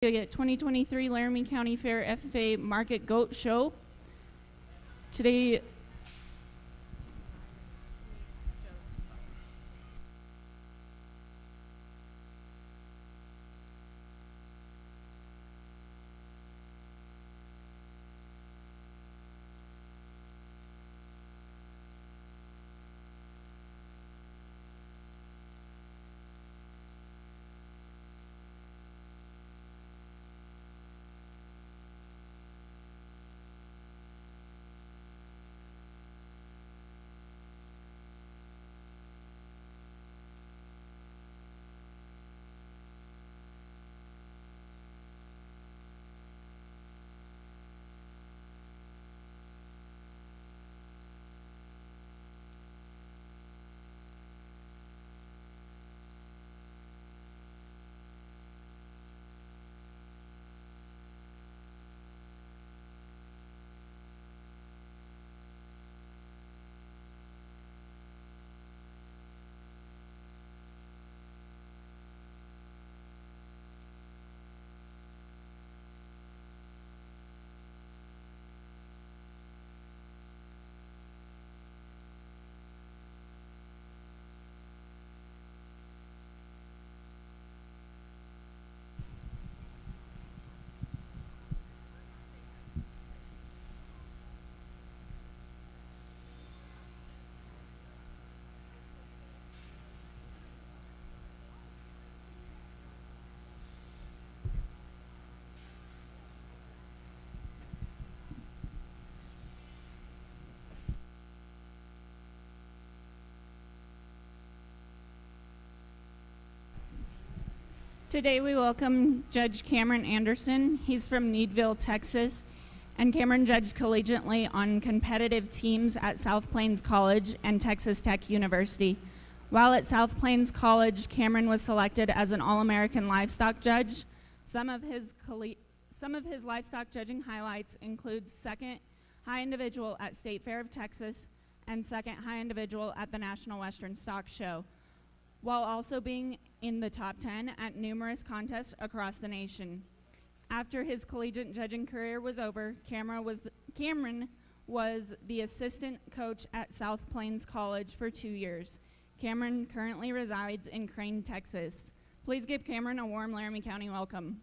2023 Laramie County Fair FFA Market Goat Show. Today, we welcome Judge Cameron Anderson. He's from Needville, Texas, and Cameron judged collegiately on competitive teams at South Plains College and Texas Tech University. While at South Plains College, Cameron was selected as an All-American livestock judge. Some of his livestock judging highlights include second high individual at State Fair of Texas and second high individual at the National Western Stock Show, while also being in the top 10 at numerous contests across the nation. After his collegiate judging career was over, Cameron was the assistant coach at South Plains College for 2 years. Cameron currently resides in Crane, Texas. Please give Cameron a warm Laramie County welcome.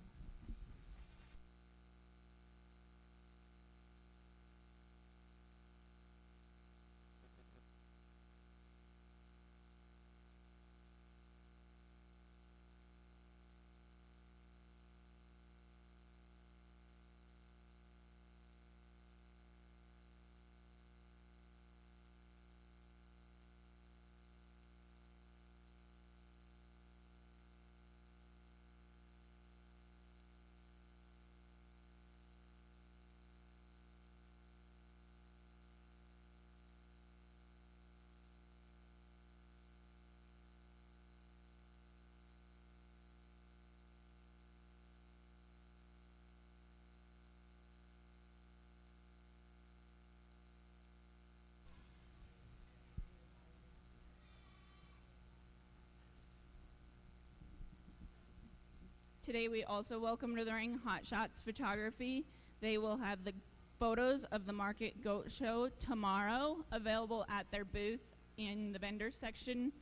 Today we also welcome to the ring Hot Shots Photography. They will have the photos of the Market Goat Show tomorrow available at their booth in the vendor section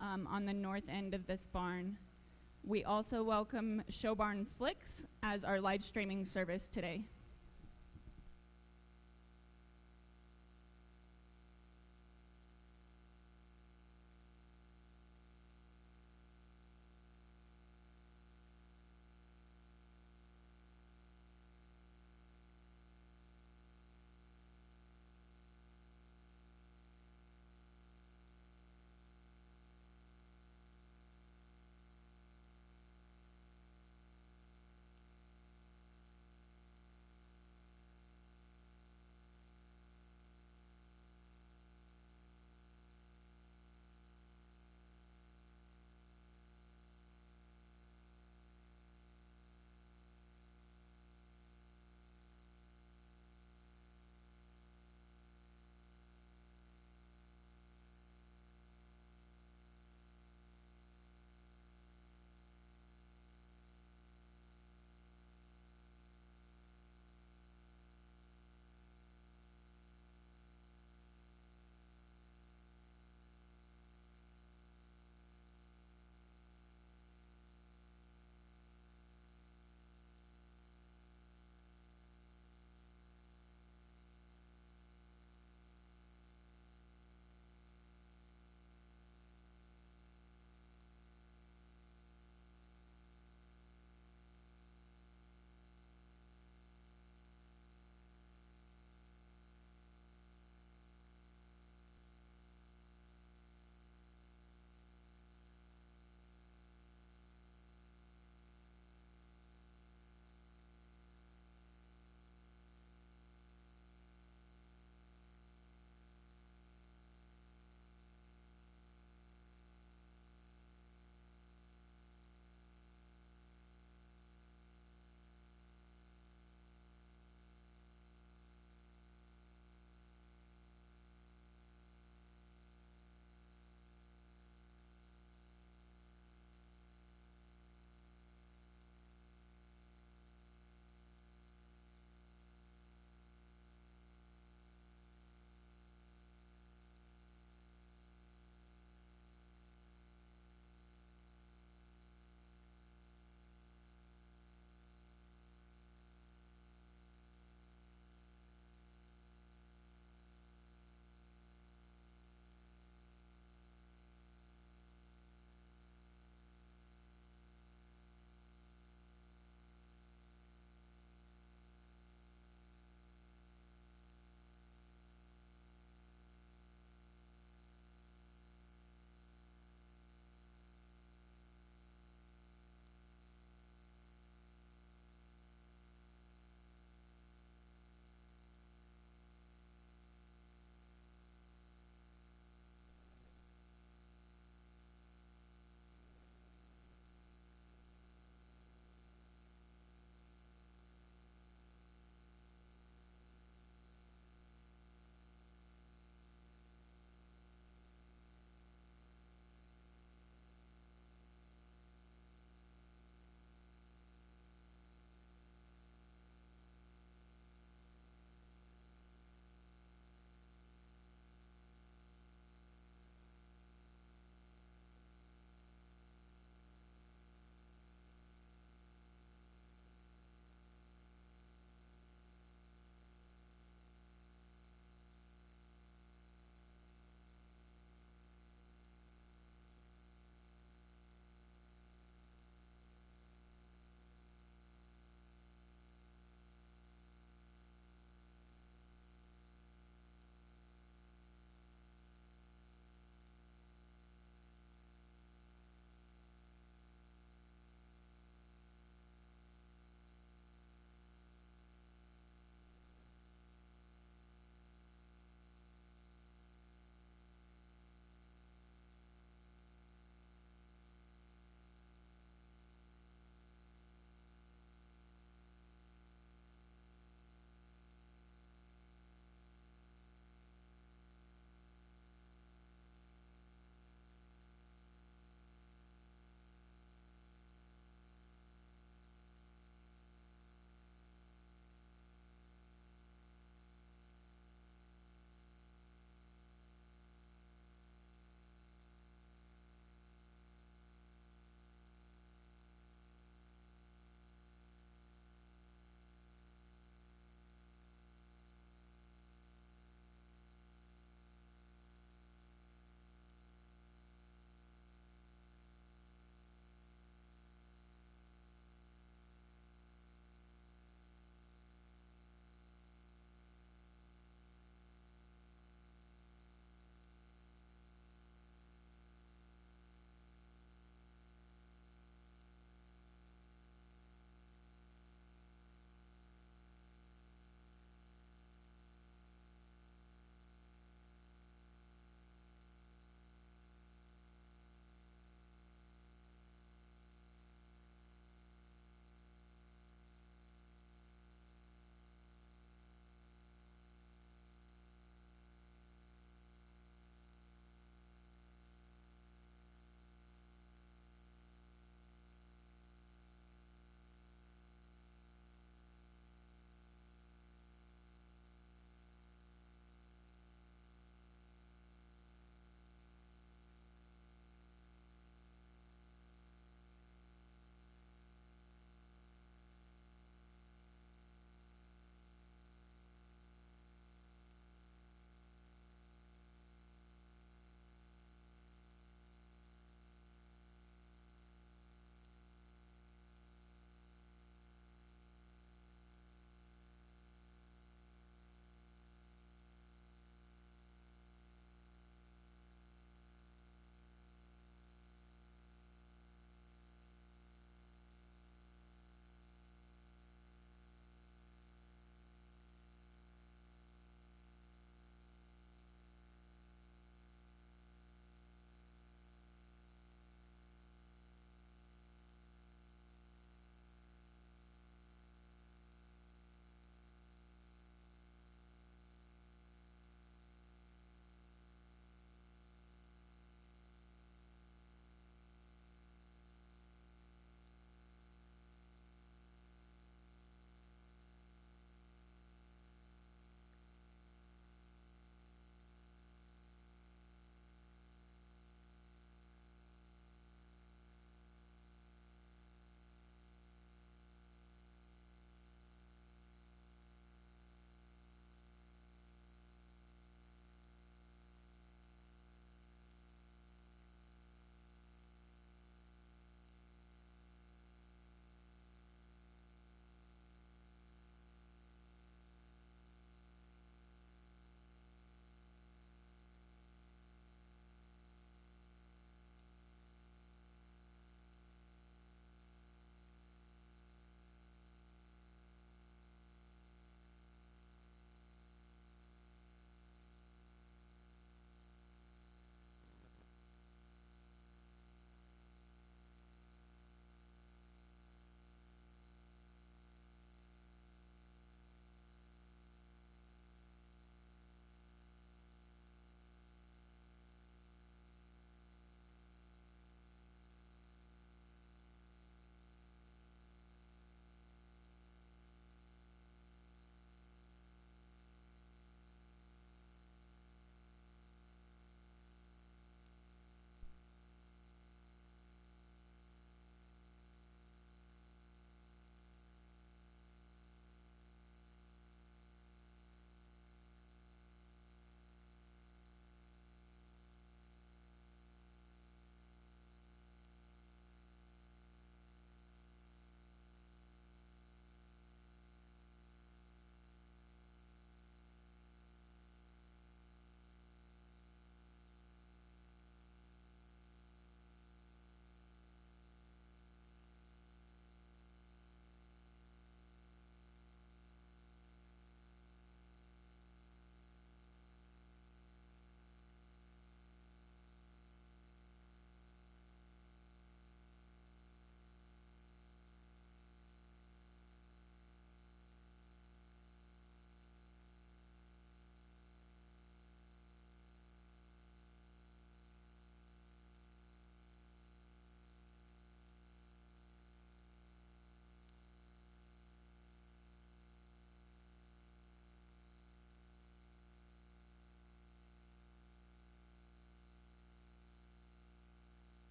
on the north end of this barn. We also welcome Show Barn Flicks as our live streaming service today.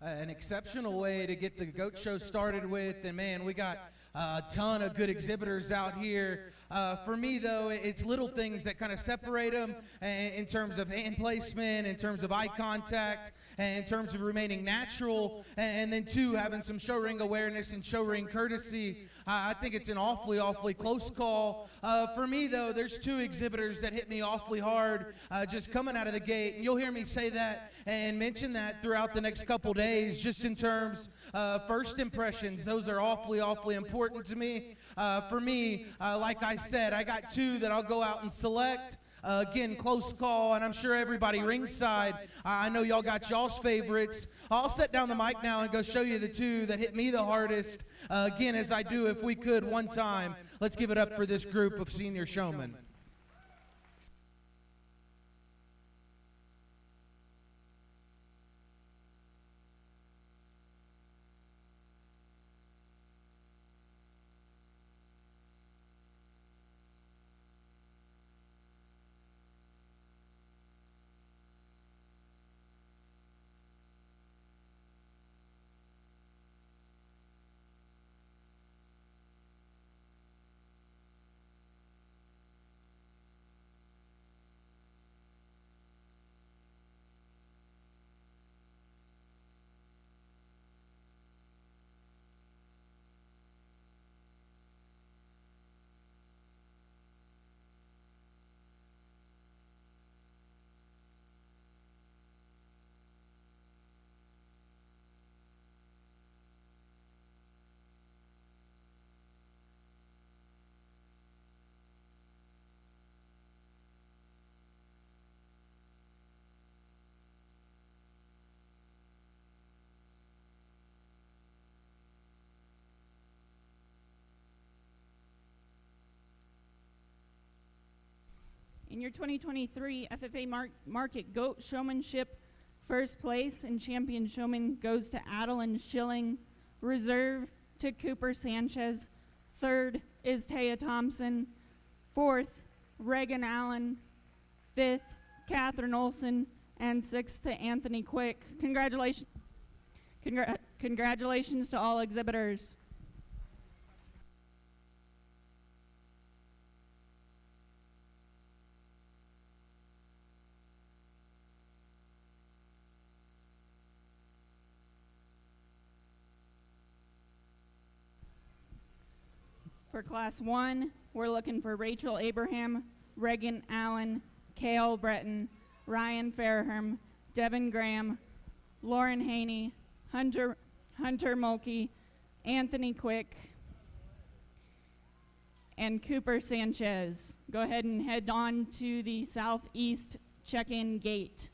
an exceptional way to get the GOAT show started with. And man, we got a ton of good exhibitors out here. For me, though, it's little things that kind of separate them in terms of hand placement, in terms of eye contact, and in terms of remaining natural, and then, two, having some show ring awareness and show ring courtesy. I think it's an awfully close call. For me, though, there's two exhibitors that hit me awfully hard just coming out of the gate. And you'll hear me say that and mention that throughout the next couple days, just in terms of first impressions. Those are awfully important to me. For me, like I said, I got two that I'll go out and select. Again, close call, and I'm sure everybody ringside, I know y'all got y'all's favorites. I'll set down the mic now and go show you the two that hit me the hardest. Again, as I do, if we could, one time, let's give it up for this group of senior showmen. In your 2023 FFA Market GOAT Showmanship, first place and champion showman goes to Adeline Schilling. Reserve to Cooper Sanchez. Third is Taya Thompson. Fourth, Reagan Allen. Fifth, Catherine Olson. And sixth to Anthony Quick. Congratulations to all exhibitors. For Class 1, we're looking for Rachel Abraham, Reagan Allen, Kale Breton, Ryan Fairherm, Devin Graham, Lauren Haney, Hunter Mulkey, Anthony Quick, and Cooper Sanchez. Go ahead and head on to the southeast check-in gate.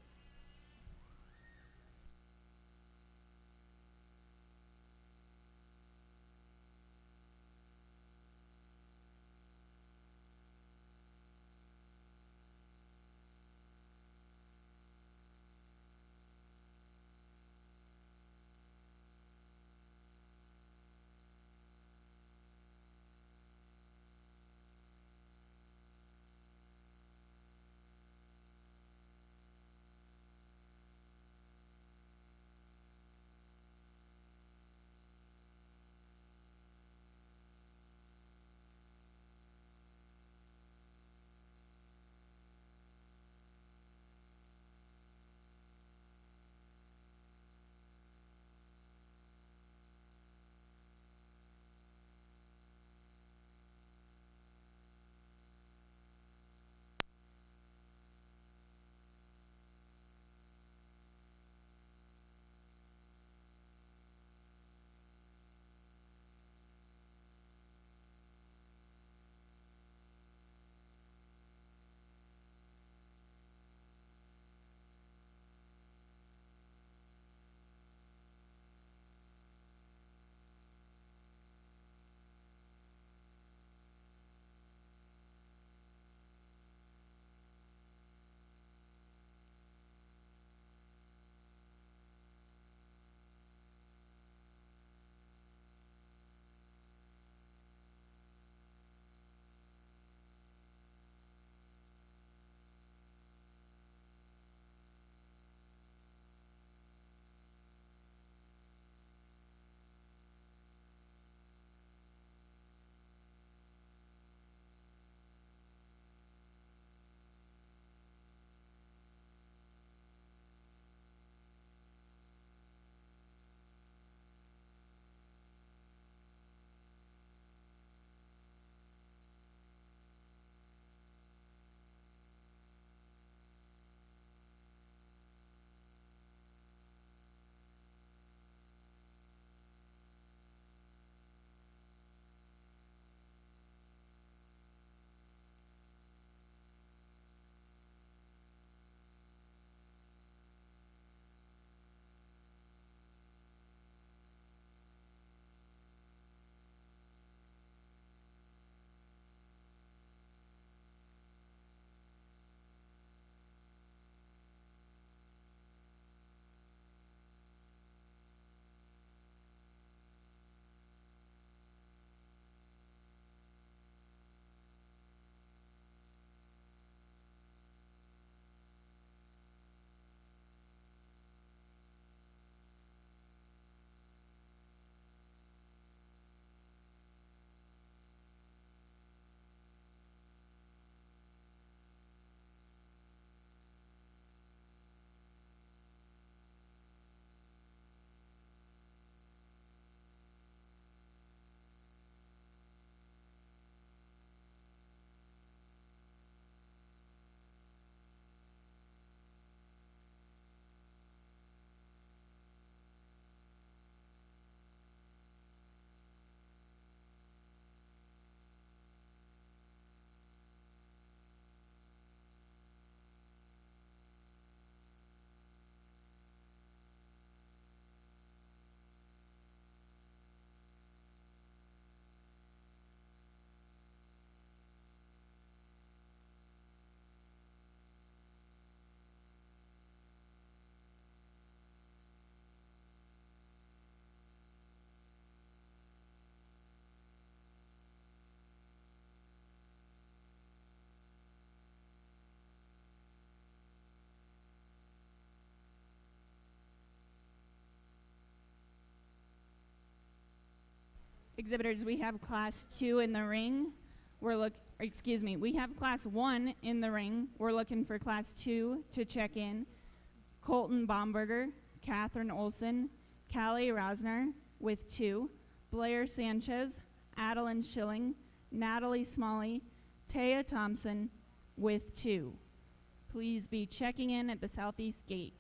Exhibitors, we have class 2 in the ring. We have class 1 in the ring. We're looking for class 2 to check in. Colton Bomberger, Catherine Olson, Callie Rosner with 2, Blair Sanchez, Adeline Schilling, Natalie Smalley, Taya Thompson with 2. Please be checking in at the southeast gate.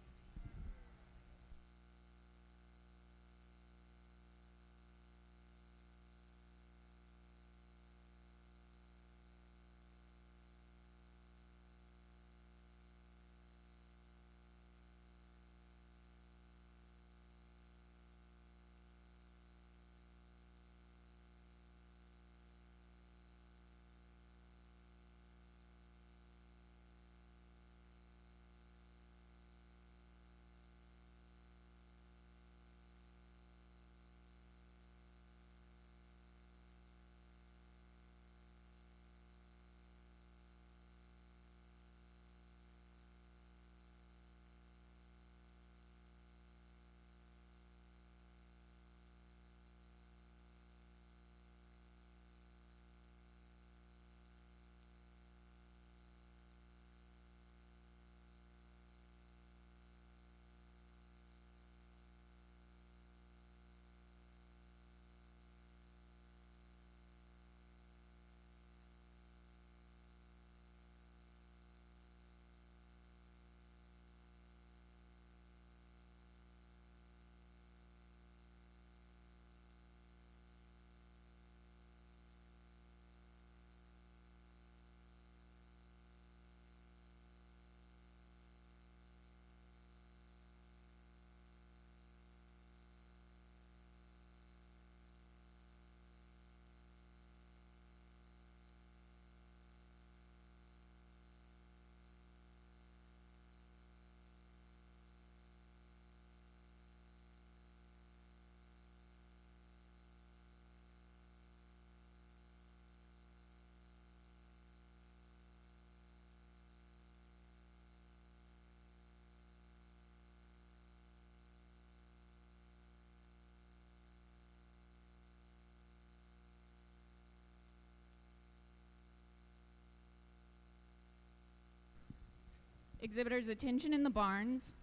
Exhibitors, attention in the barns.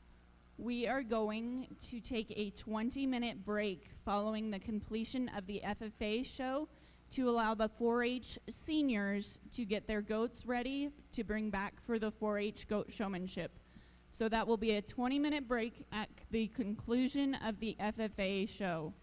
We are going to take a 20-minute break following the completion of the FFA show to allow the 4-H seniors to get their goats ready to bring back for the 4-H goat showmanship. So that will be a 20-minute break at the conclusion of the FFA show.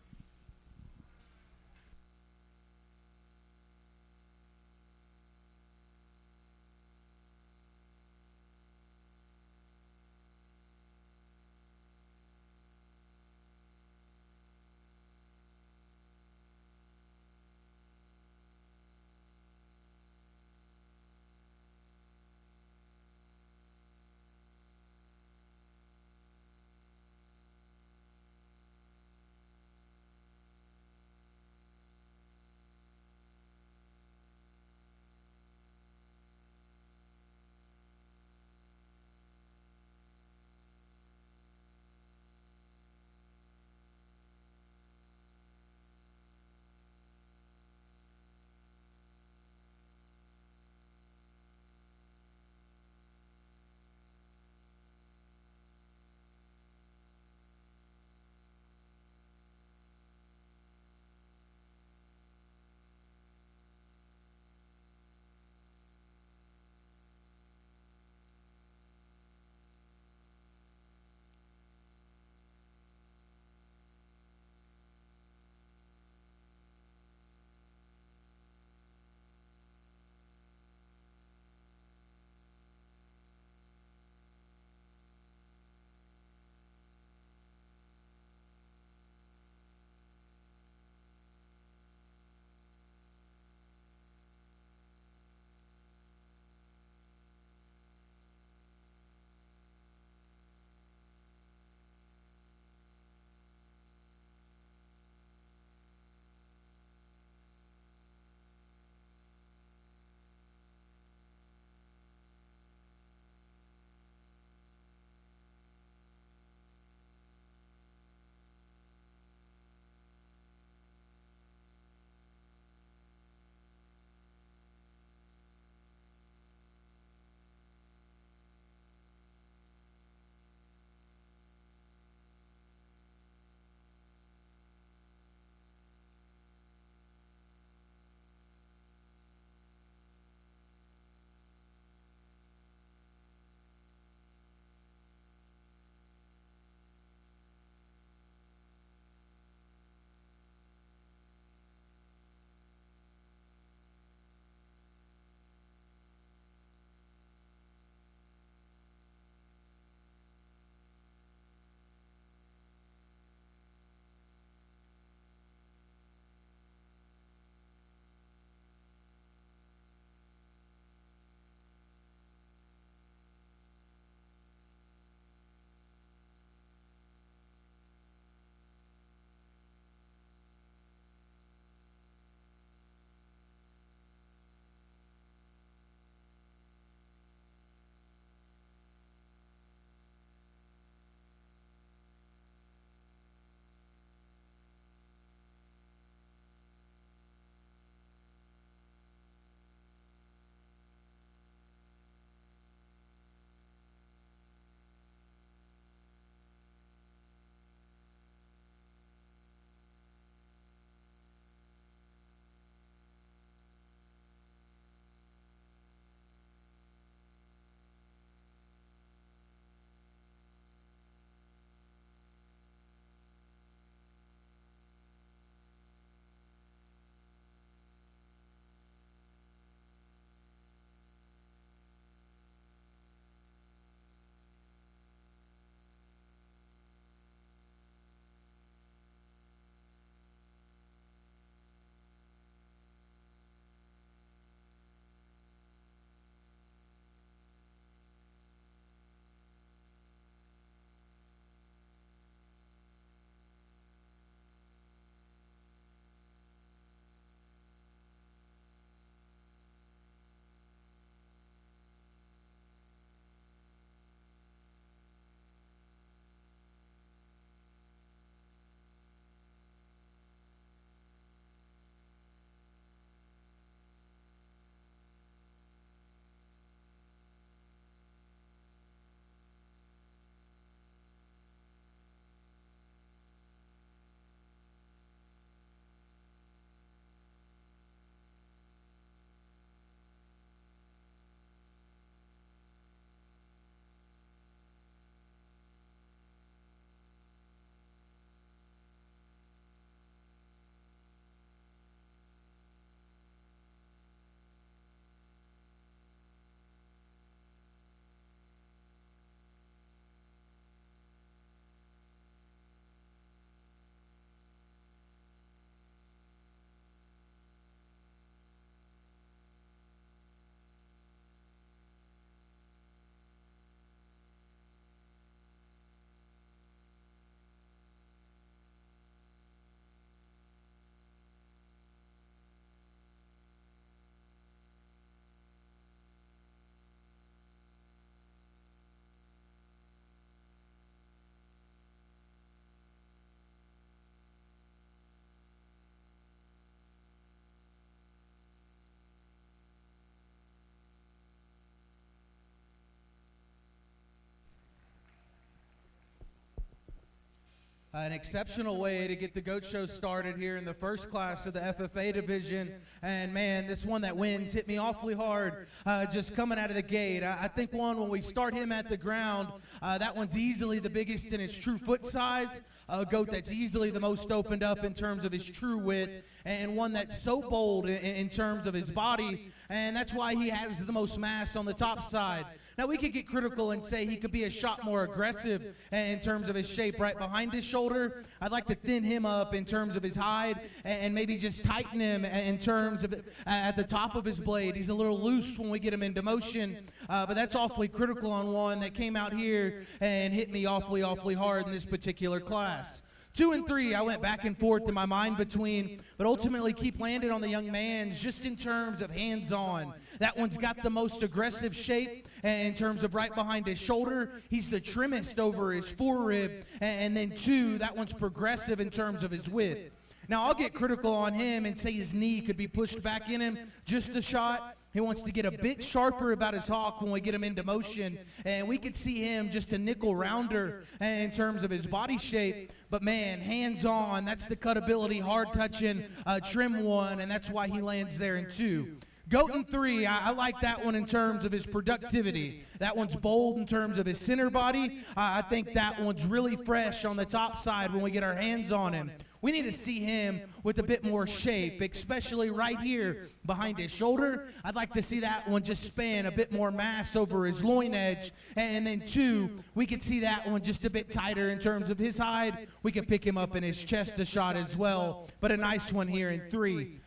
an exceptional way to get the GOAT Show started here in the first class of the FFA division. And man, this one that wins hit me awfully hard just coming out of the gate. I think when we start him at the ground, that one's easily the biggest in its true foot size. A goat that's easily the most opened up in terms of his true width, and one that's so bold in terms of his body, and that's why he has the most mass on the top side. Now, we could get critical and say he could be a shot more aggressive in terms of his shape right behind his shoulder. I'd like to thin him up in terms of his hide and maybe just tighten him in terms of at the top of his blade. He's a little loose when we get him into motion, but that's awfully critical on one that came out here and hit me awfully hard in this particular class. 2 and 3, I went back and forth in my mind between, but ultimately keep landing on the young man's just in terms of hands-on. That one's got the most aggressive shape in terms of right behind his shoulder. He's the trimmest over his forearm. And then 2, that one's progressive in terms of his width. Now, I'll get critical on him and say his knee could be pushed back in him just a shot. He wants to get a bit sharper about his hawk when we get him into motion. And we could see him just a nickel rounder in terms of his body shape. But man, hands-on, that's the cutability, hard-touching, trim one, and that's why he lands there in 2. Goat in 3, I like that one in terms of his productivity. That one's bold in terms of his center body. I think that one's really fresh on the top side when we get our hands on him. We need to see him with a bit more shape, especially right here behind his shoulder. I'd like to see that one just span a bit more mass over his loin edge. And then 2, we could see that one just a bit tighter in terms of his hide. We could pick him up in his chest a shot as well, but a nice one here in 3.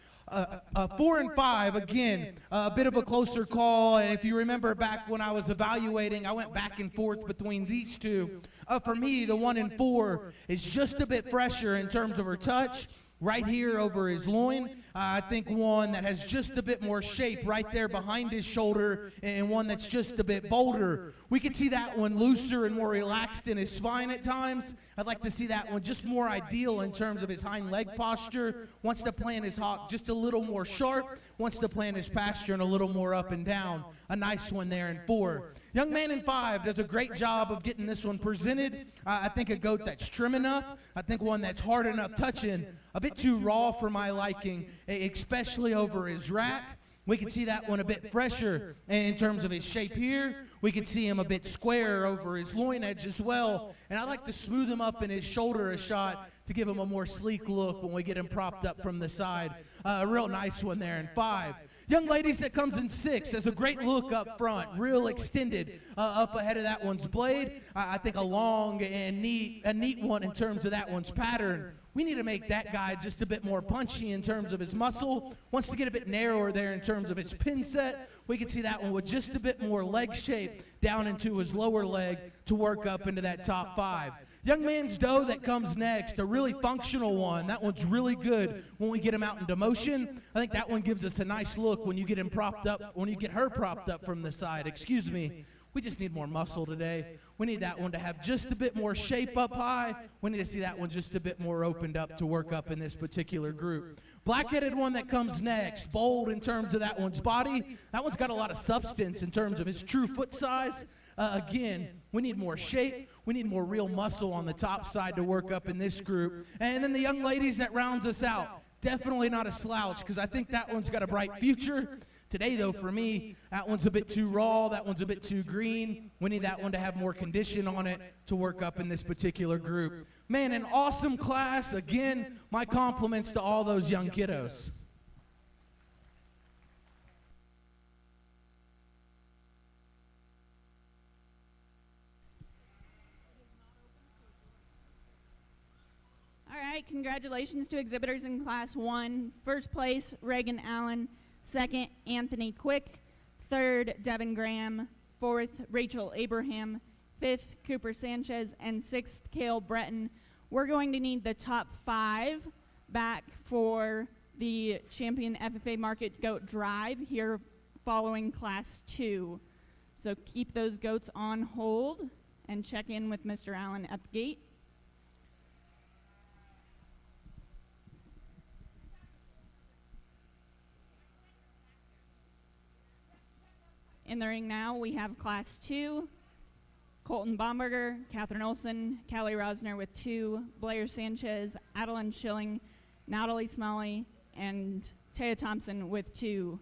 4 and 5, again, a bit of a closer call. And if you remember back when I was evaluating, I went back and forth between these 2. For me, the 1 and 4 is just a bit fresher in terms of her touch. Right here over his loin, I think one that has just a bit more shape right there behind his shoulder, and one that's just a bit bolder. We could see that one looser and more relaxed in his spine at times. I'd like to see that one just more ideal in terms of his hind leg posture. Wants to plant his hawk just a little more sharp. Wants to plant his pasture and a little more up and down. A nice one there in 4. Young man in 5 does a great job of getting this one presented. I think a goat that's trim enough. I think one that's hard enough touching. A bit too raw for my liking, especially over his rack. We can see that one a bit fresher in terms of his shape here. We can see him a bit square over his loin edge as well. And I like to smooth him up in his shoulder a shot to give him a more sleek look when we get him propped up from the side. A real nice one there in 5. Young ladies, that comes in 6. Has a great look up front, real extended up ahead of that one's blade. I think a long and neat one in terms of that one's pattern. We need to make that guy just a bit more punchy in terms of his muscle. Wants to get a bit narrower there in terms of his pin set. We can see that one with just a bit more leg shape down into his lower leg to work up into that top 5. Young man's doe that comes next, a really functional one. That one's really good when we get him out into motion. I think that one gives us a nice look when you get him propped up, when you get her propped up from the side. Excuse me. We just need more muscle today. We need that one to have just a bit more shape up high. We need to see that one just a bit more opened up to work up in this particular group. Black-headed one that comes next, bold in terms of that one's body. That one's got a lot of substance in terms of his true foot size. Again, we need more shape. We need more real muscle on the top side to work up in this group. And then the young ladies that rounds us out, definitely not a slouch, because I think that one's got a bright future. Today, though, for me, that one's a bit too raw. That one's a bit too green. We need that one to have more condition on it to work up in this particular group. Man, an awesome class. Again, my compliments to all those young kiddos. All right, congratulations to exhibitors in Class 1. First place, Reagan Allen. Second, Anthony Quick. Third, Devin Graham. Fourth, Rachel Abraham. Fifth, Cooper Sanchez. And sixth, Cale Breton. We're going to need the top 5 back for the Champion FFA Market Goat Drive here following Class 2. So keep those goats on hold and check in with Mr. Allen at the gate. In the ring now, we have Class 2. Colton Bomberger, Catherine Olson, Callie Rosner with 2, Blair Sanchez, Adeline Schilling, Natalie Smalley, and Taya Thompson with 2.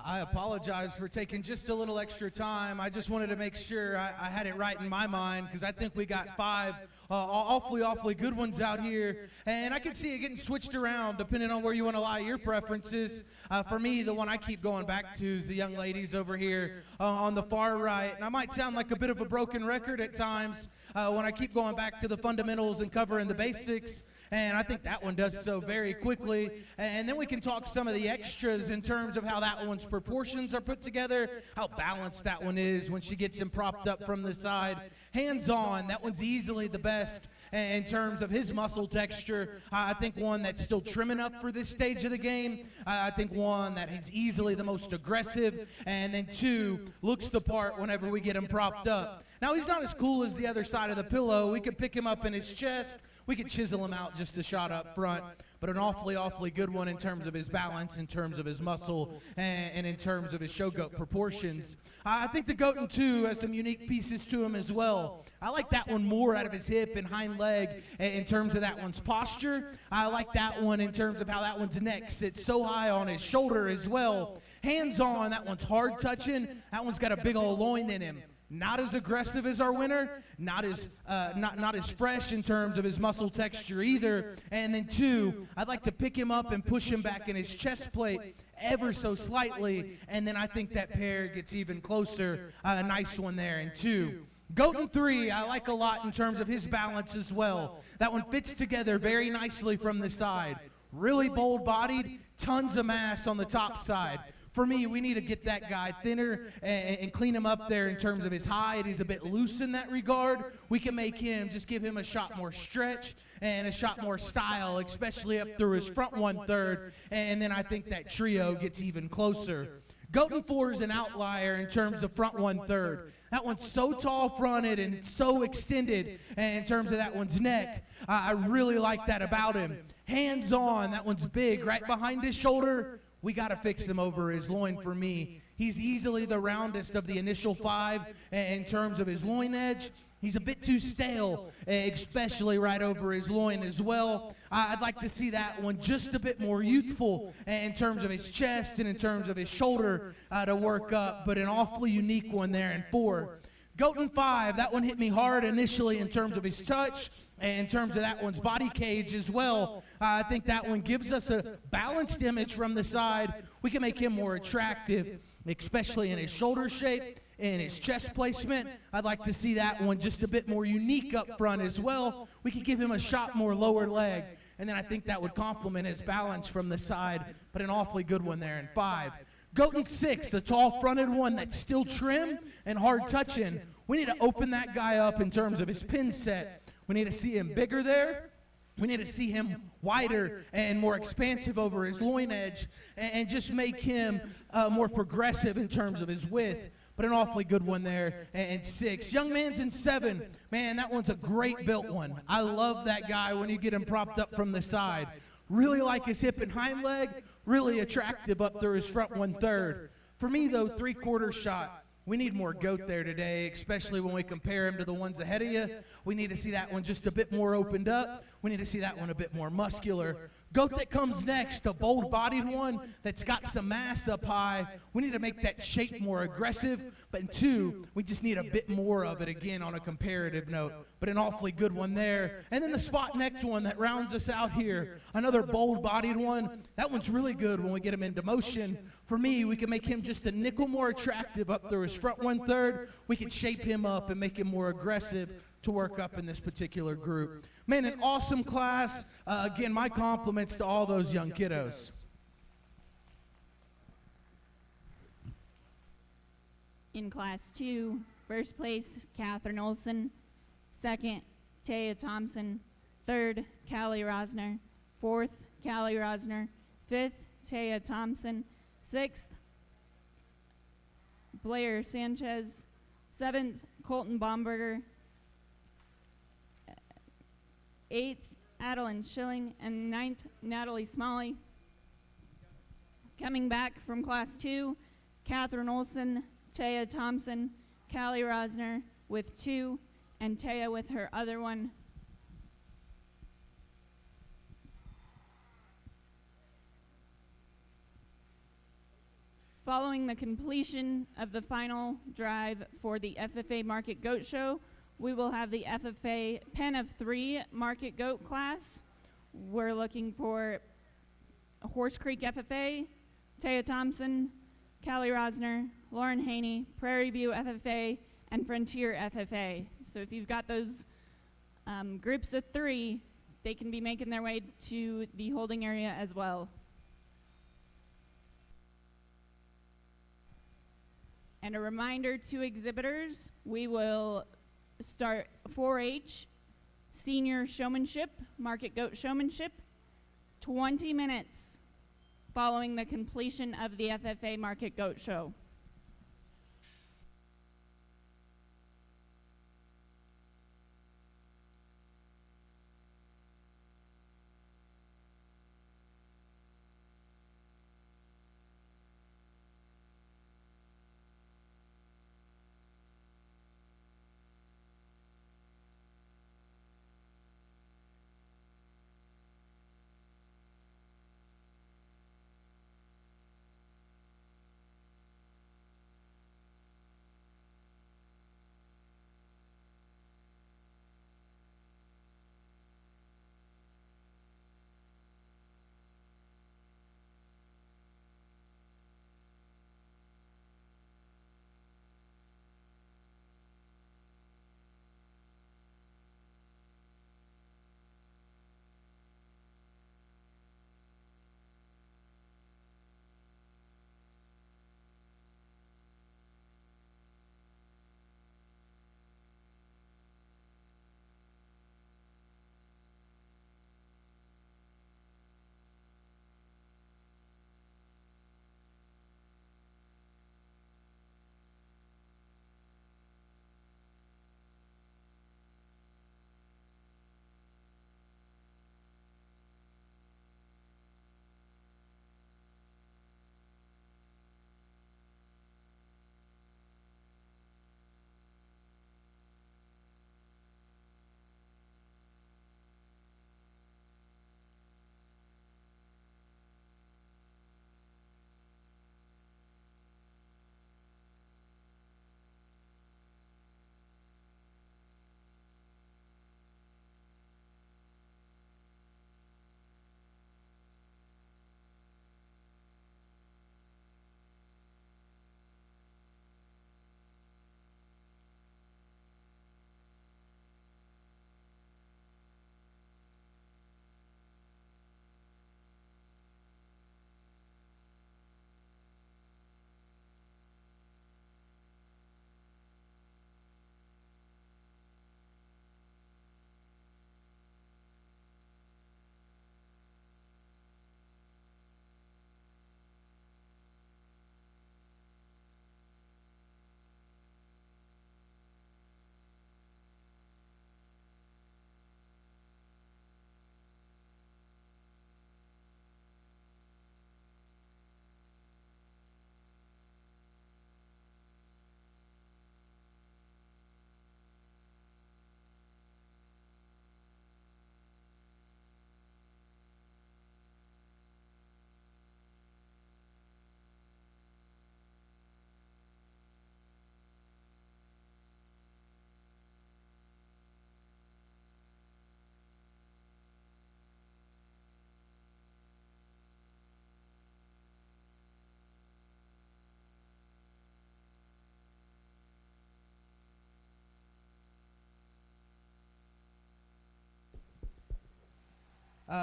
I apologize for taking just a little extra time. I just wanted to make sure I had it right in my mind, because I think we got five awfully good ones out here. And I can see it getting switched around depending on where you want to lie your preferences. For me, the one I keep going back to is the young ladies over here on the far right. And I might sound like a bit of a broken record at times when I keep going back to the fundamentals and covering the basics. And I think that one does so very quickly. And then we can talk some of the extras in terms of how that one's proportions are put together, how balanced that one is when she gets him propped up from the side. Hands on, that one's easily the best in terms of his muscle texture. I think one that's still trim enough for this stage of the game. I think one that is easily the most aggressive. And then two, looks the part whenever we get him propped up. Now, he's not as cool as the other side of the pillow. We could pick him up in his chest. We could chisel him out just a shot up front, but an awfully good one in terms of his balance, in terms of his muscle, and in terms of his show goat proportions. I think the goat in 2 has some unique pieces to him as well. I like that one more out of his hip and hind leg in terms of that one's posture. I like that one in terms of how that one's neck sits so high on his shoulder as well. Hands on, that one's hard touching. That one's got a big old loin in him. Not as aggressive as our winner, not as fresh in terms of his muscle texture either. And then 2, I'd like to pick him up and push him back in his chest plate ever so slightly, and then I think that pair gets even closer. A nice one there in 2. Goat in 3, I like a lot in terms of his balance as well. That one fits together very nicely from the side. Really bold-bodied, tons of mass on the top side. For me, we need to get that guy thinner and clean him up there in terms of his height. He's a bit loose in that regard. We can make him, just give him a shot more stretch and a shot more style, especially up through his front 1/3. And then I think that trio gets even closer. Goat in 4 is an outlier in terms of front 1/3. That one's so tall fronted and so extended in terms of that one's neck. I really like that about him. Hands on, that one's big right behind his shoulder. We got to fix him over his loin for me. He's easily the roundest of the initial 5 in terms of his loin edge. He's a bit too stale, especially right over his loin as well. I'd like to see that one just a bit more youthful in terms of his chest and in terms of his shoulder to work up, but an awfully unique one there in 4. Goat in 5, that one hit me hard initially in terms of his touch, and in terms of that one's body cage as well. I think that one gives us a balanced image from the side. We can make him more attractive, especially in his shoulder shape and his chest placement. I'd like to see that one just a bit more unique up front as well. We could give him a shot more lower leg, and then I think that would complement his balance from the side, but an awfully good one there in 5. Goat in 6, the tall fronted one that's still trim and hard touching. We need to open that guy up in terms of his pin set. We need to see him bigger there. We need to see him wider and more expansive over his loin edge, and just make him more progressive in terms of his width. But an awfully good one there in 6. Young man's in 7. Man, that one's a great built one. I love that guy when you get him propped up from the side. Really like his hip and hind leg. Really attractive up through his front 1/3. For me, though, 3/4 shot. We need more goat there today, especially when we compare him to the ones ahead of you. We need to see that one just a bit more opened up. We need to see that one a bit more muscular. Goat that comes next, a bold-bodied one that's got some mass up high. We need to make that shape more aggressive. But in 2, we just need a bit more of it again on a comparative note. But an awfully good one there. And then the spot next one that rounds us out here, another bold-bodied one. That one's really good when we get him into motion. For me, we can make him just a nickel more attractive up through his front 1/3. We can shape him up and make him more aggressive to work up in this particular group. Man, an awesome class. Again, my compliments to all those young kiddos. In Class 2, first place, Catherine Olson. Second, Taya Thompson. Third, Callie Rosner. Fourth, Callie Rosner. Fifth, Taya Thompson. Sixth, Blair Sanchez. Seventh, Colton Baumberger. Eighth, Adeline Schilling. And ninth, Natalie Smalley. Coming back from Class 2, Catherine Olson, Taya Thompson, Callie Rosner with 2, and Taya with her other one. Following the completion of the final drive for the FFA Market Goat Show, we will have the FFA Pen of 3 Market Goat class. We're looking for Horse Creek FFA, Taya Thompson, Callie Rosner, Lauren Haney, Prairie View FFA, and Frontier FFA. So if you've got those groups of 3, they can be making their way to the holding area as well. And a reminder to exhibitors, we will start 4-H Senior Showmanship, Market Goat Showmanship, 20 minutes following the completion of the FFA Market Goat Show.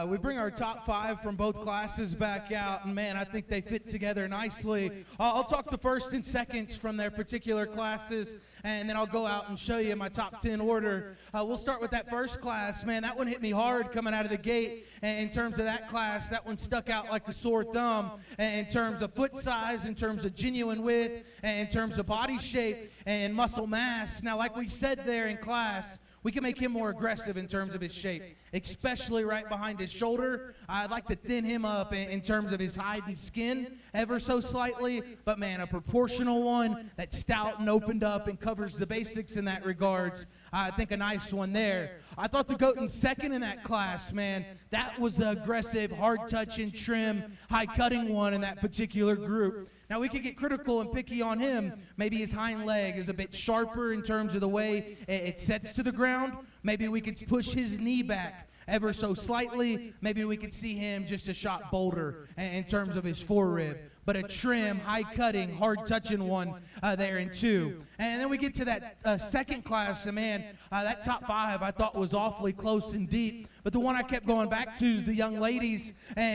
We bring our top 5 from both classes back out, and man, I think they fit together nicely. I'll talk the first and seconds from their particular classes, and then I'll go out and show you my top 10 order. We'll start with that first class. Man, that one hit me hard coming out of the gate. In terms of that class, that one stuck out like a sore thumb in terms of foot size, in terms of genuine width, and in terms of body shape and muscle mass. Now, like we said there in class, we can make him more aggressive in terms of his shape. especially right behind his shoulder. I'd like to thin him up in terms of his hide and skin ever so slightly, but man, a proportional one that's stout and opened up and covers the basics in that regards. I think a nice one there. I thought the goat in second in that class, man, that was the aggressive, hard-touching, trim, high-cutting one in that particular group. Now, we could get critical and picky on him. Maybe his hind leg is a bit sharper in terms of the way it sets to the ground. Maybe we could push his knee back ever so slightly. Maybe we could see him just a shot bolder in terms of his forerib. But a trim, high-cutting, hard-touching one there in two. And then we get to that second class, and man, that top five I thought was awfully close and deep. But the one I kept going back to is the young ladies,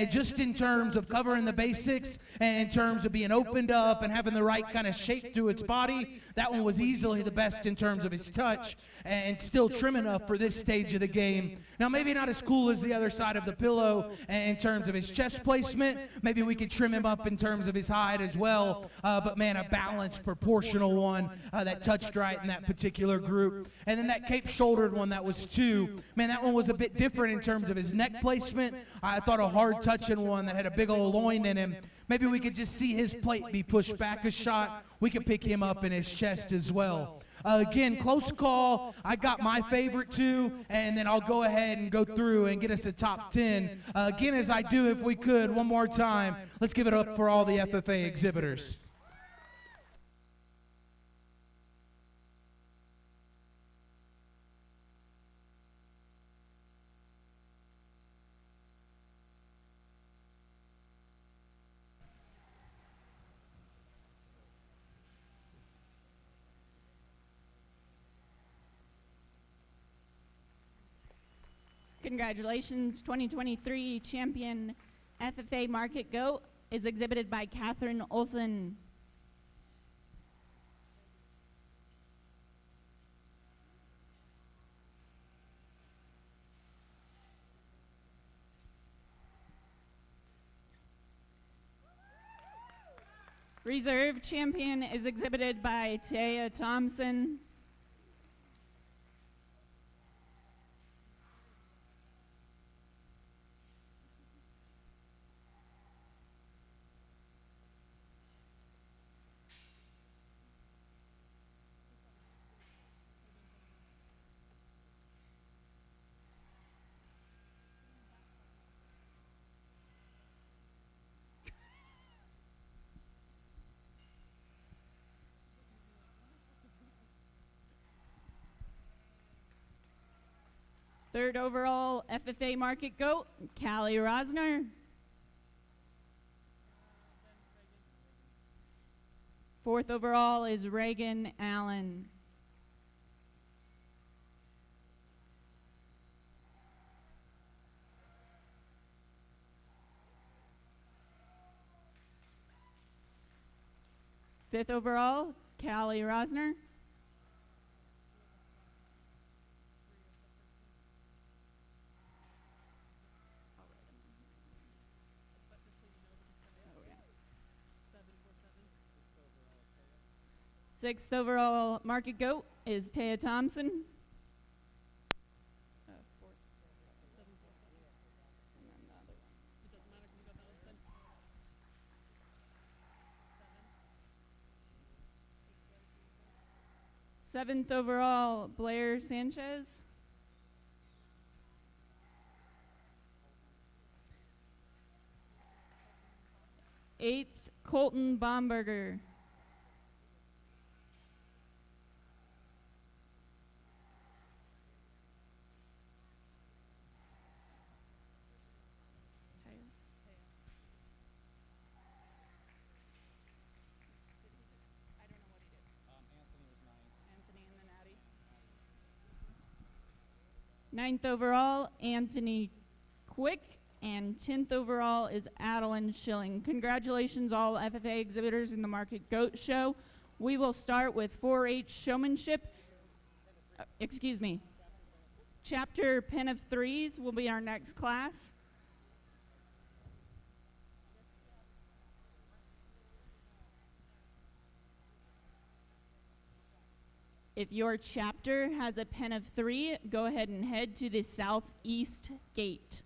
just in terms of covering the basics, and in terms of being opened up and having the right kind of shape to its body. That one was easily the best in terms of its touch, and still trim enough for this stage of the game. Now, maybe not as cool as the other side of the pillow in terms of his chest placement. Maybe we could trim him up in terms of his hide as well. But man, a balanced, proportional one that touched right in that particular group. And then that cape-shouldered one that was two. Man, that one was a bit different in terms of his neck placement. I thought a hard-touching one that had a big old loin in him. Maybe we could just see his plate be pushed back a shot. We could pick him up in his chest as well. Again, close call. I got my favorite two, and then I'll go ahead and go through and get us a top 10. Again, as I do, if we could, one more time, let's give it up for all the FFA exhibitors. Congratulations, 2023 champion FFA Market Goat is exhibited by Catherine Olson. Reserve champion is exhibited by Taya Thompson. Third overall FFA Market Goat, Callie Rosner. Fourth overall is Reagan Allen. Fifth overall, Callie Rosner. Sixth overall Market Goat is Taya Thompson. Seventh overall Blair Sanchez. Eighth Colton Bomberger. Ninth overall, Anthony Quick, and 10th overall is Adeline Schilling. Congratulations, all FFA exhibitors in the Market Goat Show. We will start with 4-H showmanship. Chapter Pen of Threes will be our next class. If your chapter has a pen of 3, go ahead and head to the southeast gate.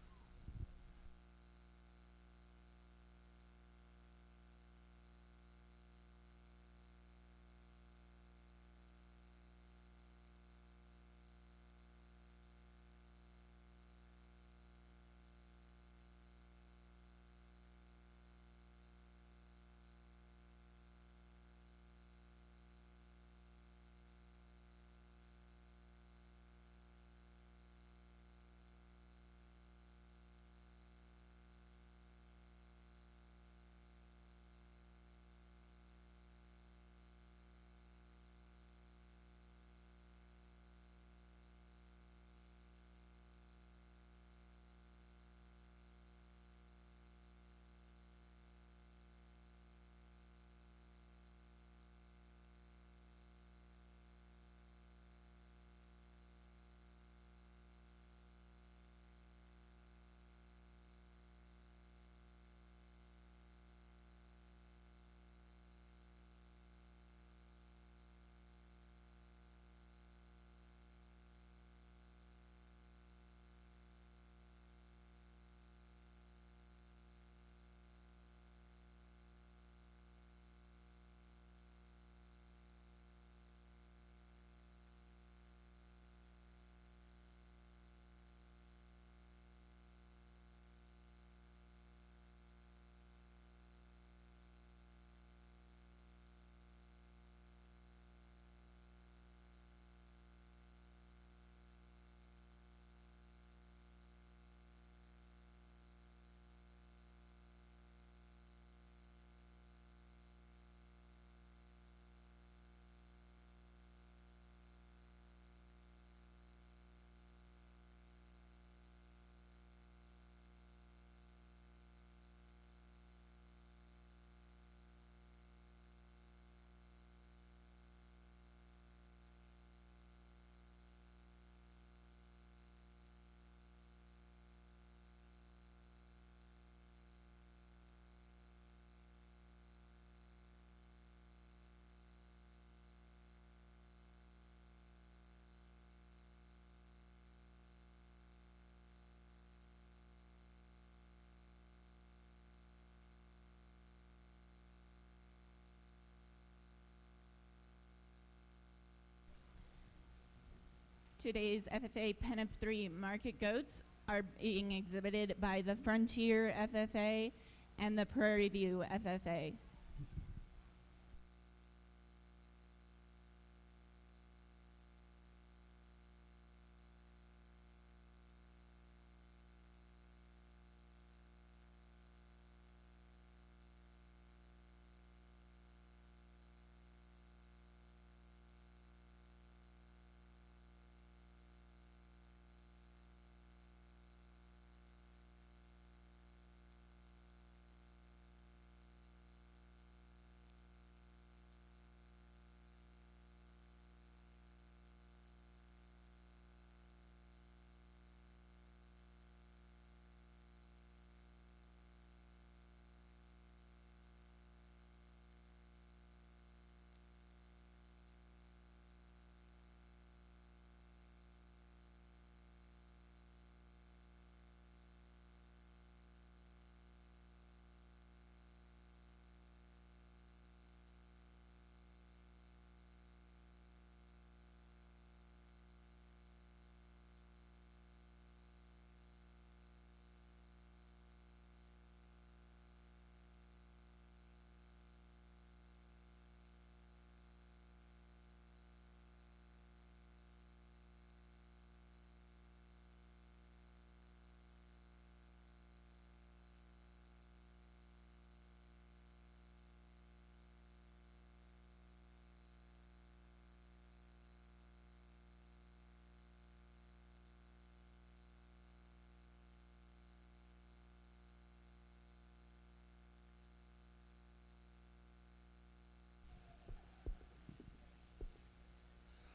Today's FFA Pen of 3 market goats are being exhibited by the Frontier FFA and the Prairie View FFA.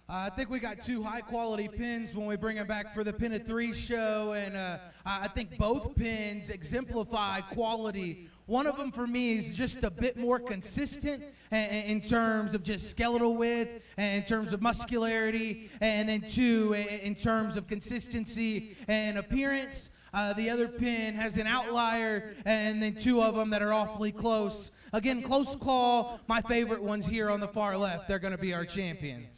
I think we got two high-quality pins when we bring them back for the Pin of Three show, and I think both pins exemplify quality. One of them, for me, is just a bit more consistent in terms of just skeletal width, and in terms of muscularity, and then two, in terms of consistency and appearance. The other pin has an outlier, and then two of them that are awfully close. Again, close call. My favorite ones here on the far left. They're going to be our champions.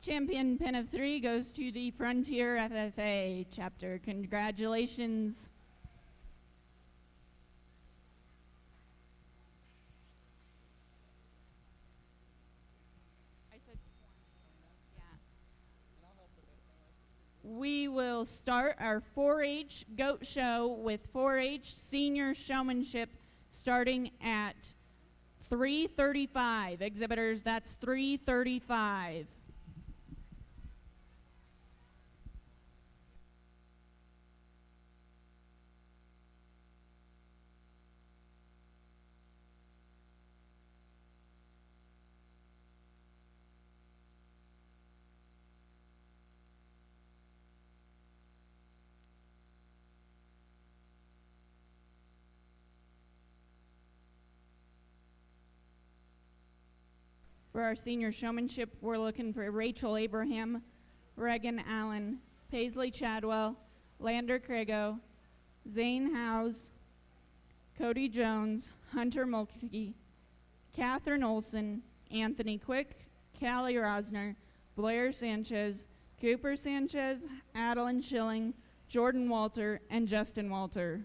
Champion Pin of Three goes to the Frontier FFA chapter. Congratulations. We will start our 4-H goat show with 4-H senior showmanship starting at 3:35. Exhibitors, that's 3:35. For our senior showmanship, we're looking for Rachel Abraham, Regan Allen, Paisley Chadwell, Lander Crago, Zane Howes, Cody Jones, Hunter Mulkey, Catherine Olson, Anthony Quick, Callie Rosner, Blair Sanchez, Cooper Sanchez, Adeline Schilling, Jordan Walter, and Justin Walter.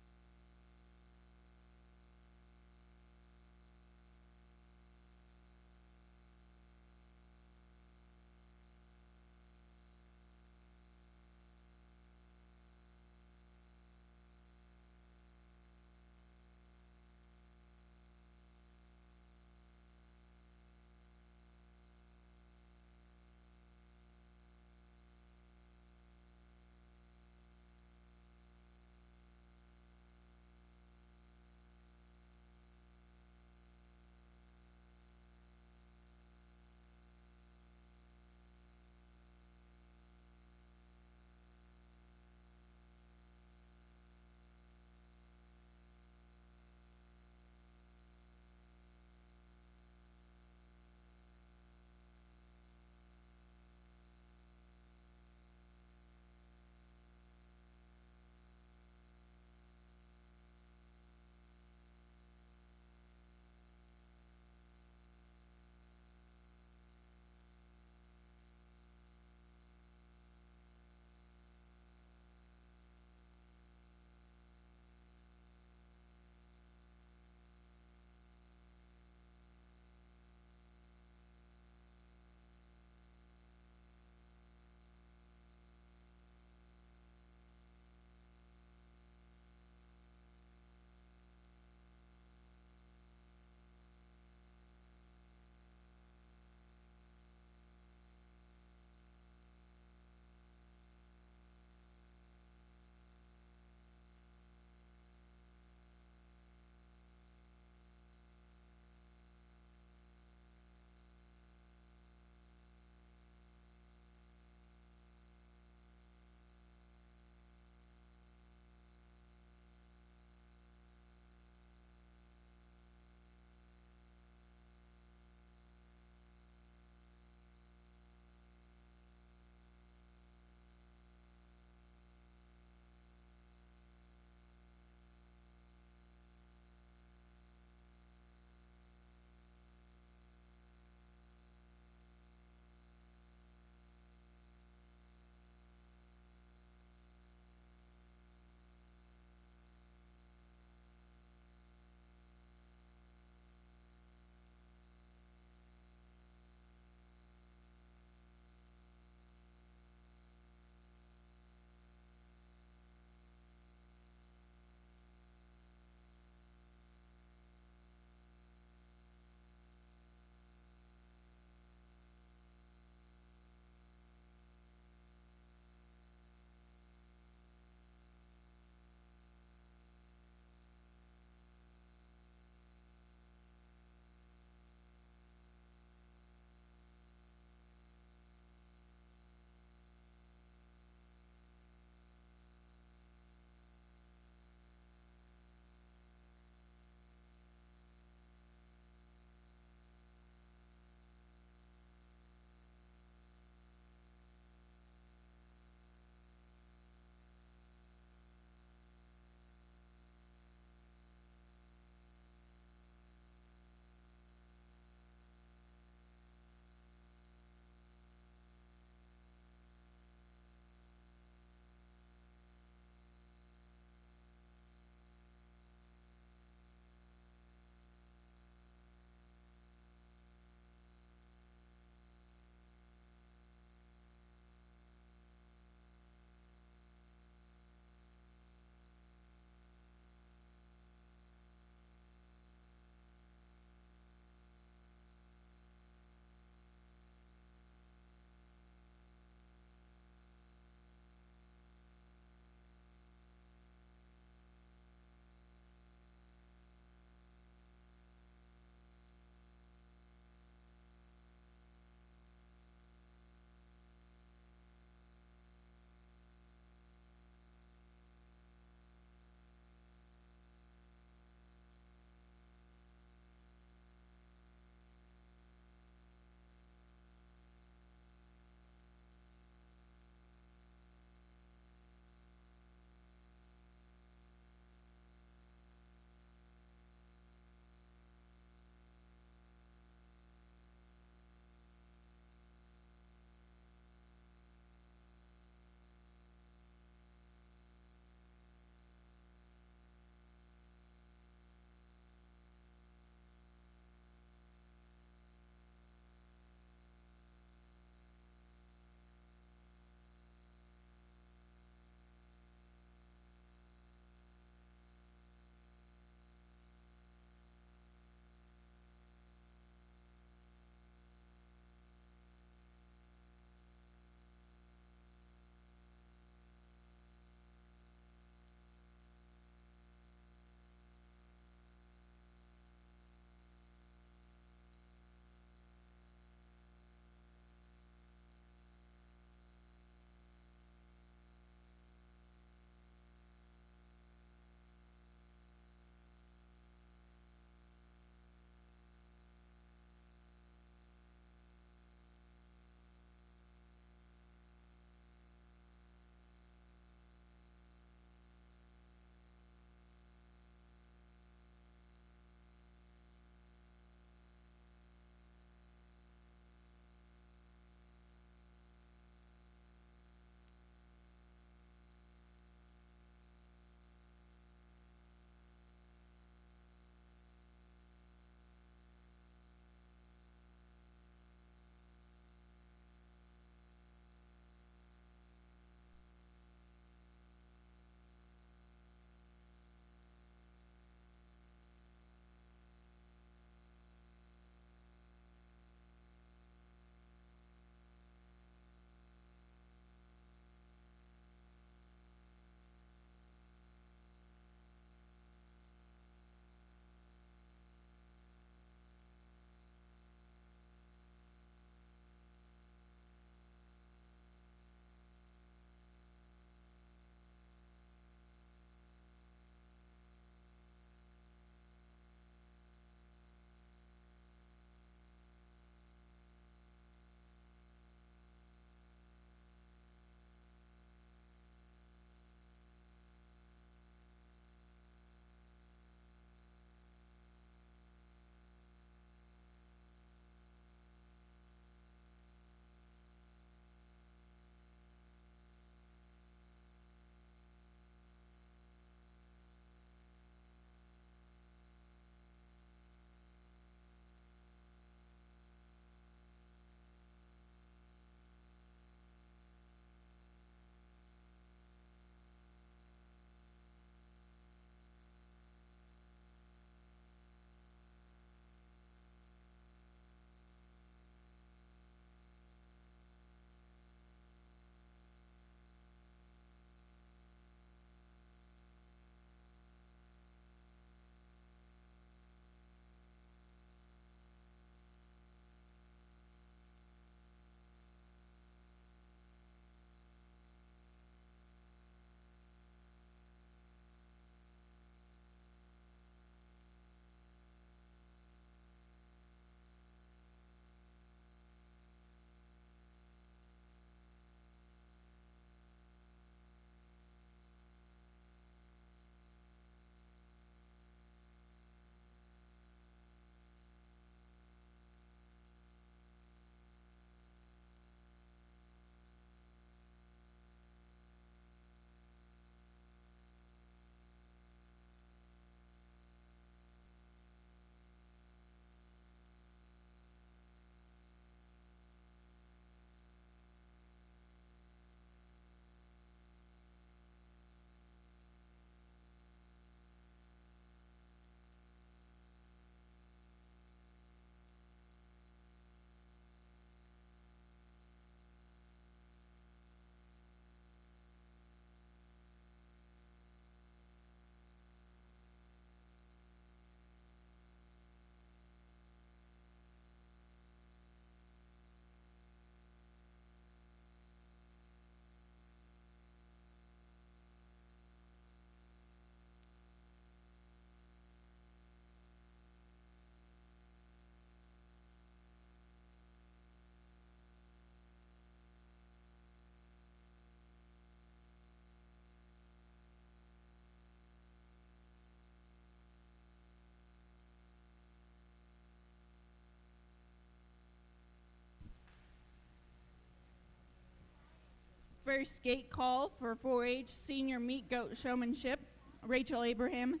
first gate call for 4-H senior meat goat showmanship, Rachel Abraham,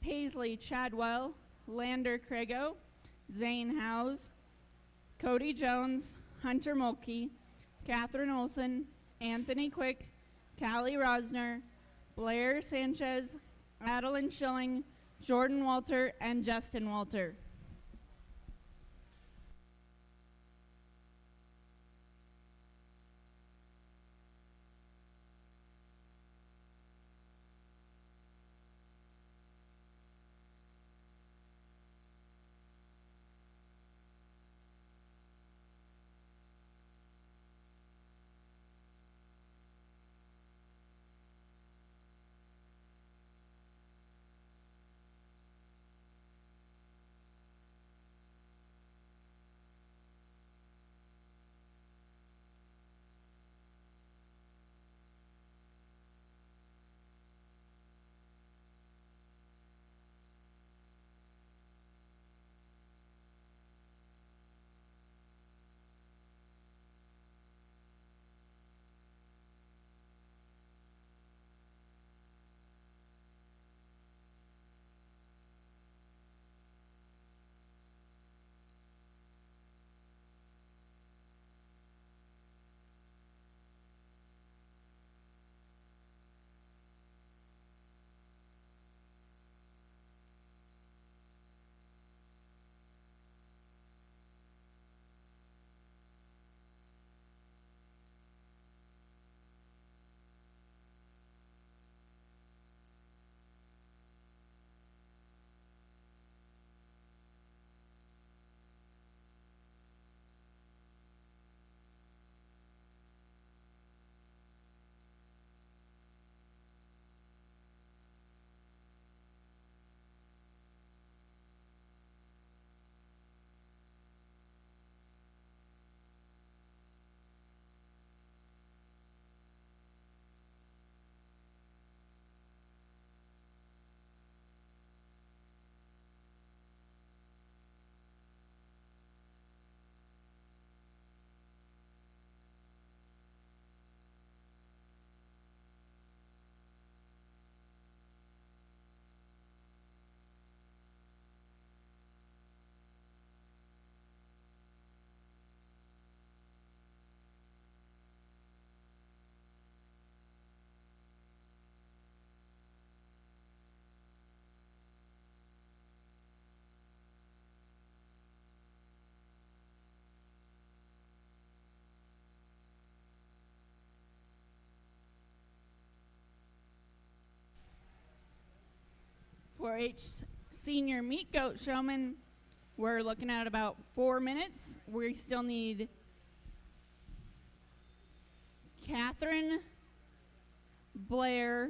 Paisley Chadwell, Lander Craigo, Zane Howes, Cody Jones, Hunter Mulkey, Catherine Olson, Anthony Quick, Callie Rosner, Blair Sanchez, Adeline Schilling, Jordan Walter, and Justin Walter. For H senior meat goat showman, we're looking at about 4 minutes. We still need Catherine, Blair,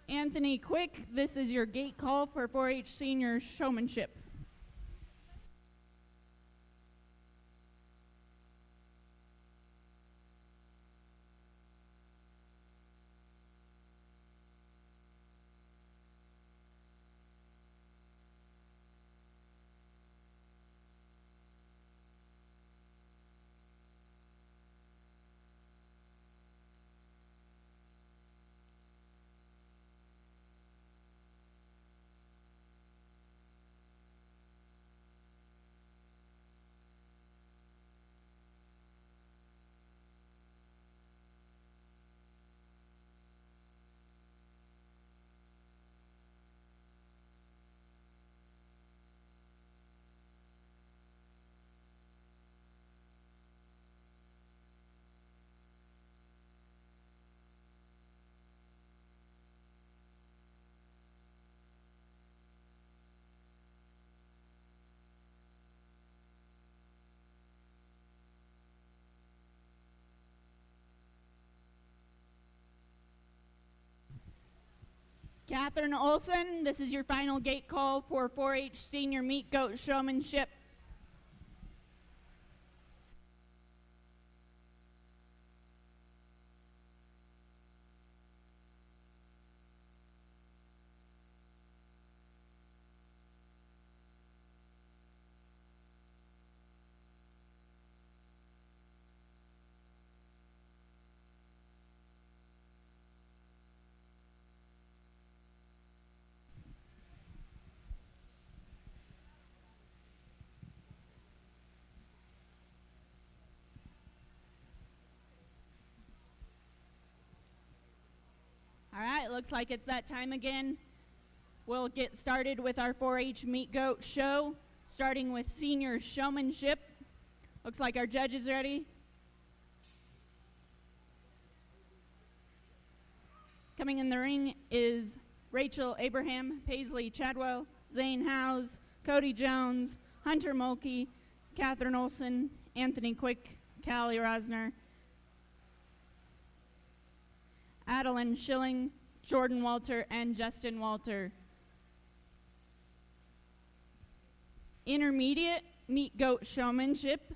Anthony Quick. This is your gate call for 4-H senior showmanship. Catherine Olson, this is your final gate call for 4-H Senior Meat Goat Showmanship. All right, looks like it's that time again. We'll get started with our 4-H Meat Goat Show, starting with senior showmanship. Looks like our judge is ready. Coming in the ring is Rachel Abraham, Paisley Chadwell, Zane Howes, Cody Jones, Hunter Mulkey, Catherine Olson, Anthony Quick, Callie Rosner, Adeline Schilling, Jordan Walter, and Justin Walter. Intermediate meat goat showmanship,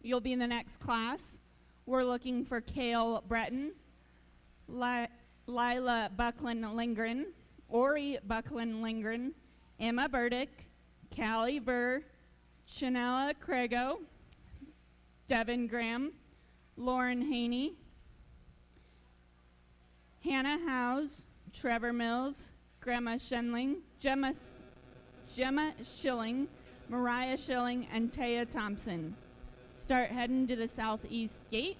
you'll be in the next class. We're looking for Kale Breton, Lila Buckland-Lindgren, Ori Buckland-Lindgren, Emma Burdick, Callie Burr, Chanella Craigo, Devin Graham, Lauren Haney, Hannah Howes, Trevor Mills, Gemma Schilling, Mariah Schilling, and Taya Thompson. Start heading to the southeast gate.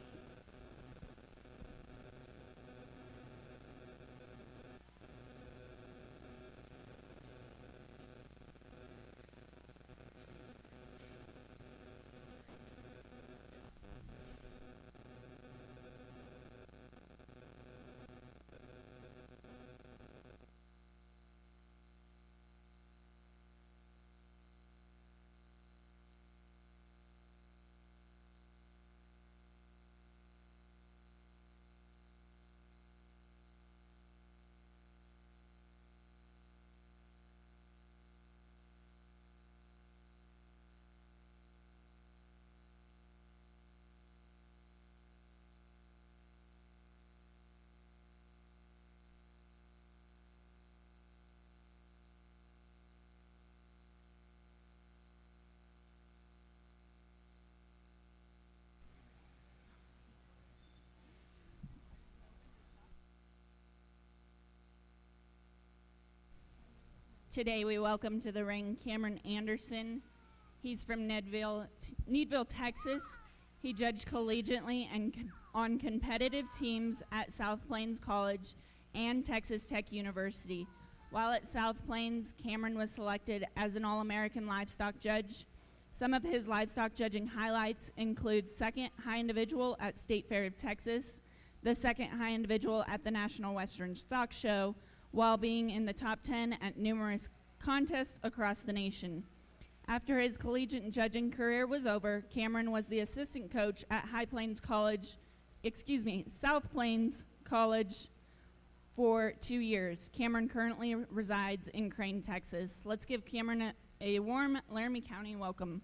Today we welcome to the ring Cameron Anderson. He's from Needville, Texas. He judged collegiately and on competitive teams at South Plains College and Texas Tech University. While at South Plains, Cameron was selected as an All-American livestock judge. Some of his livestock judging highlights include second high individual at State Fair of Texas, the second high individual at the National Western Stock Show, while being in the top 10 at numerous contests across the nation. After his collegiate judging career was over, Cameron was the assistant coach at South Plains College for 2 years. Cameron currently resides in Crane, Texas. Let's give Cameron a warm Laramie County welcome.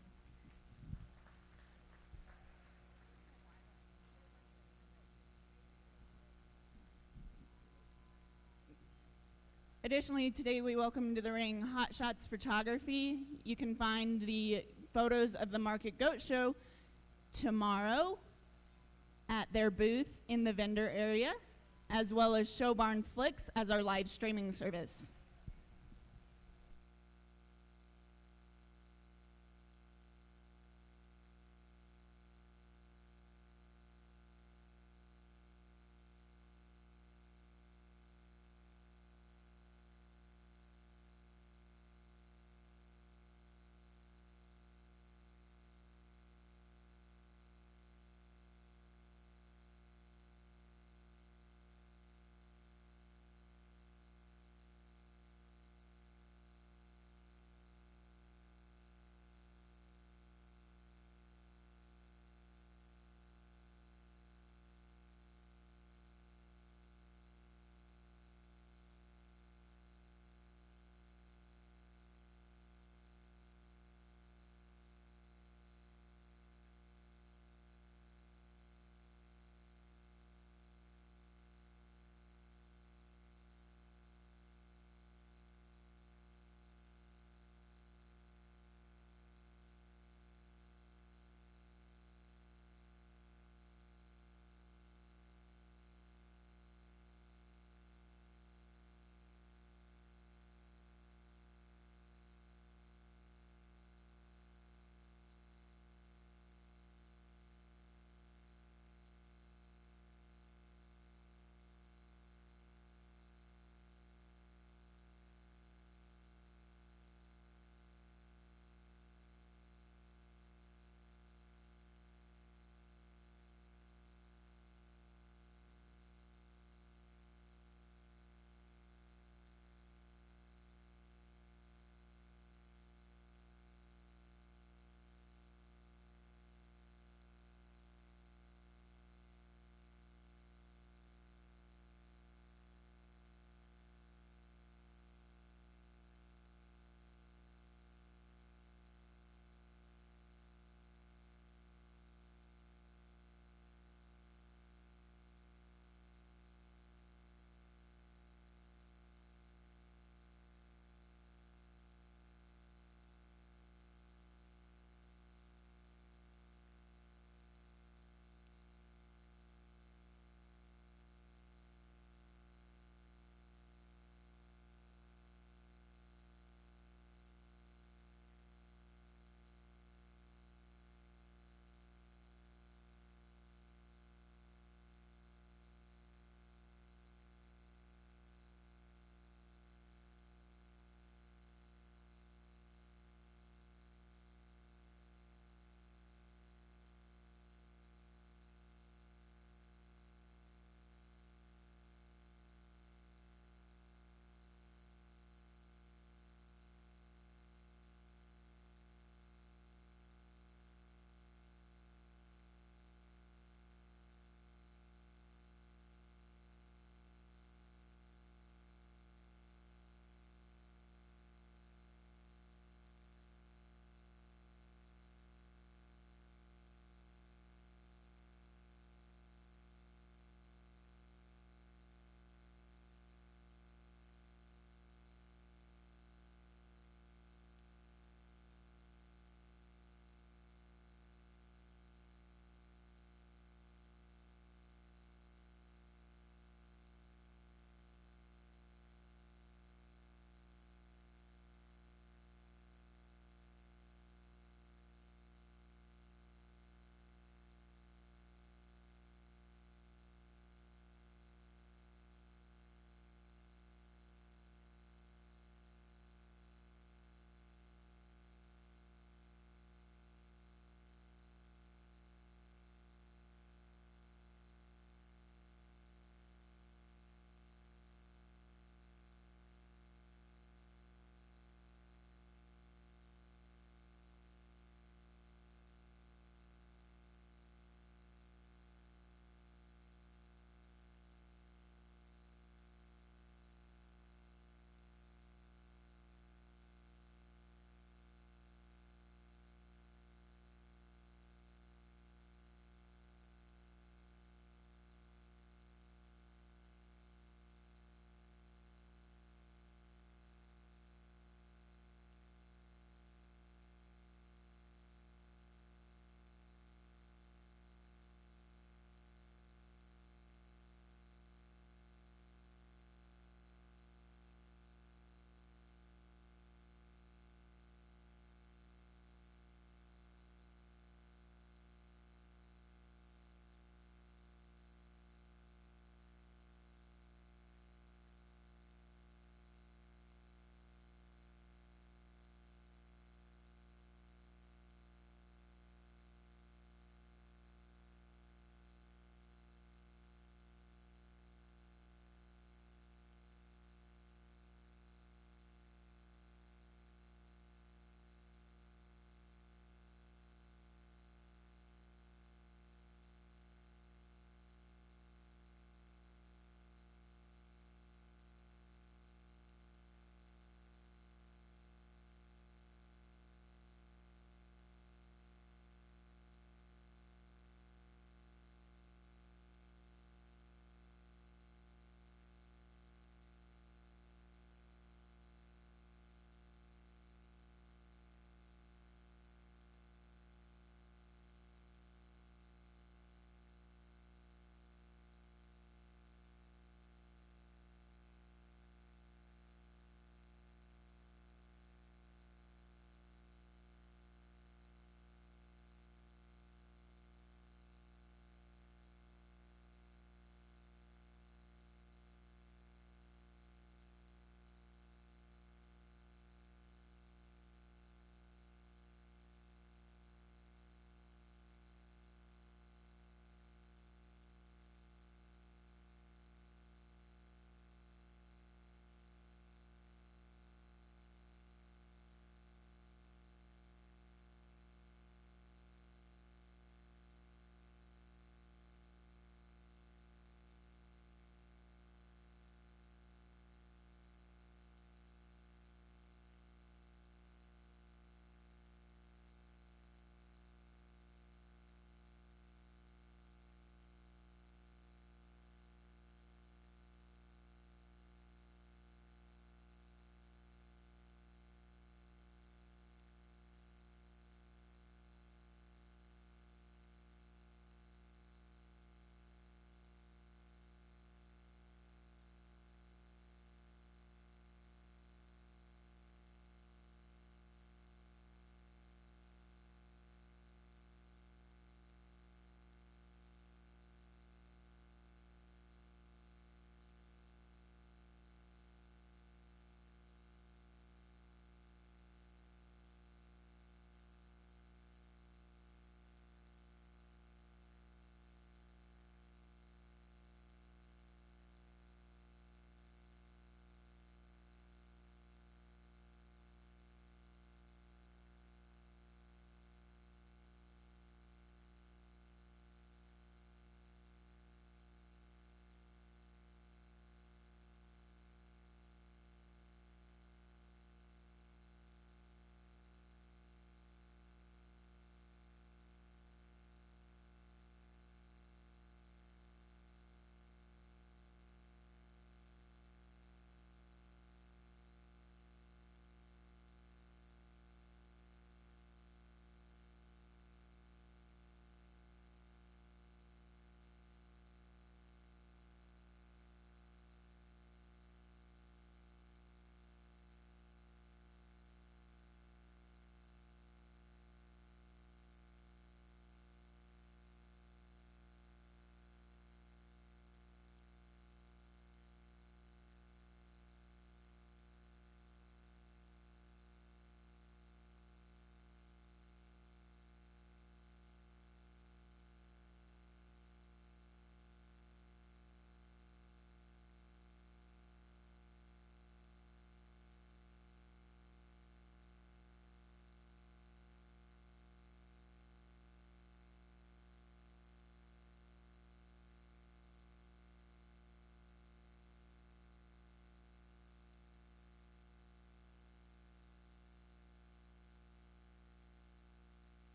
Additionally, today we welcome to the ring Hot Shots Photography. You can find the photos of the Market Goat Show tomorrow at their booth in the vendor area, as well as Show Barn Flicks as our live streaming service.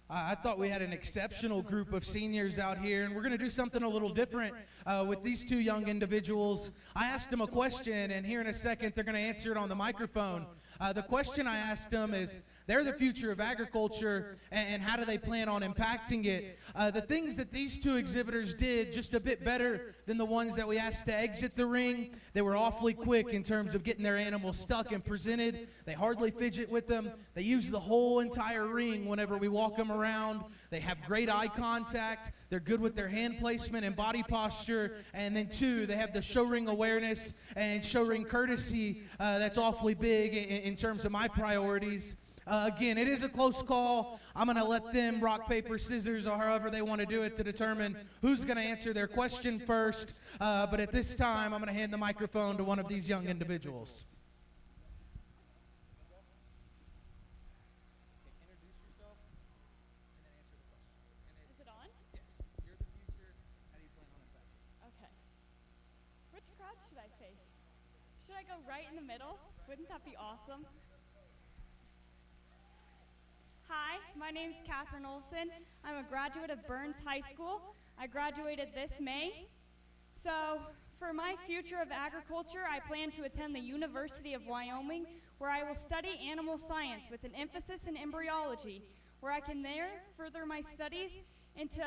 I thought we had an exceptional group of seniors out here, and we're going to do something a little different with these two young individuals. I asked them a question, and here in a second, they're going to answer it on the microphone. The question I asked them is, they're the future of agriculture, and how do they plan on impacting it? The things that these two exhibitors did just a bit better than the ones that we asked to exit the ring. They were awfully quick in terms of getting their animals stuck and presented. They hardly fidget with them. They use the whole entire ring whenever we walk them around. They have great eye contact. They're good with their hand placement and body posture. And then two, they have the show ring awareness and show ring courtesy. That's awfully big in terms of my priorities. Again, it is a close call. I'm going to let them rock, paper, scissors, or however they want to do it to determine who's going to answer their question first. But at this time, I'm going to hand the microphone to one of these young individuals. Introduce yourself and then answer the question. Is it on? Yes, you're the future. How do you plan on impacting? Okay. Which crowd should I face? Should I go right in the middle? Wouldn't that be awesome? Hi, my name's Catherine Olson. I'm a graduate of Burns High School. I graduated this May. So, for my future of agriculture, I plan to attend the University of Wyoming, where I will study animal science with an emphasis in embryology, where I can there further my studies into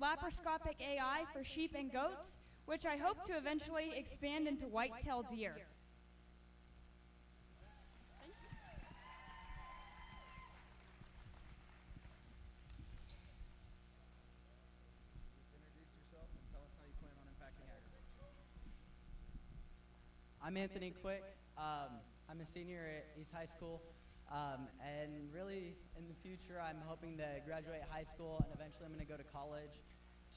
laparoscopic AI for sheep and goats, which I hope to eventually expand into white-tailed deer. Introduce yourself and tell us how you plan on impacting agriculture. I'm Anthony Quick. I'm a senior at East High School, and really in the future I'm hoping to graduate high school, and eventually I'm going to go to college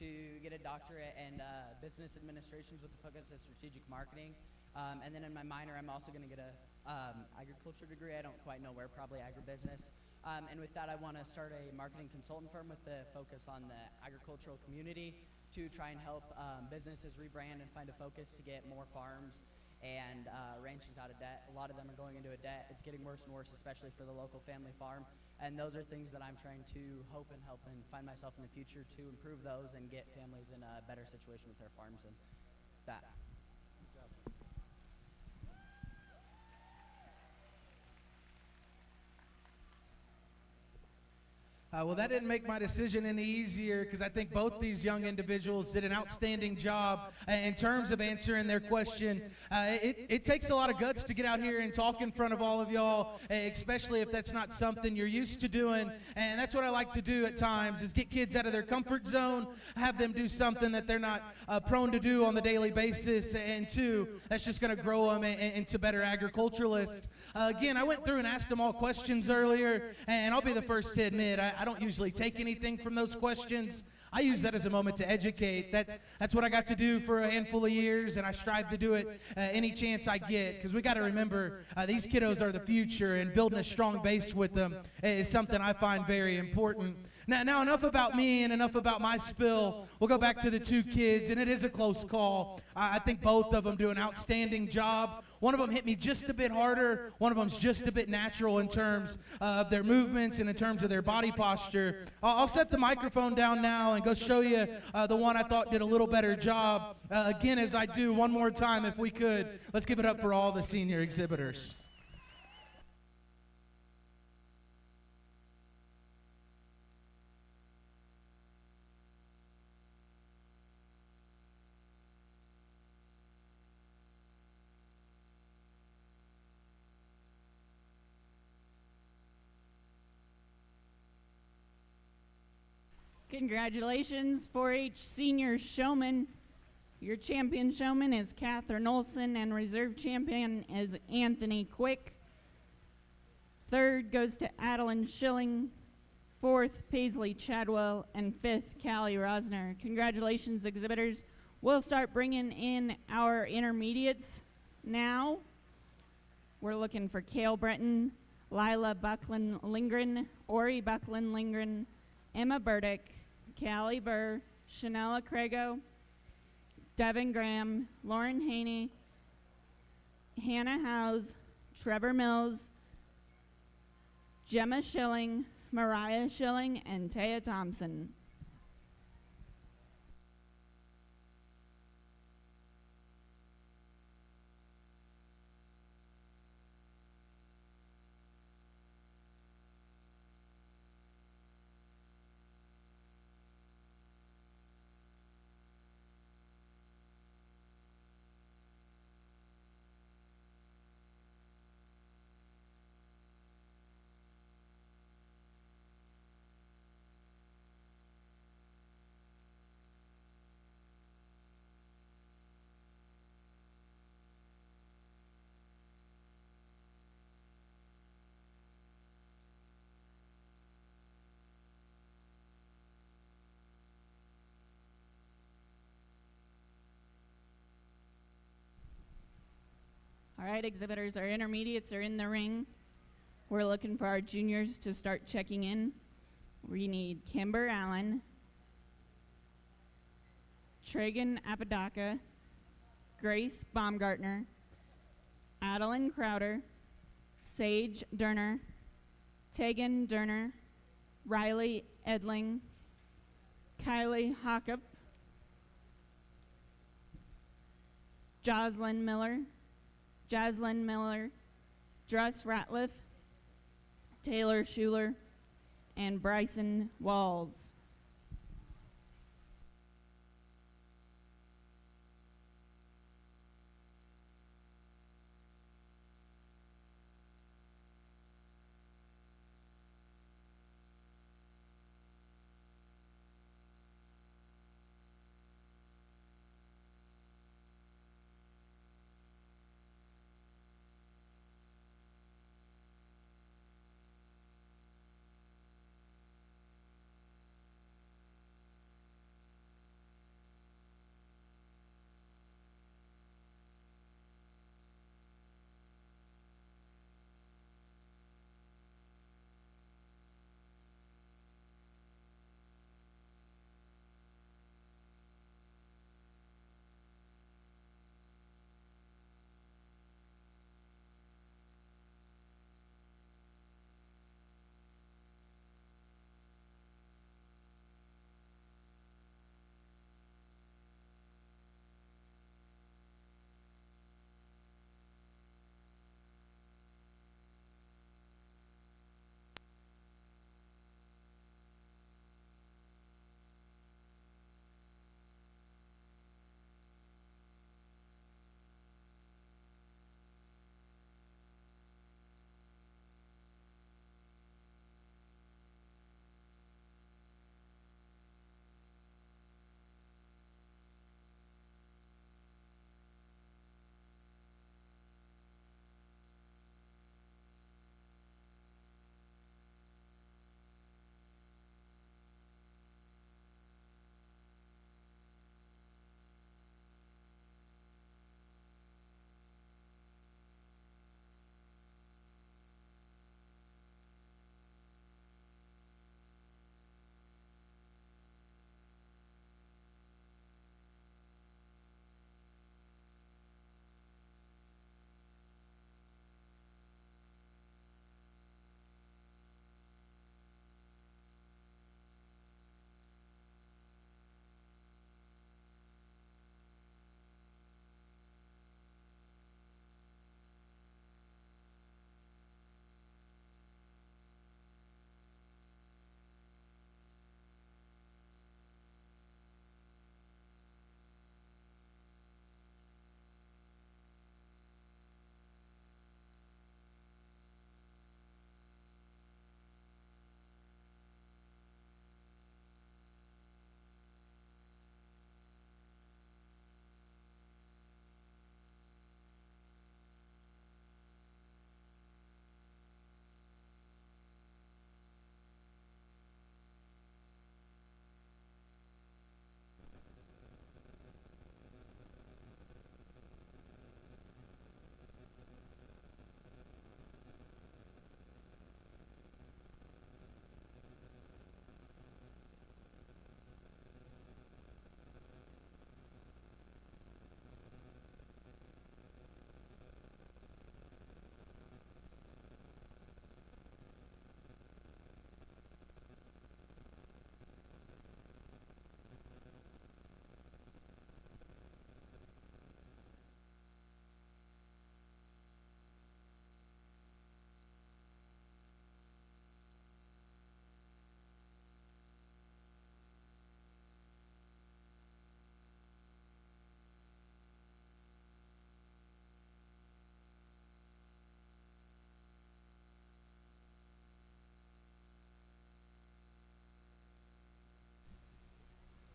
to get a doctorate in business administrations with a focus on strategic marketing. And then in my minor I'm also going to get a agriculture degree. I don't quite know where, probably agribusiness. And with that I want to start a marketing consultant firm with a focus on the agricultural community to try and help businesses rebrand and find a focus to get more farms and ranches out of debt. A lot of them are going into a debt. It's getting worse and worse, especially for the local family farm. And those are things that I'm trying to hope and help and find myself in the future to improve those and get families in a better situation with their farms and that. Well, that didn't make my decision any easier, because I think both these young individuals did an outstanding job in terms of answering their question. It takes a lot of guts to get out here and talk in front of all of y'all, especially if that's not something you're used to doing. And that's what I like to do at times, is get kids out of their comfort zone, have them do something that they're not prone to do on the daily basis. And two, that's just going to grow them into better agriculturalists. Again, I went through and asked them all questions earlier, and I'll be the first to admit, I don't usually take anything from those questions. I use that as a moment to educate. That's what I got to do for a handful of years, and I strive to do it any chance I get, because we got to remember these kiddos are the future, and building a strong base with them is something I find very important. Now enough about me and enough about my spill. We'll go back to the two kids, and it is a close call. I think both of them do an outstanding job. One of them hit me just a bit harder. One of them's just a bit natural in terms of their movements and in terms of their body posture. I'll set the microphone down now and go show you the one I thought did a little better job. Again, as I do, one more time if we could, let's give it up for all the senior exhibitors. Congratulations, 4-H senior showman. Your champion showman is Catherine Olson, and reserve champion is Anthony Quick. Third goes to Adeline Schilling. Fourth, Paisley Chadwell. And fifth, Callie Rosner. Congratulations, exhibitors. We'll start bringing in our intermediates now. We're looking for Kale Breton, Lila Buckland-Lindgren, Ori Buckland-Lindgren, Emma Burdick, Callie Burr, Chanela Crago, Devin Graham, Lauren Haney, Hannah Howes, Trevor Mills, Gemma Schilling, Mariah Schilling, and Taya Thompson. All right, exhibitors, our intermediates are in the ring. We're looking for our juniors to start checking in. We need Kimber Allen, Tragan Apodaca, Grace Baumgartner, Adeline Crowder, Sage Durner, Tegan Durner, Riley Edling, Kylie Hockup, Jocelyn Miller, Druss Ratliff, Taylor Schuler, and Bryson Walls.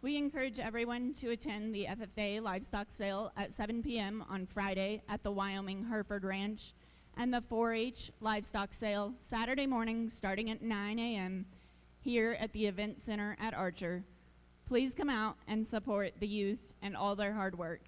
We encourage everyone to attend the FFA livestock sale at 7 p.m. on Friday at the Wyoming Hereford Ranch, and the 4-H livestock sale Saturday morning starting at 9 a.m. here at the Event Center at Archer. Please come out and support the youth and all their hard work.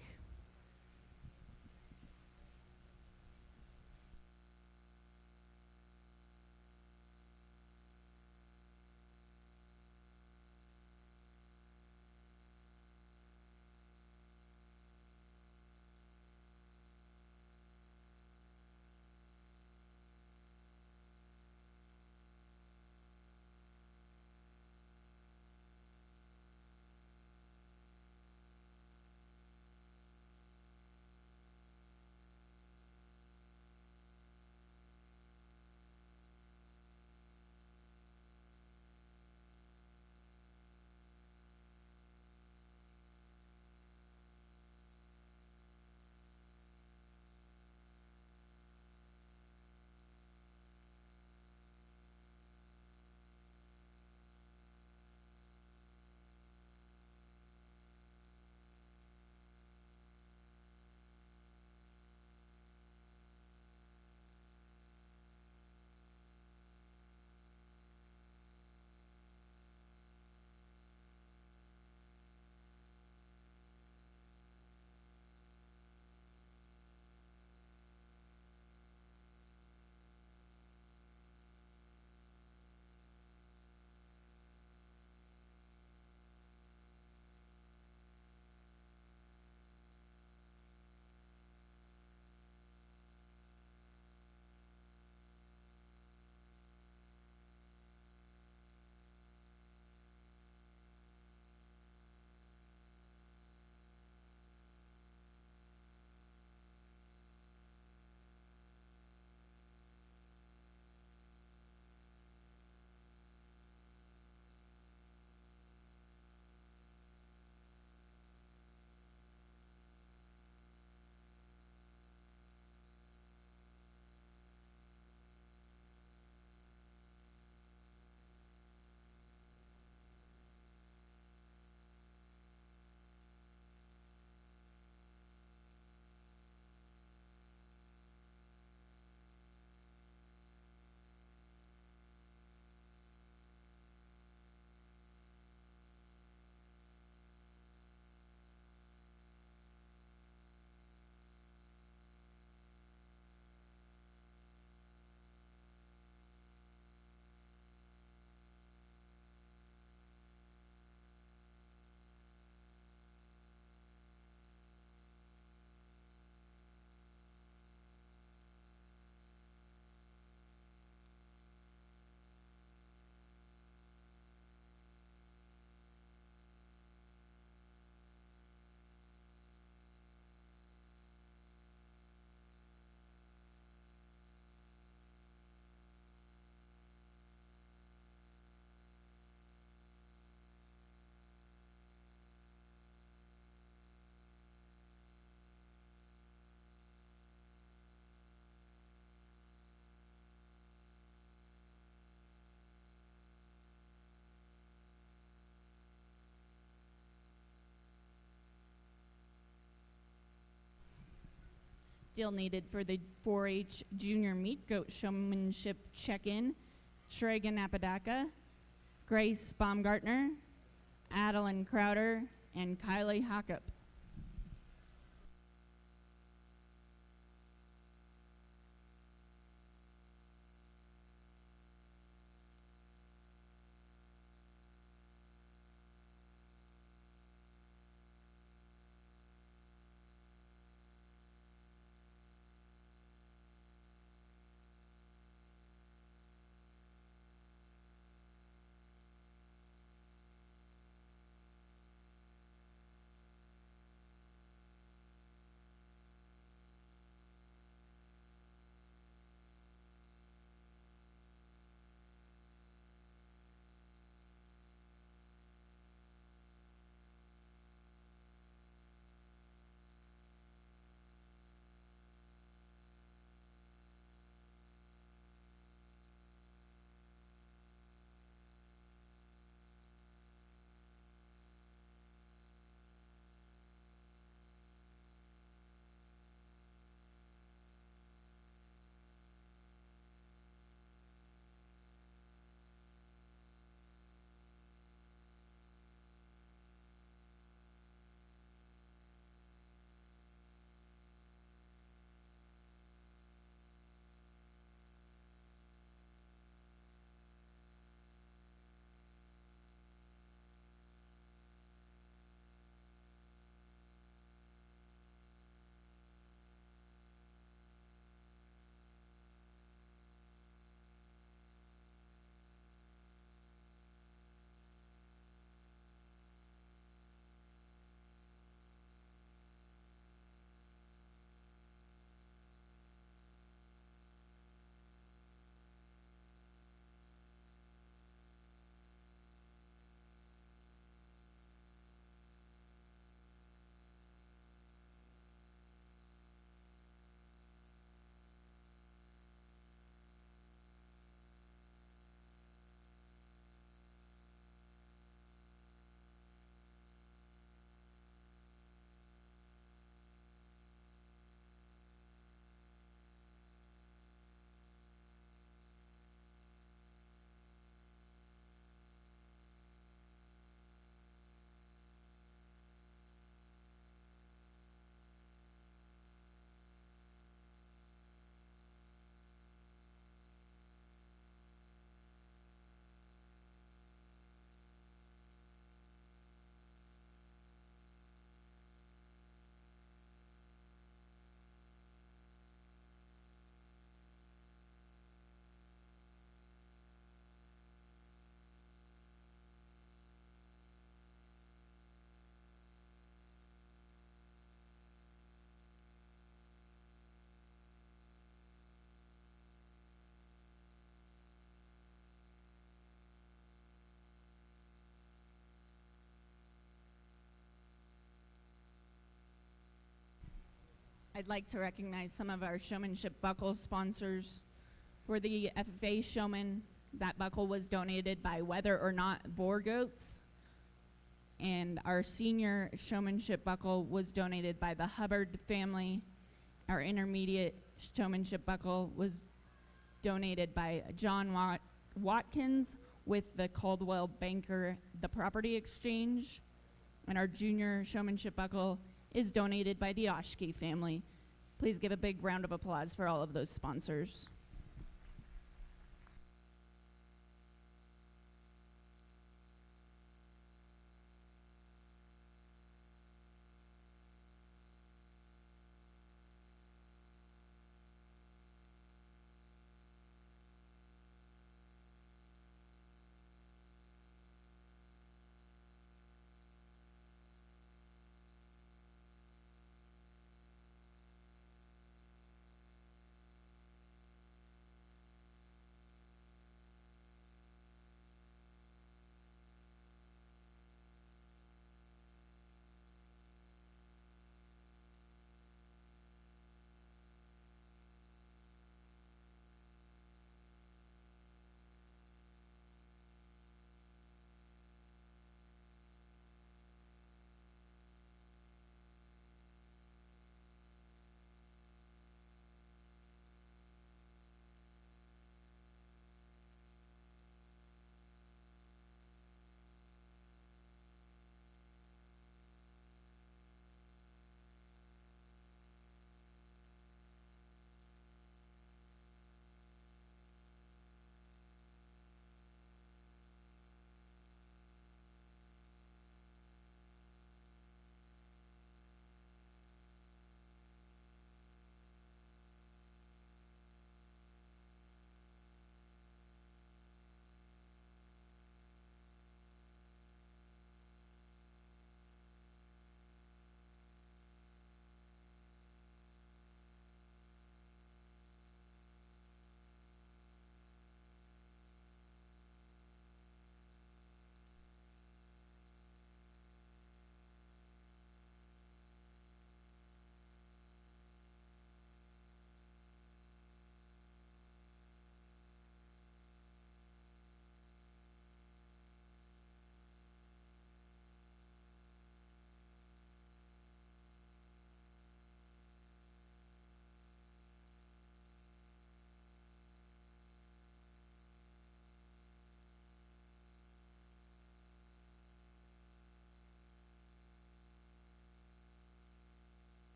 Still needed for the 4-H Junior Meat Goat Showmanship Check-In, Shregan Apodaca, Grace Baumgartner, Adeline Crowder, and Kylie Hockup. I'd like to recognize some of our showmanship buckle sponsors. For the FFA showman, that buckle was donated by Whether or Not Boar Goats. And our senior showmanship buckle was donated by the Hubbard family. Our intermediate showmanship buckle was donated by John Watkins with the Caldwell Banker, the Property Exchange. And our junior showmanship buckle is donated by the Oshke family. Please give a big round of applause for all of those sponsors.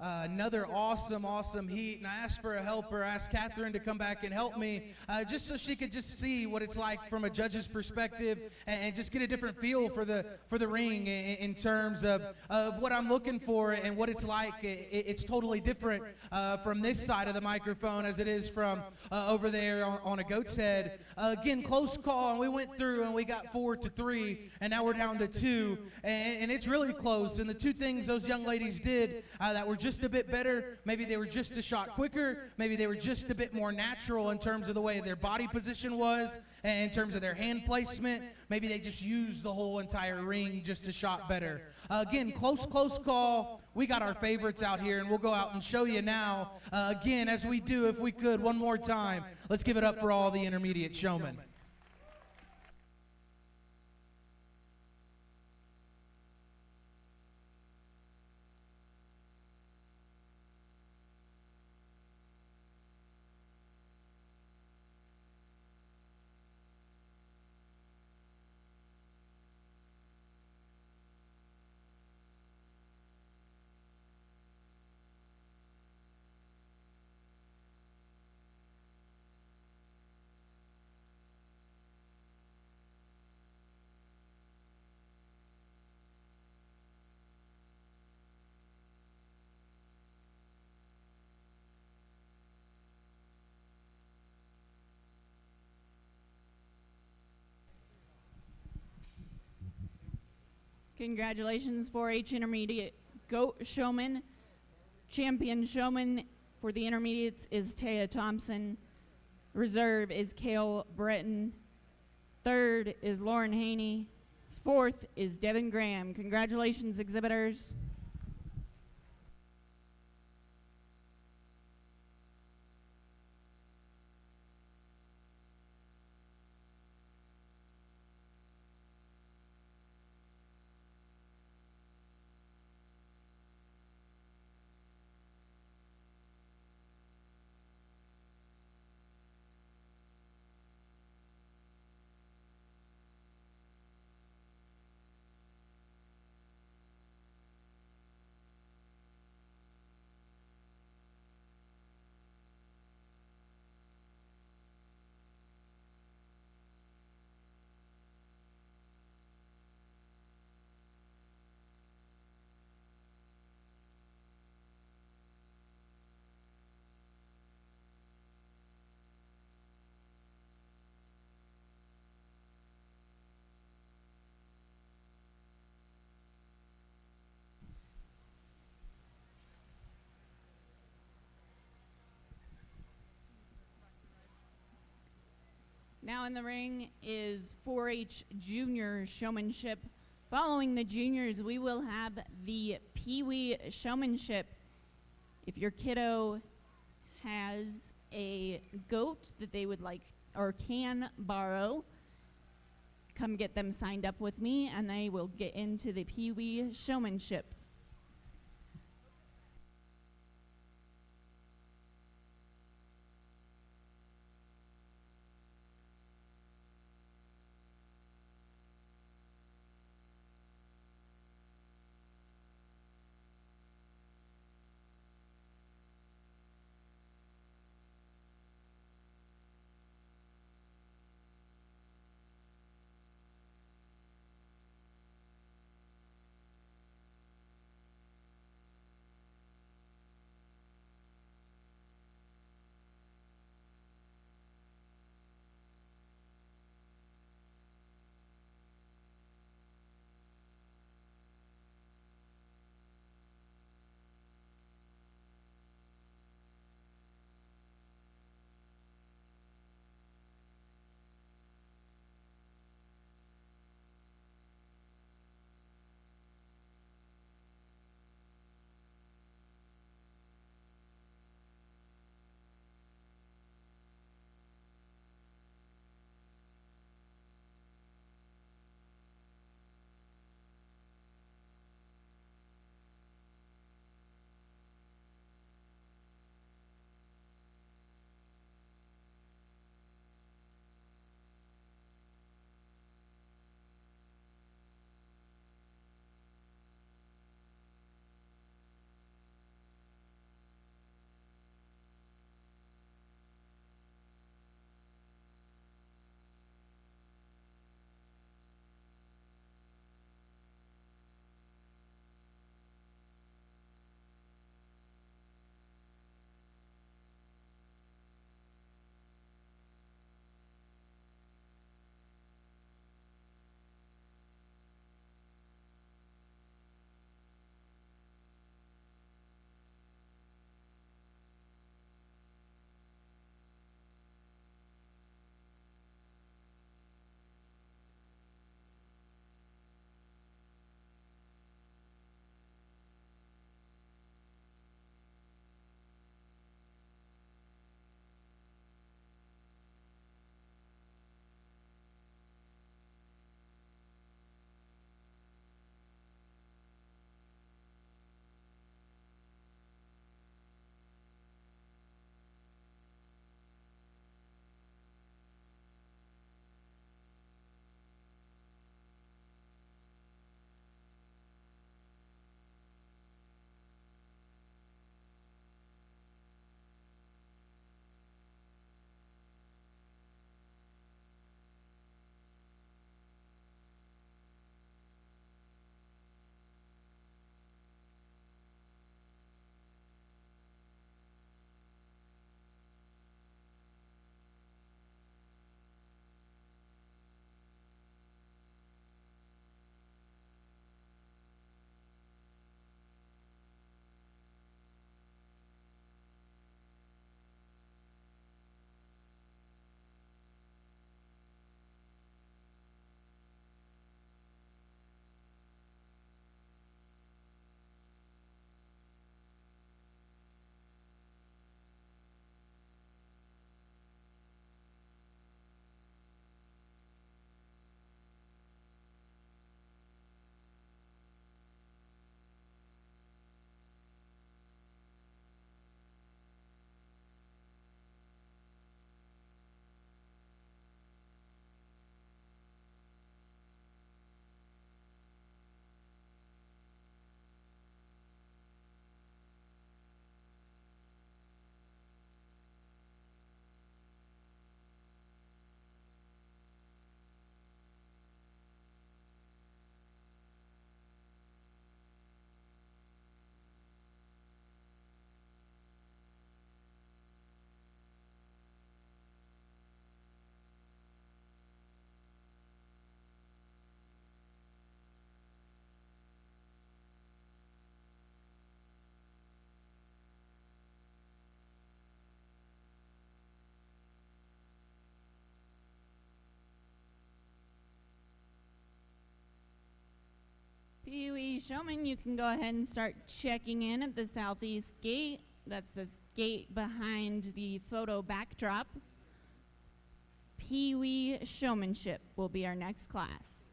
Another awesome heat, and I asked for a helper. I asked Catherine to come back and help me, just so she could just see what it's like from a judge's perspective, and just get a different feel for the ring in terms of what I'm looking for and what it's like. It's totally different from this side of the microphone as it is from over there on a goat's head. Again, close call, and we went through and we got 4-3, and now we're down to 2, and it's really close. And the two things those young ladies did that were just a bit better, maybe they were just a shot quicker, maybe they were just a bit more natural in terms of the way their body position was, and in terms of their hand placement, maybe they just used the whole entire ring just a shot better. Again, close call. We got our favorites out here, and we'll go out and show you now. Again, as we do, if we could, one more time, let's give it up for all the intermediate showmen. Congratulations, 4-H Intermediate Goat Showman. Champion Showman for the intermediates is Taya Thompson. Reserve is Kale Breton. Third is Lauren Haney. Fourth is Devin Graham. Congratulations, exhibitors. Now in the ring is 4-H Junior Showmanship. Following the juniors, we will have the Pee-wee Showmanship. If your kiddo has a goat that they would like or can borrow, come get them signed up with me and they will get into the Pee-wee Showmanship. Pee Wee Showman, you can go ahead and start checking in at the southeast gate. That's the gate behind the photo backdrop. Pee Wee Showmanship will be our next class.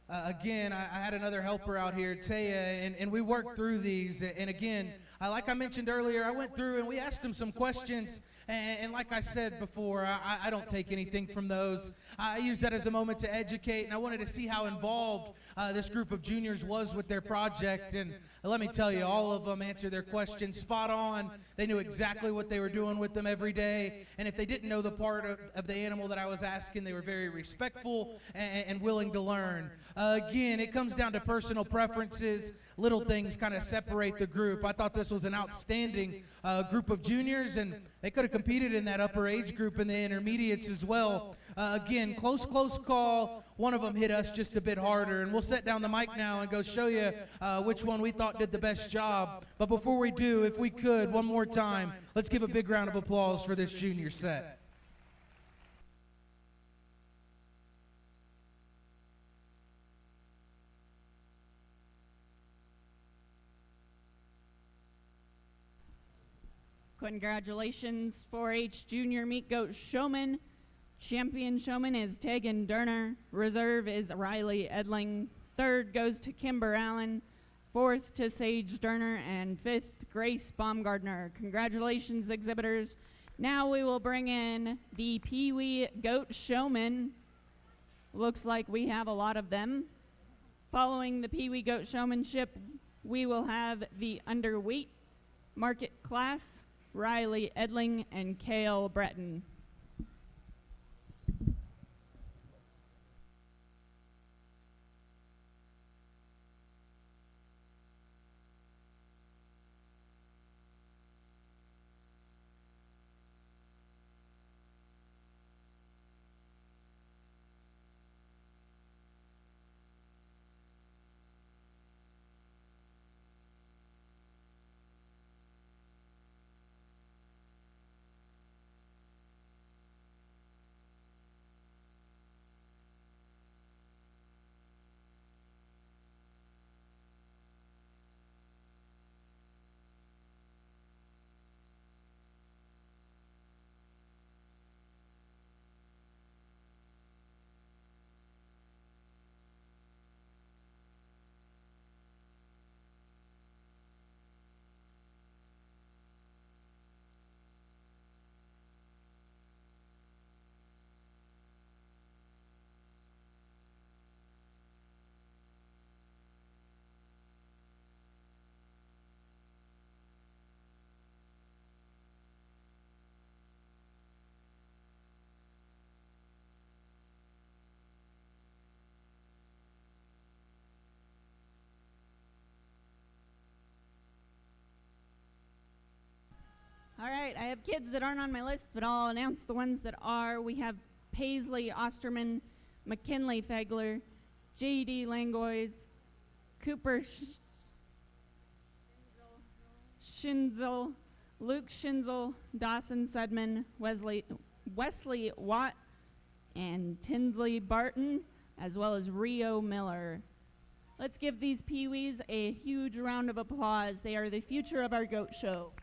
again, I had another helper out here, Taya, and we worked through these. And again, like I mentioned earlier, I went through and we asked them some questions. And like I said before, I don't take anything from those. I use that as a moment to educate, and I wanted to see how involved this group of juniors was with their project. And let me tell you, all of them answered their questions spot on. They knew exactly what they were doing with them every day. And if they didn't know the part of the animal that I was asking, they were very respectful and willing to learn. Again, it comes down to personal preferences. Little things kind of separate the group. I thought this was an outstanding group of juniors, and they could have competed in that upper age group in the intermediates as well. Again, close call. One of them hit us just a bit harder, and we'll set down the mic now and go show you which one we thought did the best job. But before we do, if we could, one more time, let's give a big round of applause for this junior set. Congratulations, 4-H Junior Meat Goat Showman. Champion showman is Tegan Durner. Reserve is Riley Edling. Third goes to Kimber Allen. Fourth to Sage Durner. And fifth, Grace Baumgardner. Congratulations, exhibitors. Now we will bring in the Pee Wee Goat Showman. Looks like we have a lot of them. Following the Pee Wee Goat Showmanship, we will have the underweight market class, Riley Edling and Kale Breton. All right, I have kids that aren't on my list, but I'll announce the ones that are. We have Paisley Osterman, McKinley Fegler, J.D. Langois, Cooper Schinzel, Luke Schinzel, Dawson Sudman, Wesley Watt, and Tinsley Barton, as well as Rio Miller. Let's give these Pee-wees a huge round of applause. They are the future of our goat show.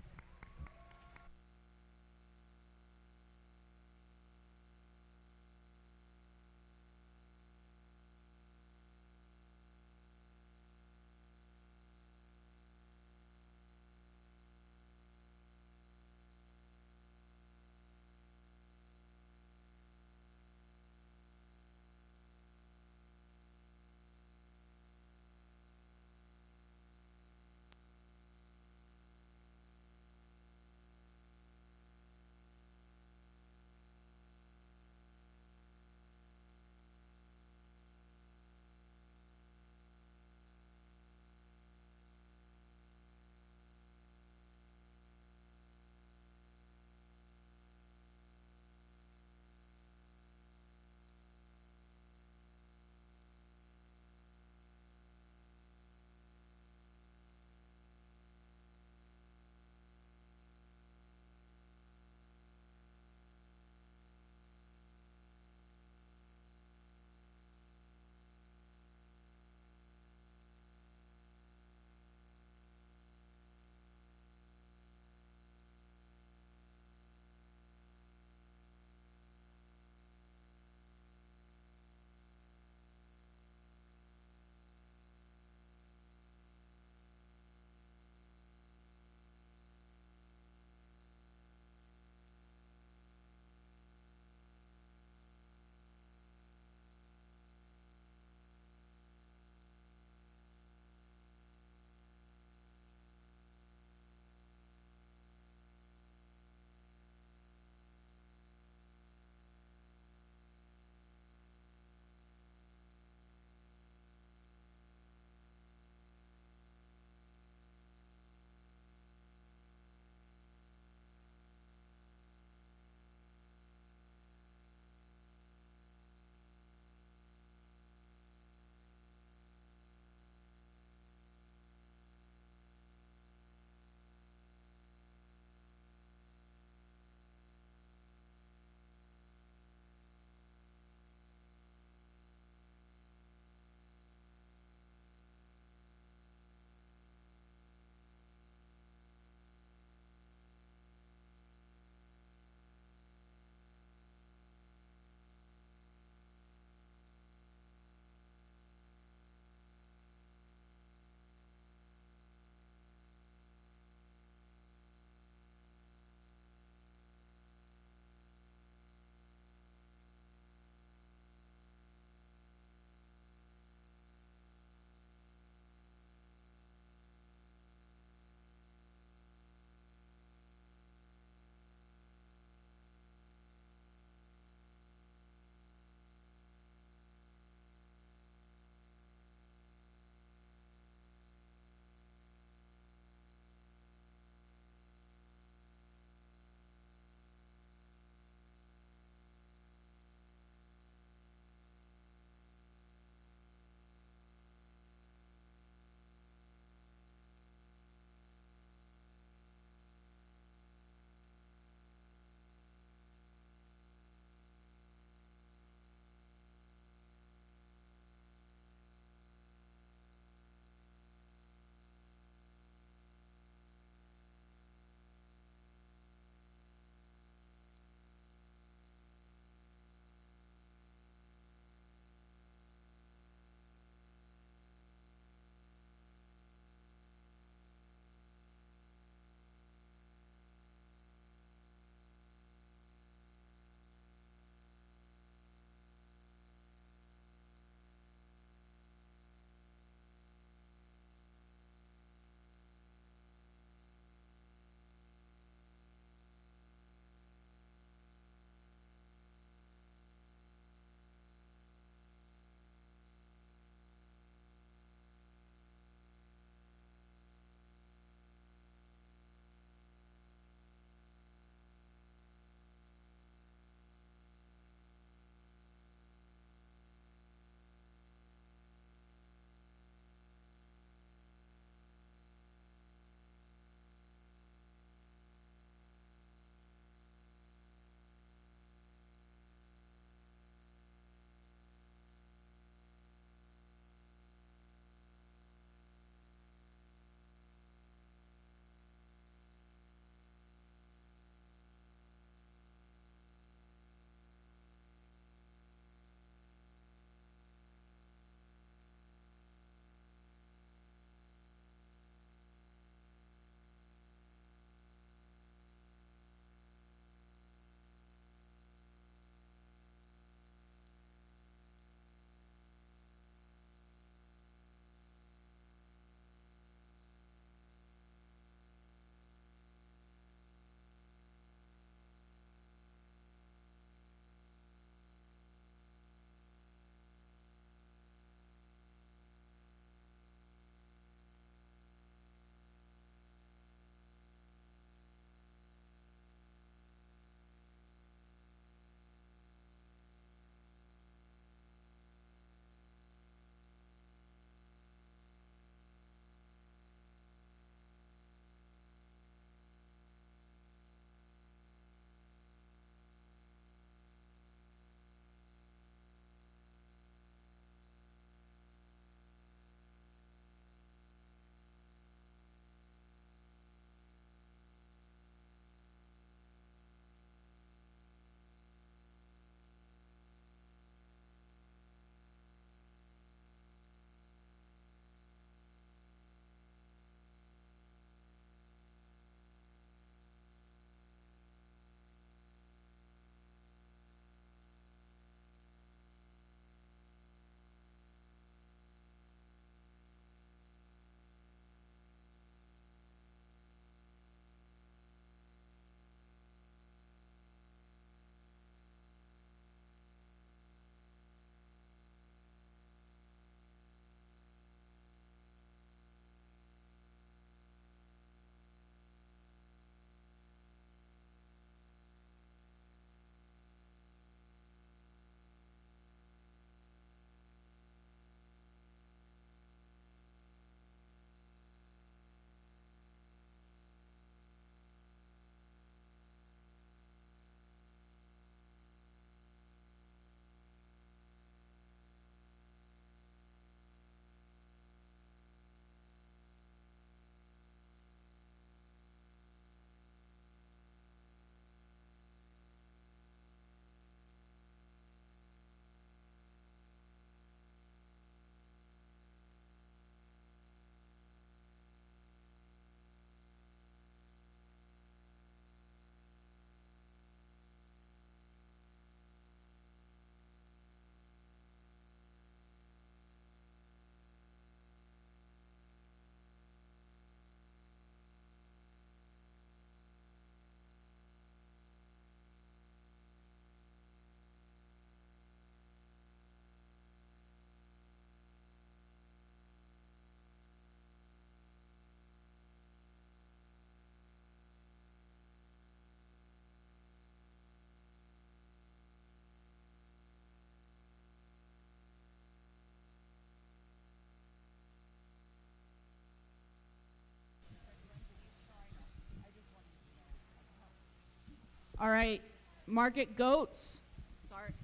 All right, Market Goats. Start.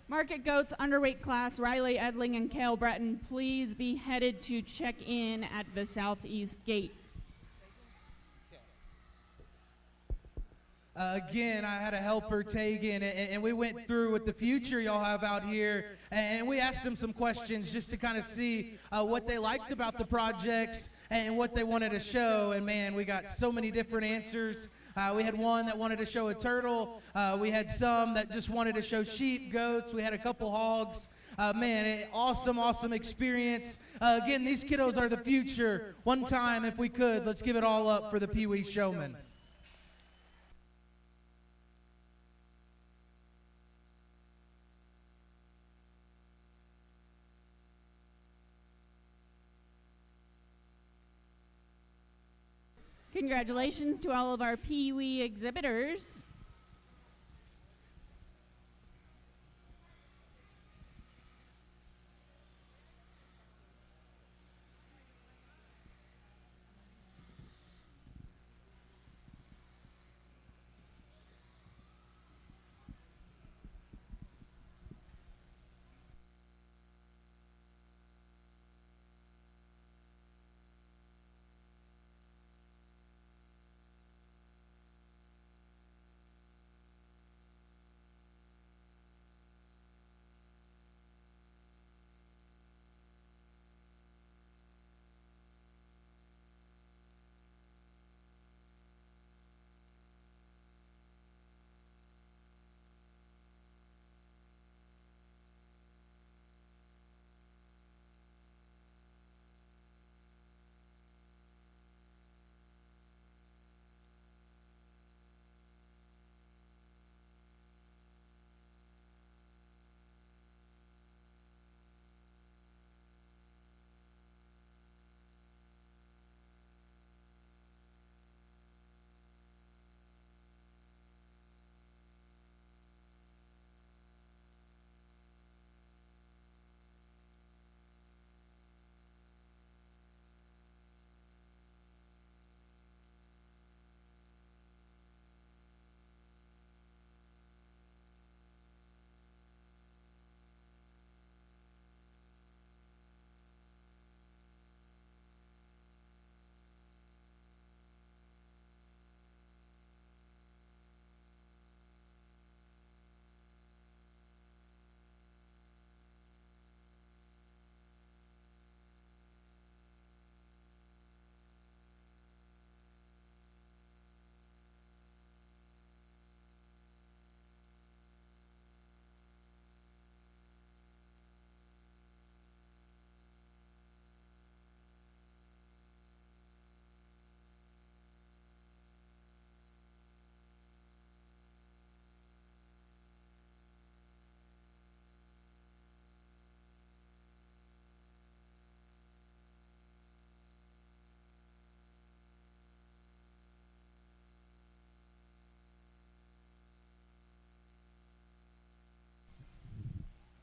Market Goats underweight class, Riley Edling and Kale Breton, please be headed to check in at the southeast gate. Again, I had a helper, Tegan, and we went through with the future y'all have out here, and we asked them some questions just to kind of see what they liked about the projects and what they wanted to show. And man, we got so many different answers. We had one that wanted to show a turtle. We had some that just wanted to show sheep, goats. We had a couple hogs. Man, awesome experience. Again, these kiddos are the future. One time, if we could, let's give it all up for the Pee Wee Showman. Congratulations to all of our Pee Wee exhibitors.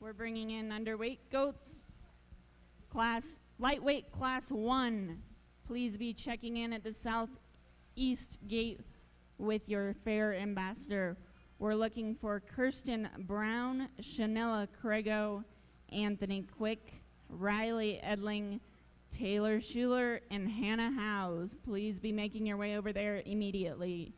We're bringing in underweight goats. Lightweight class 1. Please be checking in at the southeast gate with your fair ambassador. We're looking for Kirsten Brown, Shanella Craigo, Anthony Quick, Riley Edling, Taylor Schuler, and Hannah Howes. Please be making your way over there immediately.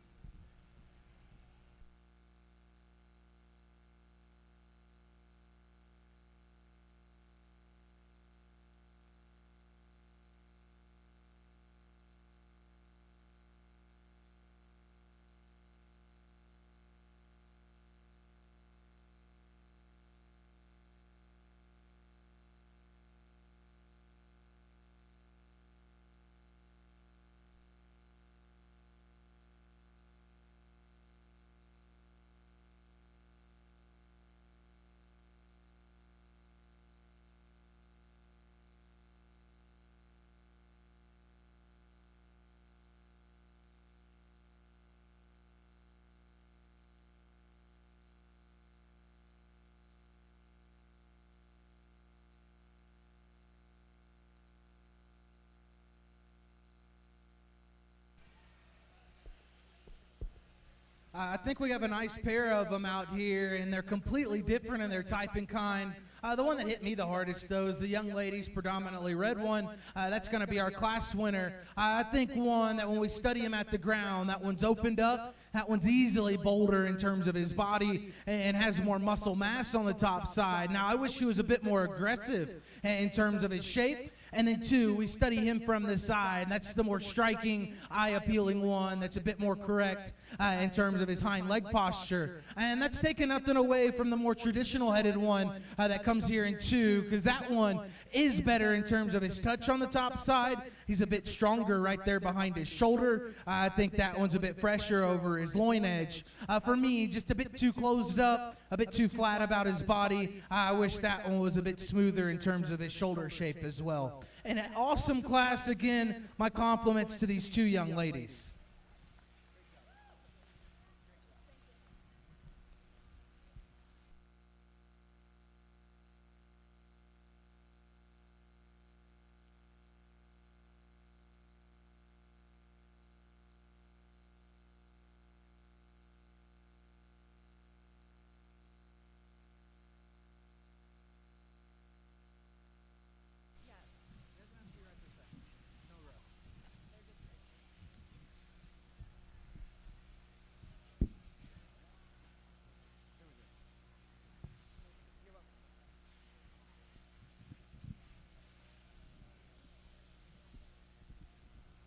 I think we have a nice pair of them out here, and they're completely different in their type and kind. The one that hit me the hardest, though, is the young ladies, predominantly red one. That's going to be our class winner. I think one that when we study him at the ground, that one's opened up. That one's easily bolder in terms of his body and has more muscle mass on the top side. Now, I wish he was a bit more aggressive in terms of his shape. And then two, we study him from the side. That's the more striking, eye-appealing one. That's a bit more correct in terms of his hind leg posture. And that's taking nothing away from the more traditional-headed one that comes here in two, because that one is better in terms of his touch on the top side. He's a bit stronger right there behind his shoulder. I think that one's a bit fresher over his loin edge. For me, just a bit too closed up, a bit too flat about his body. I wish that one was a bit smoother in terms of his shoulder shape as well. And an awesome class again. My compliments to these two young ladies.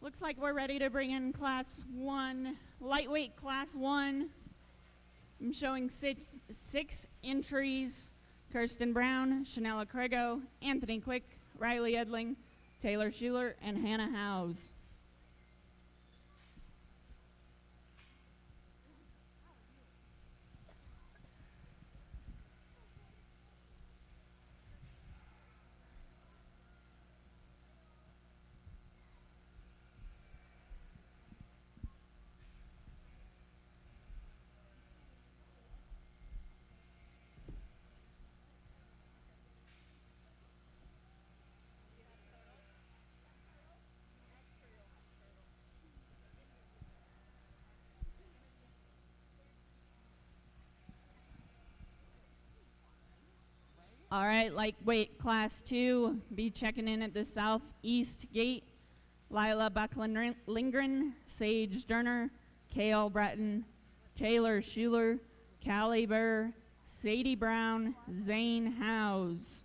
Looks like we're ready to bring in Class 1, lightweight Class 1. I'm showing six entries: Kirsten Brown, Chanela Crego, Anthony Quick, Riley Edling, Taylor Schuler, and Hannah Howes. All right, lightweight Class 2, be checking in at the southeast gate. Lila Buckland-Lindgren, Sage Sterner, Kale Bratton, Taylor Schuler, Callie Burr, Sadie Brown, Zane Howes.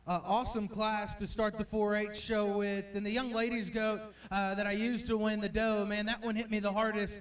awesome class to start the 4-H show with. And the young ladies goat that I used to win the doe, man, that one hit me the hardest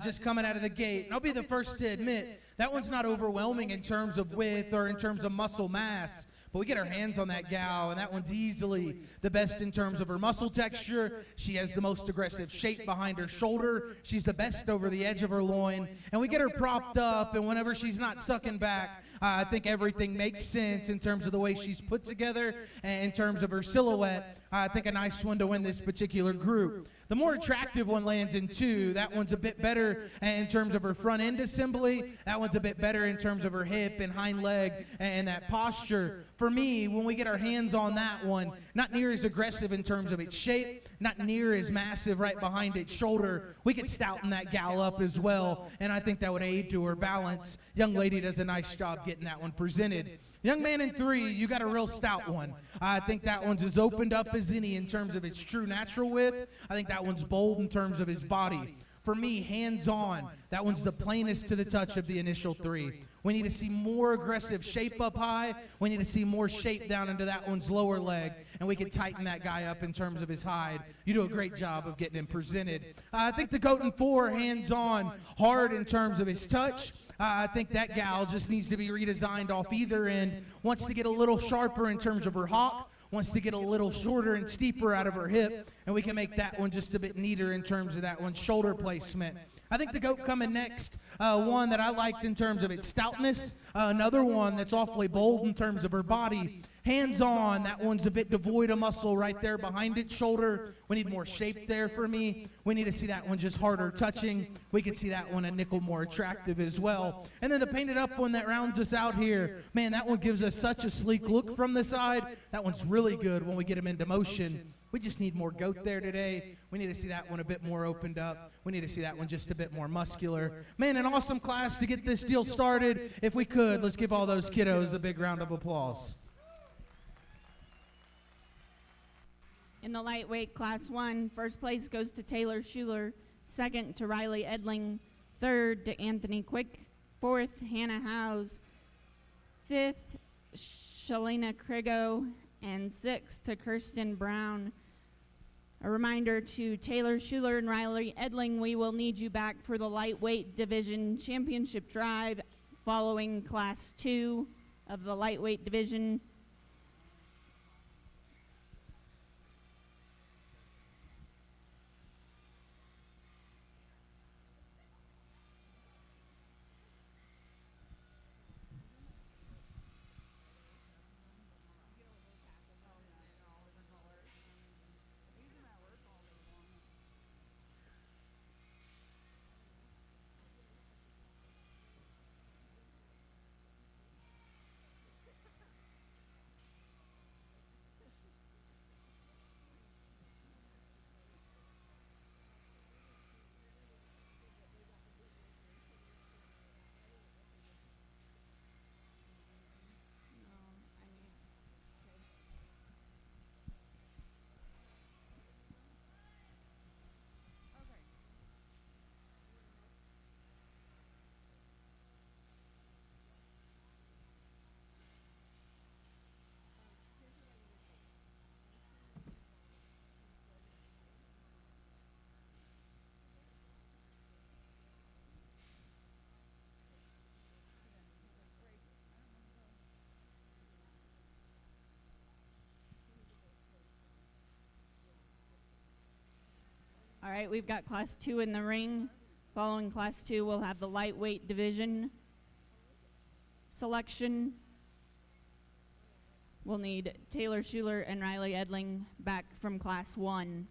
just coming out of the gate. And I'll be the first to admit, that one's not overwhelming in terms of width or in terms of muscle mass. But we get our hands on that gal, and that one's easily the best in terms of her muscle texture. She has the most aggressive shape behind her shoulder. She's the best over the edge of her loin. And we get her propped up, and whenever she's not sucking back, I think everything makes sense in terms of the way she's put together and in terms of her silhouette. I think a nice one to win this particular group. The more attractive one lands in 2. That one's a bit better in terms of her front end assembly. That one's a bit better in terms of her hip and hind leg and that posture. For me, when we get our hands on that one, not near as aggressive in terms of its shape, not near as massive right behind its shoulder, we could stouten that gal up as well, and I think that would aid to her balance. Young lady does a nice job getting that one presented. Young man in 3, you got a real stout one. I think that one's as opened up as any in terms of its true natural width. I think that one's bold in terms of his body. For me, hands-on, that one's the plainest to the touch of the initial 3. We need to see more aggressive shape up high. We need to see more shape down into that one's lower leg, and we can tighten that guy up in terms of his hide. You do a great job of getting him presented. I think the goat in 4, hands-on, hard in terms of his touch. I think that gal just needs to be redesigned off either end. Wants to get a little sharper in terms of her hawk. Wants to get a little shorter and steeper out of her hip. And we can make that one just a bit neater in terms of that one's shoulder placement. I think the goat coming next, one that I liked in terms of its stoutness. Another one that's awfully bold in terms of her body. Hands-on, that one's a bit devoid of muscle right there behind its shoulder. We need more shape there for me. We need to see that one just harder touching. We can see that one a nickel more attractive as well. And then the painted up one that rounds us out here, man, that one gives us such a sleek look from the side. That one's really good when we get him into motion. We just need more goat there today. We need to see that one a bit more opened up. We need to see that one just a bit more muscular. Man, an awesome class to get this deal started. If we could, let's give all those kiddos a big round of applause. In the lightweight Class 1, first place goes to Taylor Schuler, second to Riley Edling, third to Anthony Quick, fourth, Hannah Howes, fifth, Shalina Krigo, and sixth to Kirsten Brown. A reminder to Taylor Schuler and Riley Edling, we will need you back for the lightweight division championship drive following Class 2 of the lightweight division. All right, we've got Class 2 in the ring. Following Class 2, we'll have the lightweight division selection. We'll need Taylor Schuler and Riley Edling back from Class 1.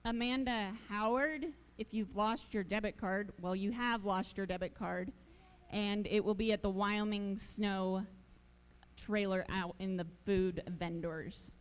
Amanda Howard, if you've lost your debit card, well, you have lost your debit card, and it will be at the Wyoming Snow trailer out in the food vendors.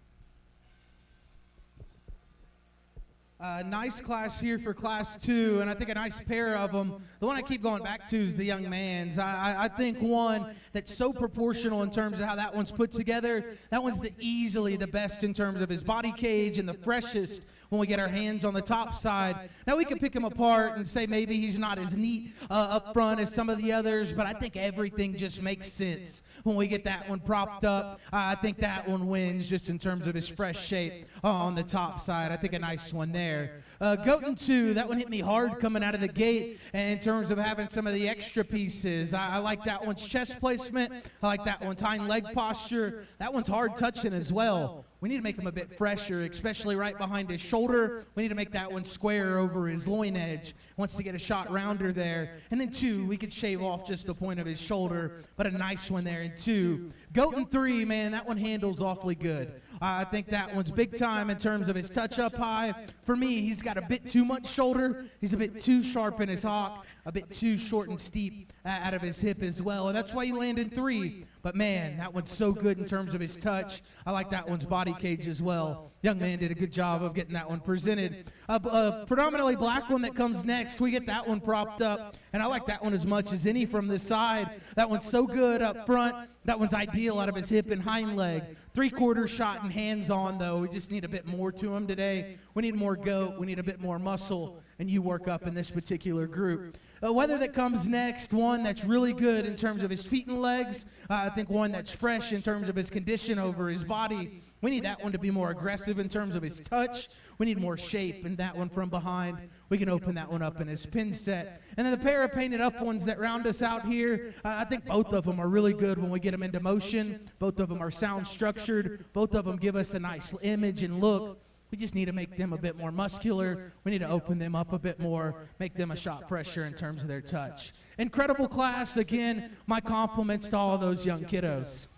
Nice class here for class 2, and I think a nice pair of them. The one I keep going back to is the young man's. I think one that's so proportional in terms of how that one's put together. That one's easily the best in terms of his body cage and the freshest when we get our hands on the top side. Now we can pick him apart and say maybe he's not as neat up front as some of the others, but I think everything just makes sense when we get that one propped up. I think that one wins just in terms of his fresh shape on the top side. I think a nice one there. Goatin' 2, that one hit me hard coming out of the gate in terms of having some of the extra pieces. I like that one's chest placement. I like that one's hind leg posture. That one's hard touching as well. We need to make him a bit fresher, especially right behind his shoulder. We need to make that one square over his loin edge. Wants to get a shot rounder there. And then 2, we could shave off just the point of his shoulder, but a nice one there in 2. Goatin' 3, man, that one handles awfully good. I think that one's big time in terms of his touch up high. For me, he's got a bit too much shoulder. He's a bit too sharp in his hock, a bit too short and steep out of his hip as well. And that's why he landed 3. But man, that one's so good in terms of his touch. I like that one's body cage as well. Young man did a good job of getting that one presented. A predominantly black one that comes next. We get that one propped up. And I like that one as much as any from this side. That one's so good up front. That one's ideal out of his hip and hind leg. 3/4 shot and hands on, though. We just need a bit more to him today. We need more goat. We need a bit more muscle. And you work up in this particular group. Whether that comes next, one that's really good in terms of his feet and legs. I think one that's fresh in terms of his condition over his body. We need that one to be more aggressive in terms of his touch. We need more shape in that one from behind. We can open that one up in his pin set. And then the pair of painted up ones that round us out here, I think both of them are really good when we get them into motion. Both of them are sound structured. Both of them give us a nice image and look. We just need to make them a bit more muscular. We need to open them up a bit more, make them a shot fresher in terms of their touch. Incredible class. Again, my compliments to all those young kiddos.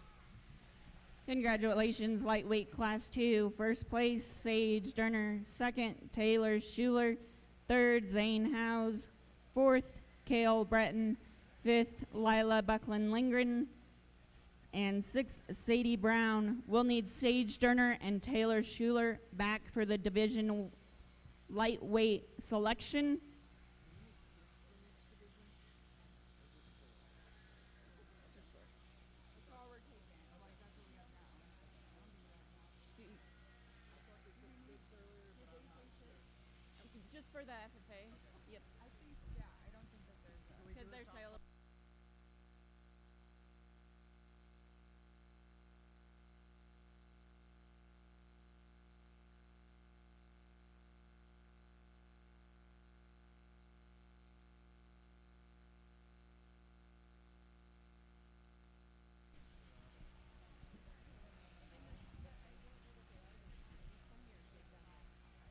Congratulations, lightweight class 2. First place, Sage Durner. Second, Taylor Schuler. Third, Zane Howes. Fourth, Kale Breton. Fifth, Lila Buckland Lindgren. And sixth, Sadie Brown. We'll need Sage Durner and Taylor Schuler back for the division lightweight selection. Just for the FFA. Yep. I think, yeah, I don't think that there's because they're saleable.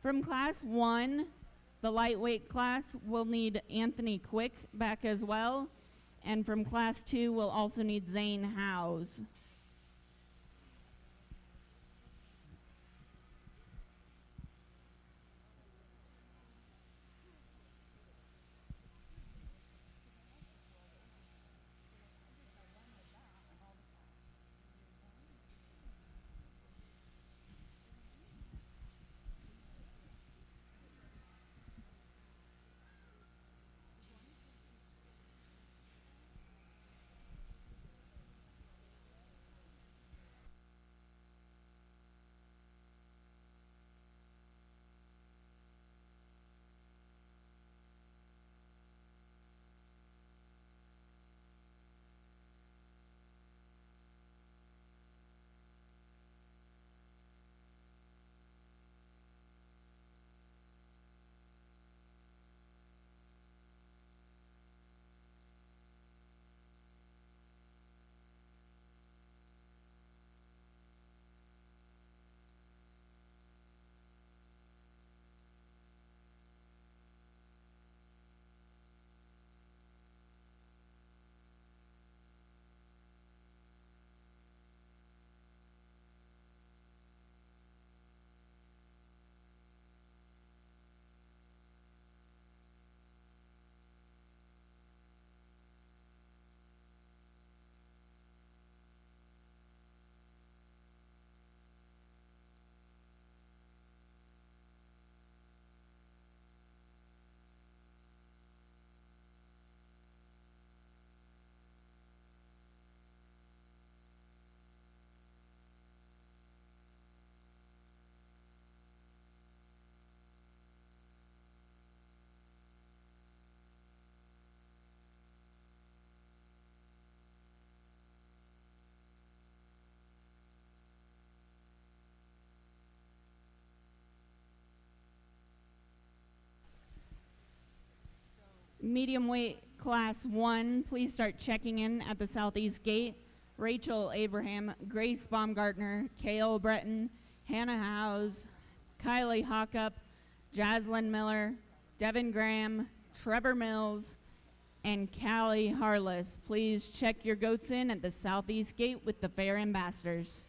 From class 1, the lightweight class, we'll need Anthony Quick back as well. And from class 2, we'll also need Zane Howes. Medium weight class 1, please start checking in at the southeast gate. Rachel Abraham, Grace Baumgartner, Kale Breton, Hannah Howes, Kylie Hockup, Jaslyn Miller, Devin Graham, Trevor Mills, and Callie Harless. Please check your goats in at the southeast gate with the fair ambassadors.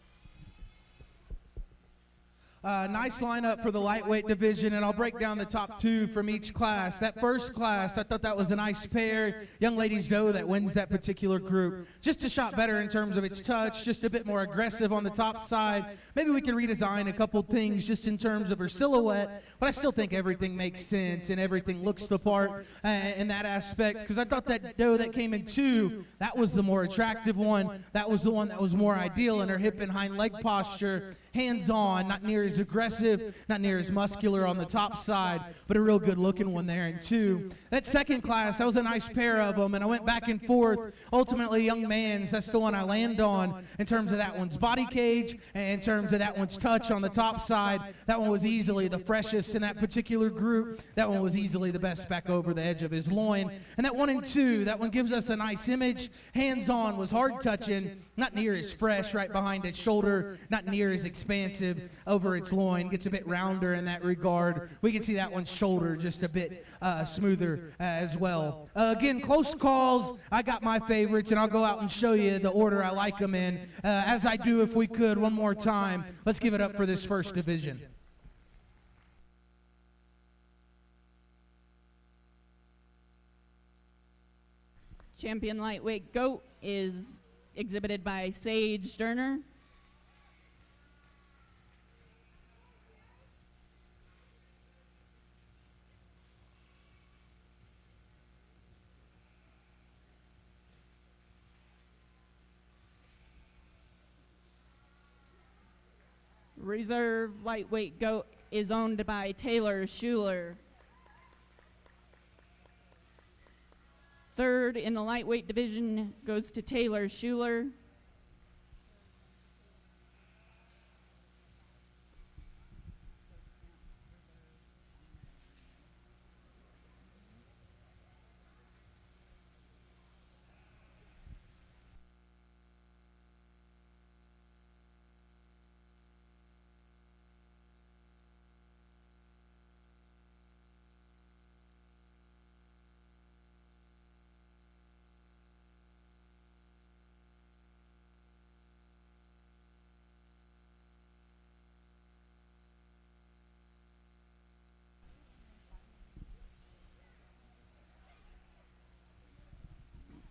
Nice lineup for the lightweight division, and I'll break down the top two from each class. That first class, I thought that was a nice pair. Young ladies know that wins that particular group. Just a shot better in terms of its touch, just a bit more aggressive on the top side. Maybe we can redesign a couple things just in terms of her silhouette, but I still think everything makes sense and everything looks the part in that aspect, because I thought that doe that came in 2, that was the more attractive one. That was the one that was more ideal in her hip and hind leg posture. Hands-on, not near as aggressive, not near as muscular on the top side, but a real good-looking one there in 2. That second class, that was a nice pair of them, and I went back and forth. Ultimately, Young Man's, that's the one I land on in terms of that one's body cage and in terms of that one's touch on the top side. That one was easily the freshest in that particular group. That one was easily the best back over the edge of his loin. And that 1 and 2, that one gives us a nice image. Hands-on was hard touching, not near as fresh right behind its shoulder, not near as expansive over its loin. Gets a bit rounder in that regard. We can see that one's shoulder just a bit smoother as well. Again, close calls. I got my favorites, and I'll go out and show you the order I like them in. As I do, if we could, one more time. Let's give it up for this first division. Champion lightweight goat is exhibited by Sage Sterner. Reserve lightweight goat is owned by Taylor Schuler. Third in the lightweight division goes to Taylor Schuler.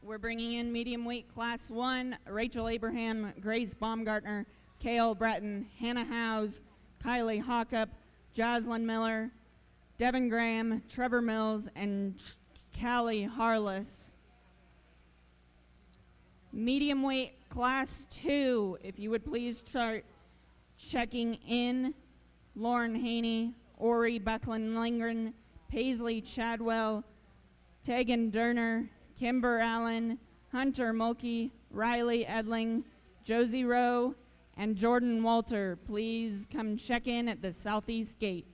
We're bringing in medium weight class 1, Rachel Abraham, Grace Baumgartner, Kale Breton, Hannah Howes, Kylie Hockup, Jocelyn Miller, Devin Graham, Trevor Mills, and Callie Harless. Medium weight class 2, if you would please start checking in. Lauren Haney, Ori Buckland Lindgren, Paisley Chadwell, Tegan Derner, Kimber Allen, Hunter Mulkey, Riley Edling, Josie Rowe, and Jordan Walter. Please come check in at the southeast gate.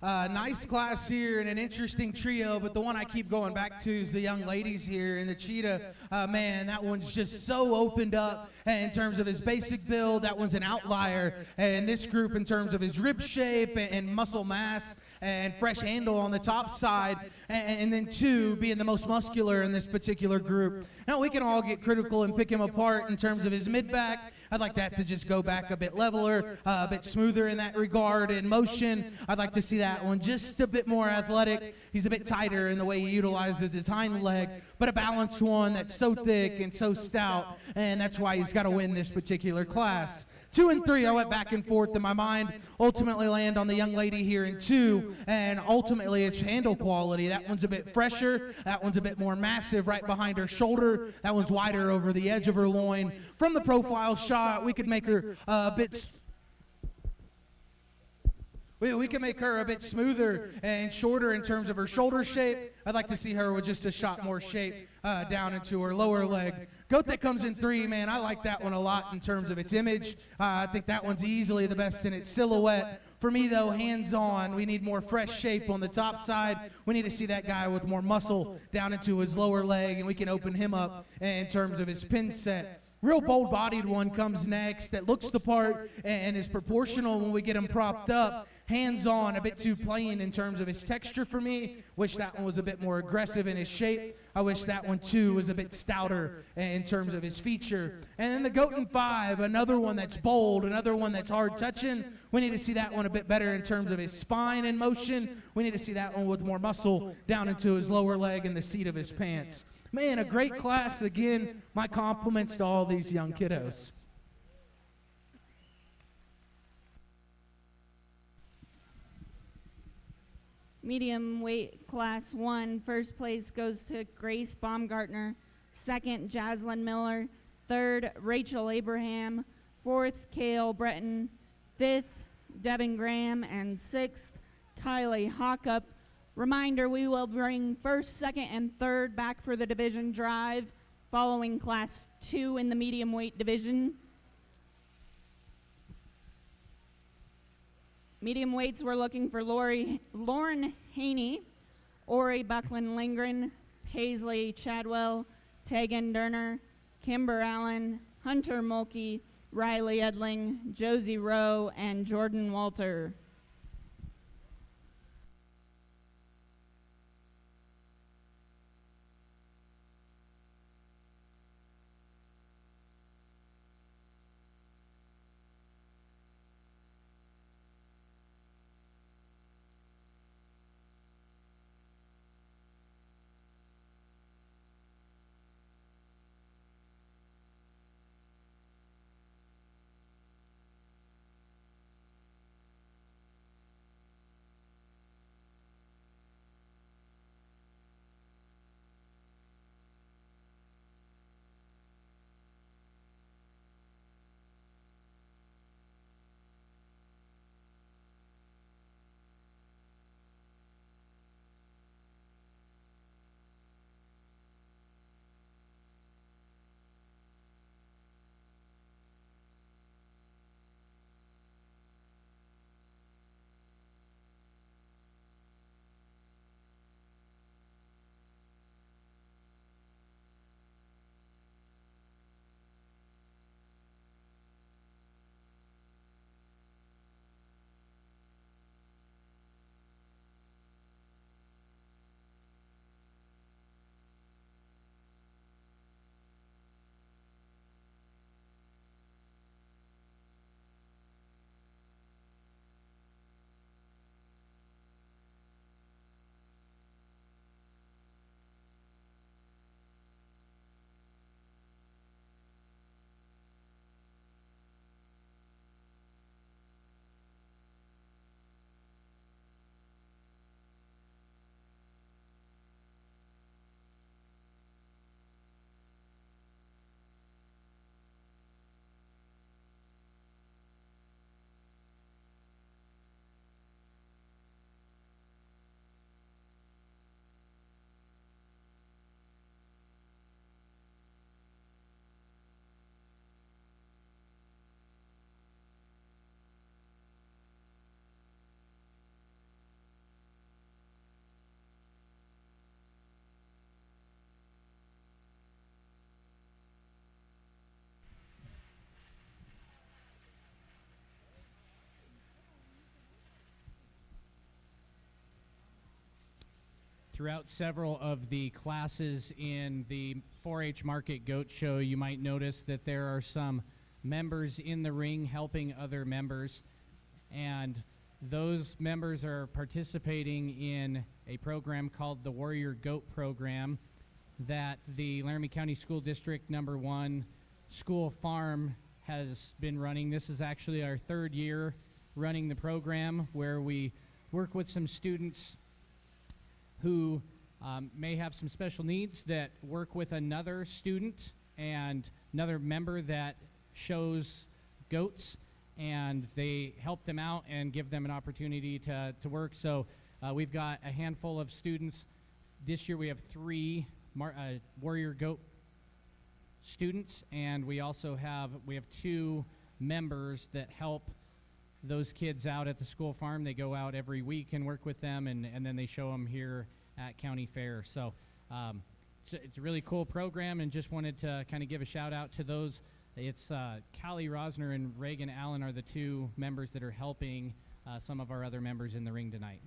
Nice class here and an interesting trio, but the one I keep going back to is the young ladies here. And the cheetah, man, that one's just so opened up in terms of his basic build. That one's an outlier. And this group, in terms of his rib shape and muscle mass and fresh handle on the top side, and then two, being the most muscular in this particular group. Now, we can all get critical and pick him apart in terms of his mid-back. I'd like that to just go back a bit leveler, a bit smoother in that regard. In motion, I'd like to see that one just a bit more athletic. He's a bit tighter in the way he utilizes his hind leg, but a balanced one that's so thick and so stout, and that's why he's got to win this particular class. 2 and 3, I went back and forth in my mind. Ultimately land on the young lady here in 2, and ultimately it's handle quality. That one's a bit fresher. That one's a bit more massive right behind her shoulder. That one's wider over the edge of her loin. From the profile shot, we could make her a bit... We can make her a bit smoother and shorter in terms of her shoulder shape. I'd like to see her with just a shot more shape down into her lower leg. Goat that comes in 3, man, I like that one a lot in terms of its image. I think that one's easily the best in its silhouette. For me, though, hands-on, we need more fresh shape on the top side. We need to see that guy with more muscle down into his lower leg, and we can open him up in terms of his pin set. Real bold-bodied one comes next that looks the part and is proportional when we get him propped up. Hands-on, a bit too plain in terms of his texture for me. Wish that one was a bit more aggressive in his shape. I wish that one, too, was a bit stouter in terms of his feature. And then the goat in 5, another one that's bold, another one that's hard touching. We need to see that one a bit better in terms of his spine and motion. We need to see that one with more muscle down into his lower leg and the seat of his pants. Man, a great class. Again, my compliments to all these young kiddos. Medium weight class 1, first place goes to Grace Baumgartner, second Jaslyn Miller, third Rachel Abraham, fourth Kale Breton, fifth Devin Graham, and sixth Kylie Hockup. Reminder, we will bring first, second, and third back for the division drive following class 2 in the medium weight division. Medium weights, we're looking for Lauren Haney, Ori Buckland-Lindgren, Paisley Chadwell, Tegan Derner, Kimber Allen, Hunter Mulkey, Riley Edling, Josie Rowe, and Jordan Walter. throughout several of the classes in the 4-H Market Goat Show, you might notice that there are some members in the ring helping other members, and those members are participating in a program called the Warrior Goat Program that the Laramie County School District number 1 school farm has been running. This is actually our 3rd year running the program, where we work with some students who may have some special needs that work with another student and another member that shows goats, and they help them out and give them an opportunity to work. So we've got a handful of students. This year we have 3 Warrior Goat students, and we also have 2 members that help those kids out at the school farm. They go out every week and work with them, and then they show them here at County Fair. So it's a really cool program, and just wanted to kind of give a shout out to those. It's Callie Rosner and Reagan Allen are the 2 members that are helping some of our other members in the ring tonight.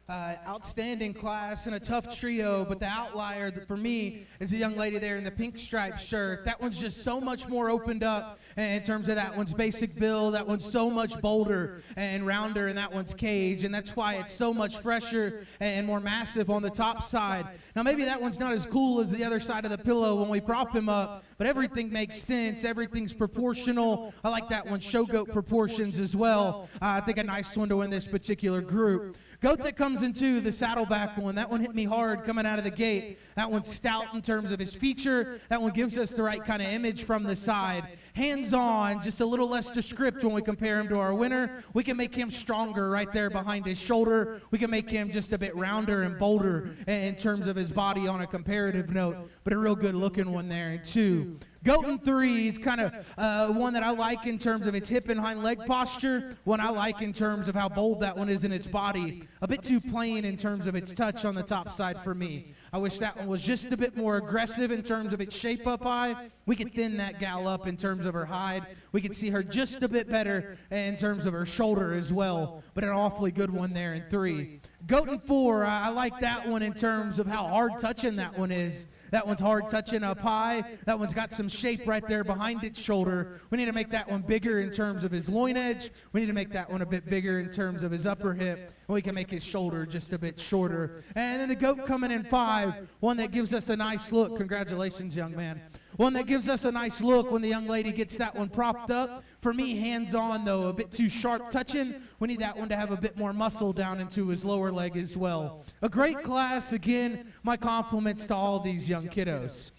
Outstanding class and a tough trio, but the outlier for me is the young lady there in the pink striped shirt. That one's just so much more opened up in terms of that one's basic build. That one's so much bolder and rounder in that one's cage, and that's why it's so much fresher and more massive on the top side. Now maybe that one's not as cool as the other side of the pillow when we prop him up, but everything makes sense. Everything's proportional. I like that one, show goat proportions as well. I think a nice one to win this particular group. Goat that comes into the saddleback one, that one hit me hard coming out of the gate. That one's stout in terms of his feature. That one gives us the right kind of image from the side. Hands-on, just a little less descript when we compare him to our winner. We can make him stronger right there behind his shoulder. We can make him just a bit rounder and bolder in terms of his body on a comparative note, but a real good-looking one there in 2. Goat in 3 is kind of one that I like in terms of its hip and hind leg posture, one I like in terms of how bold that one is in its body. A bit too plain in terms of its touch on the top side for me. I wish that one was just a bit more aggressive in terms of its shape up high. We could thin that gal up in terms of her hide. We could see her just a bit better in terms of her shoulder as well, but an awfully good one there in 3. Goat and 4, I like that one in terms of how hard touching that one is. That one's hard touching up high. That one's got some shape right there behind its shoulder. We need to make that one bigger in terms of his loin edge. We need to make that one a bit bigger in terms of his upper hip. And we can make his shoulder just a bit shorter. And then the goat coming in 5, one that gives us a nice look. Congratulations, young man. One that gives us a nice look when the young lady gets that one propped up. For me, hands-on, though, a bit too sharp touching. We need that one to have a bit more muscle down into his lower leg as well. A great class. Again, my compliments to all these young kiddos.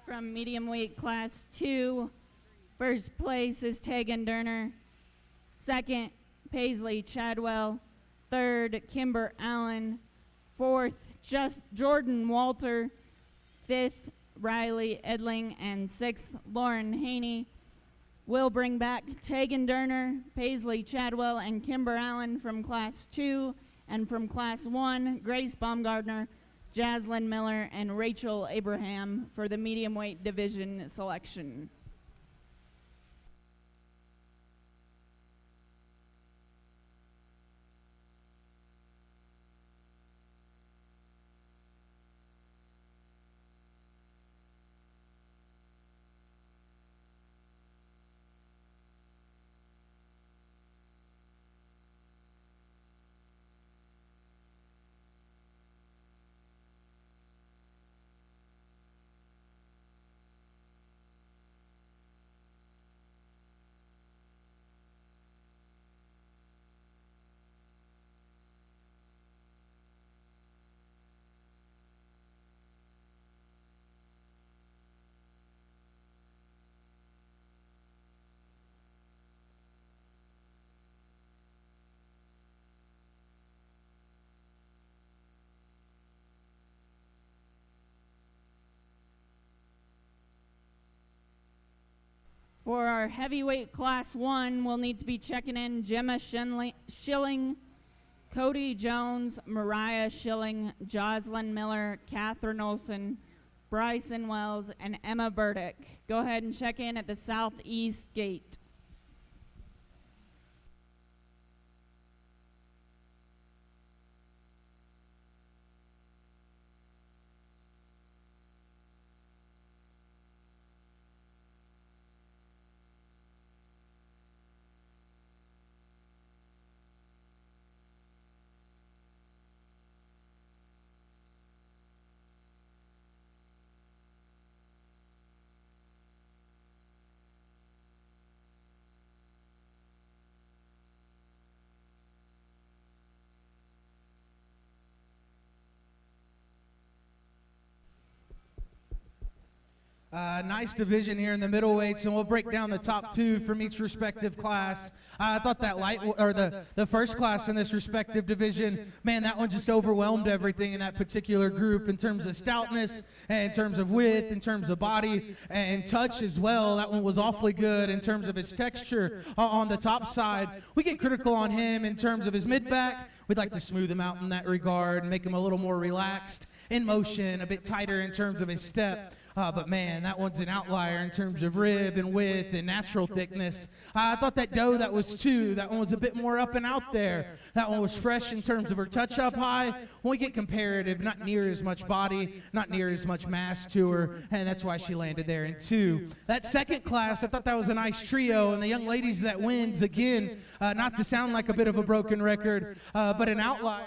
From medium weight class 2, first place is Tegan Durner. Second, Paisley Chadwell. Third, Kimber Allen. Fourth, Jordan Walter. Fifth, Riley Edling. And sixth, Lauren Haney. We'll bring back Tegan Durner, Paisley Chadwell, and Kimber Allen from class 2. And from class 1, Grace Baumgardner, Jaslyn Miller, and Rachel Abraham for the medium weight division selection. For our heavyweight class 1, we'll need to be checking in Gemma Schilling, Cody Jones, Mariah Schilling, Jocelyn Miller, Catherine Olson, Bryson Wells, and Emma Burdick. Go ahead and check in at the southeast gate. Nice division here in the middleweights, and we'll break down the top 2 from each respective class. I thought that the first class in this respective division, man, that one just overwhelmed everything in that particular group in terms of stoutness, and in terms of width, in terms of body, and touch as well. That one was awfully good in terms of his texture on the top side. We get critical on him in terms of his mid-back. We'd like to smooth him out in that regard and make him a little more relaxed in motion, a bit tighter in terms of his step. But man, that one's an outlier in terms of rib and width and natural thickness. I thought that doe that was 2, that one was a bit more up and out there. That one was fresh in terms of her touch up high. When we get comparative, not near as much body, not near as much mass to her, and that's why she landed there in 2. That second class, I thought that was a nice trio, and the young ladies that wins, again, not to sound like a bit of a broken record, but an outlier.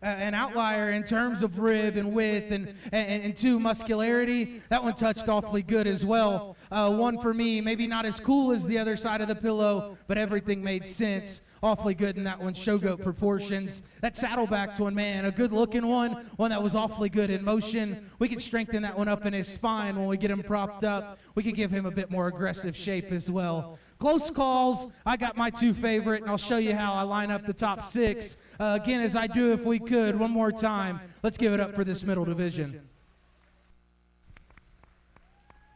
An outlier in terms of rib and width and 2, muscularity. That one touched awfully good as well. 1 for me, maybe not as cool as the other side of the pillow, but everything made sense. Awfully good in that one, showgoat proportions. That saddlebacked one, man, a good looking one that was awfully good in motion. We could strengthen that one up in his spine when we get him propped up. We could give him a bit more aggressive shape as well. Close calls, I got my 2 favorite, and I'll show you how I line up the top 6. Again, as I do if we could, one more time. Let's give it up for this middle division.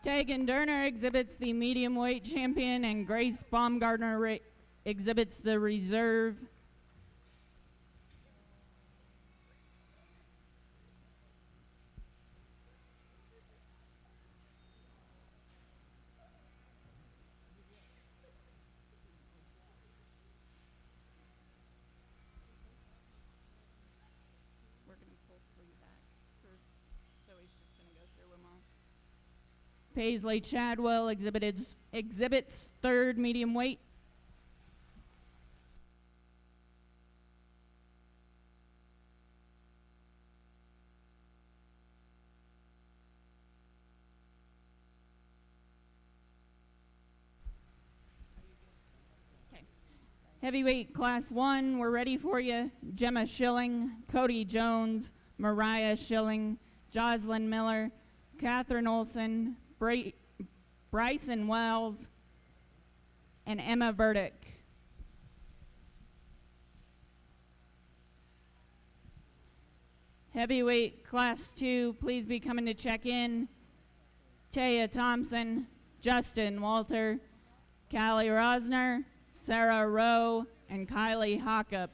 Tegan Durner exhibits the medium weight champion, and Grace Baumgardner exhibits the reserve. Paisley Chadwell exhibits third medium weight. Heavyweight class 1, we're ready for you. Gemma Schilling, Cody Jones, Mariah Schilling, Jocelyn Miller, Catherine Olson, Bryson Wells, and Emma Burdick. Heavyweight class 2, please be coming to check in. Taya Thompson, Justin Walter, Callie Rosner, Sarah Rowe, and Kylie Hockup.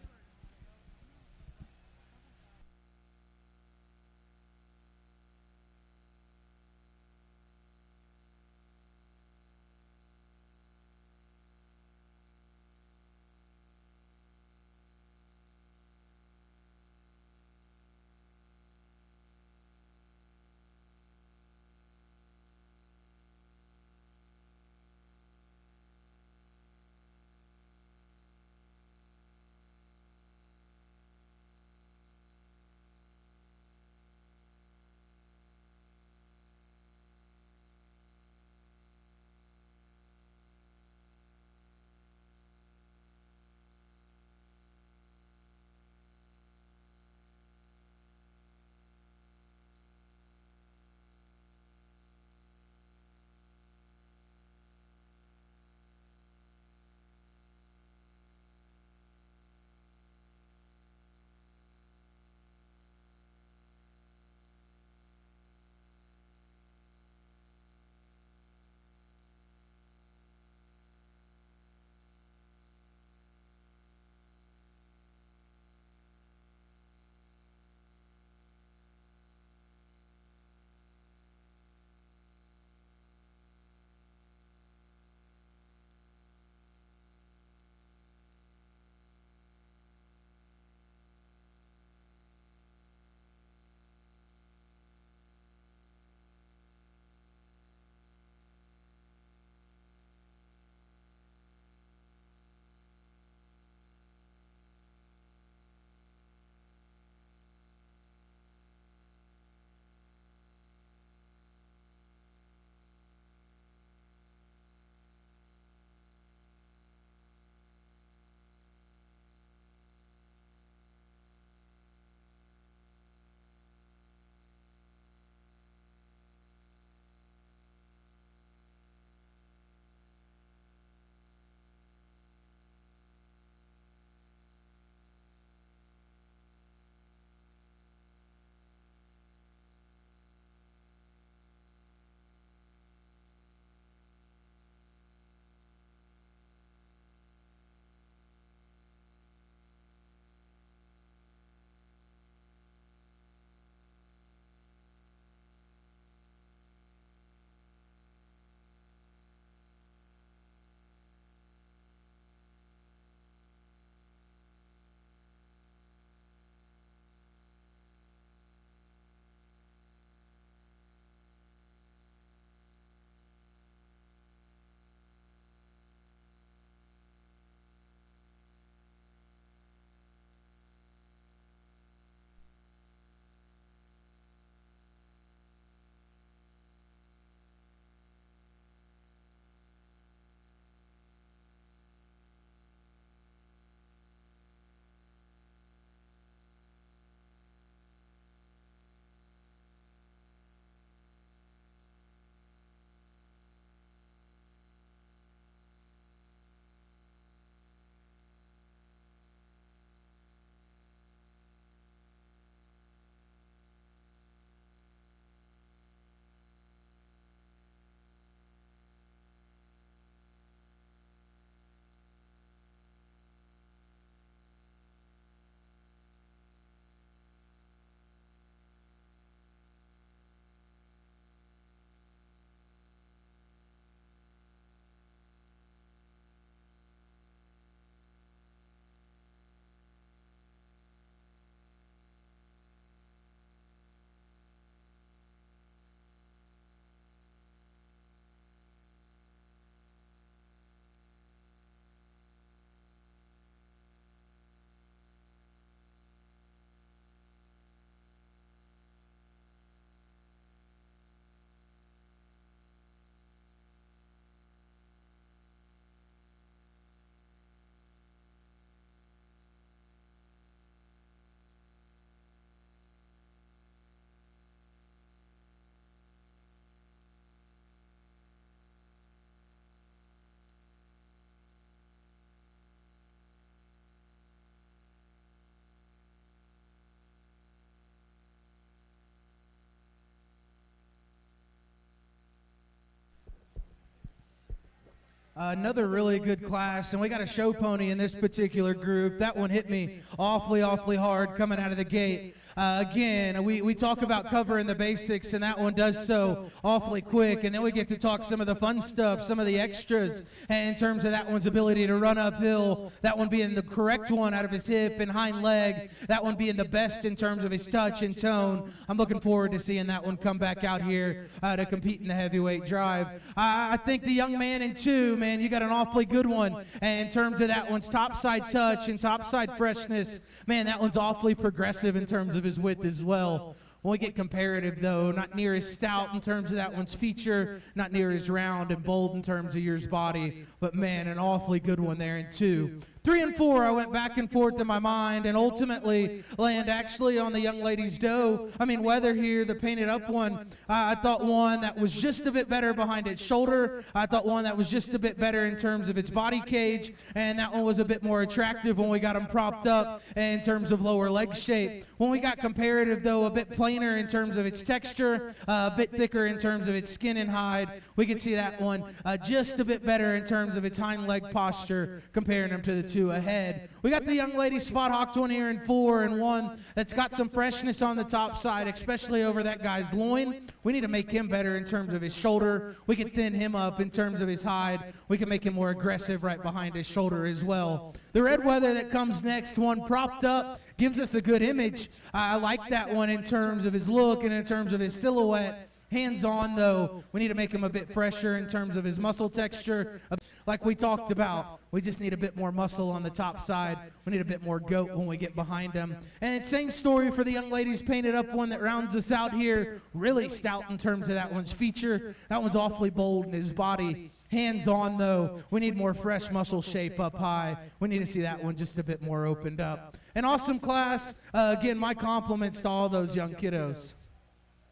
Another really good class, and we got a show pony in this particular group. That one hit me awfully hard coming out of the gate. Again, we talk about covering the basics, and that one does so awfully quick. And then we get to talk some of the fun stuff, some of the extras, and in terms of that one's ability to run uphill, that one being the correct one out of his hip and hind leg, that one being the best in terms of his touch and tone. I'm looking forward to seeing that one come back out here to compete in the heavyweight drive. I think the young man in 2, man, you got an awfully good one. And in terms of that one's topside touch and topside freshness, man, that one's awfully progressive in terms of his width as well. When we get comparative, though, not near as stout in terms of that one's feature, not near as round and bold in terms of yours body, but man, an awfully good one there in 2. 3 and 4, I went back and forth in my mind and ultimately land actually on the young lady's Weather here, the painted up one. I thought one that was just a bit better behind its shoulder. I thought one that was just a bit better in terms of its body cage, and that one was a bit more attractive when we got them propped up in terms of lower leg shape. When we got comparative, though, a bit plainer in terms of its texture, a bit thicker in terms of its skin and hide, we could see that one just a bit better in terms of its hind leg posture, comparing them to the 2 ahead. We got the young lady spot hawked one here in 4, and one that's got some freshness on the top side, especially over that guy's loin. We need to make him better in terms of his shoulder. We can thin him up in terms of his hide. We can make him more aggressive right behind his shoulder as well. The red weather that comes next, one propped up, gives us a good image. I like that one in terms of his look and in terms of his silhouette. Hands on, though, we need to make him a bit fresher in terms of his muscle texture. Like we talked about, we just need a bit more muscle on the top side. We need a bit more goat when we get behind him. And same story for the young ladies painted up one that rounds us out here. Really stout in terms of that one's feature. That one's awfully bold in his body. Hands on, though, we need more fresh muscle shape up high. We need to see that one just a bit more opened up. An awesome class. Again, my compliments to all those young kiddos.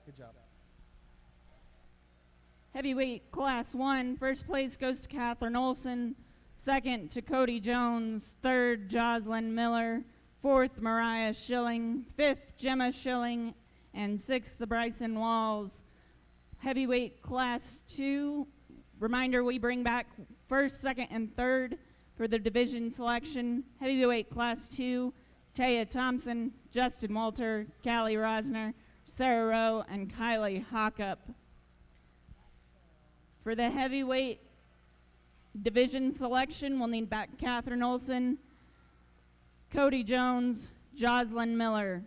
Good job. Heavyweight Class 1, first place goes to Catherine Olson, second to Cody Jones, third Jocelyn Miller, fourth Mariah Schilling, fifth Gemma Schilling, and sixth the Bryson Walls. Heavyweight Class 2, reminder we bring back first, second, and third for the division selection. Heavyweight Class 2, Taya Thompson, Justin Walter, Callie Rosner, Sarah Rowe, and Kylie Hockup. For the heavyweight division selection, we'll need back Catherine Olson, Cody Jones, Jocelyn Miller.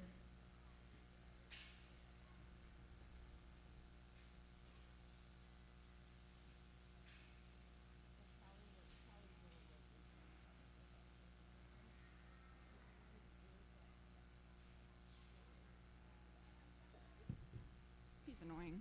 He's annoying.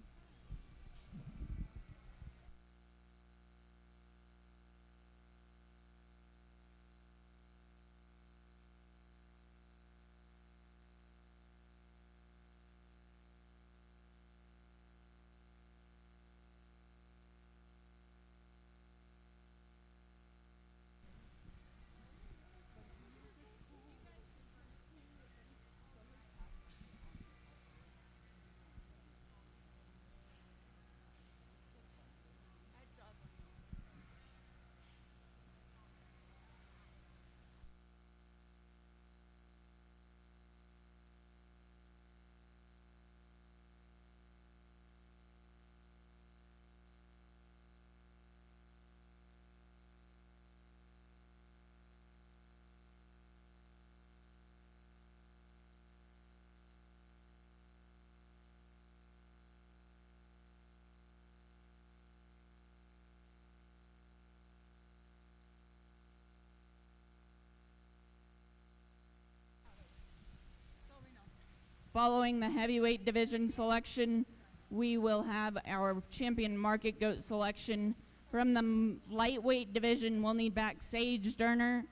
Following the heavyweight division selection, we will have our champion market goat selection. From the lightweight division, we'll need back Sage Durner,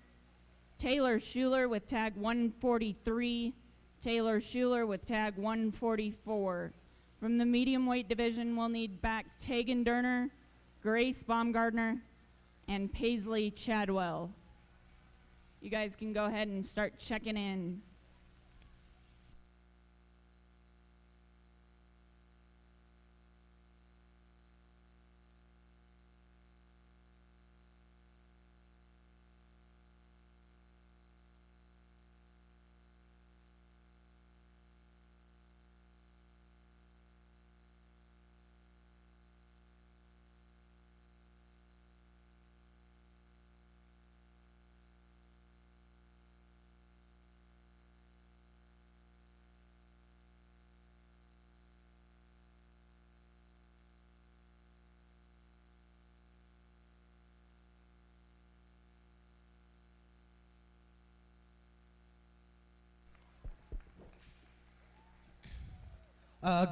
Taylor Schuler with tag 143, Taylor Schuler with tag 144. From the medium weight division, we'll need back Tegan Durner, Grace Baumgardner, and Paisley Chadwell. You guys can go ahead and start checking in.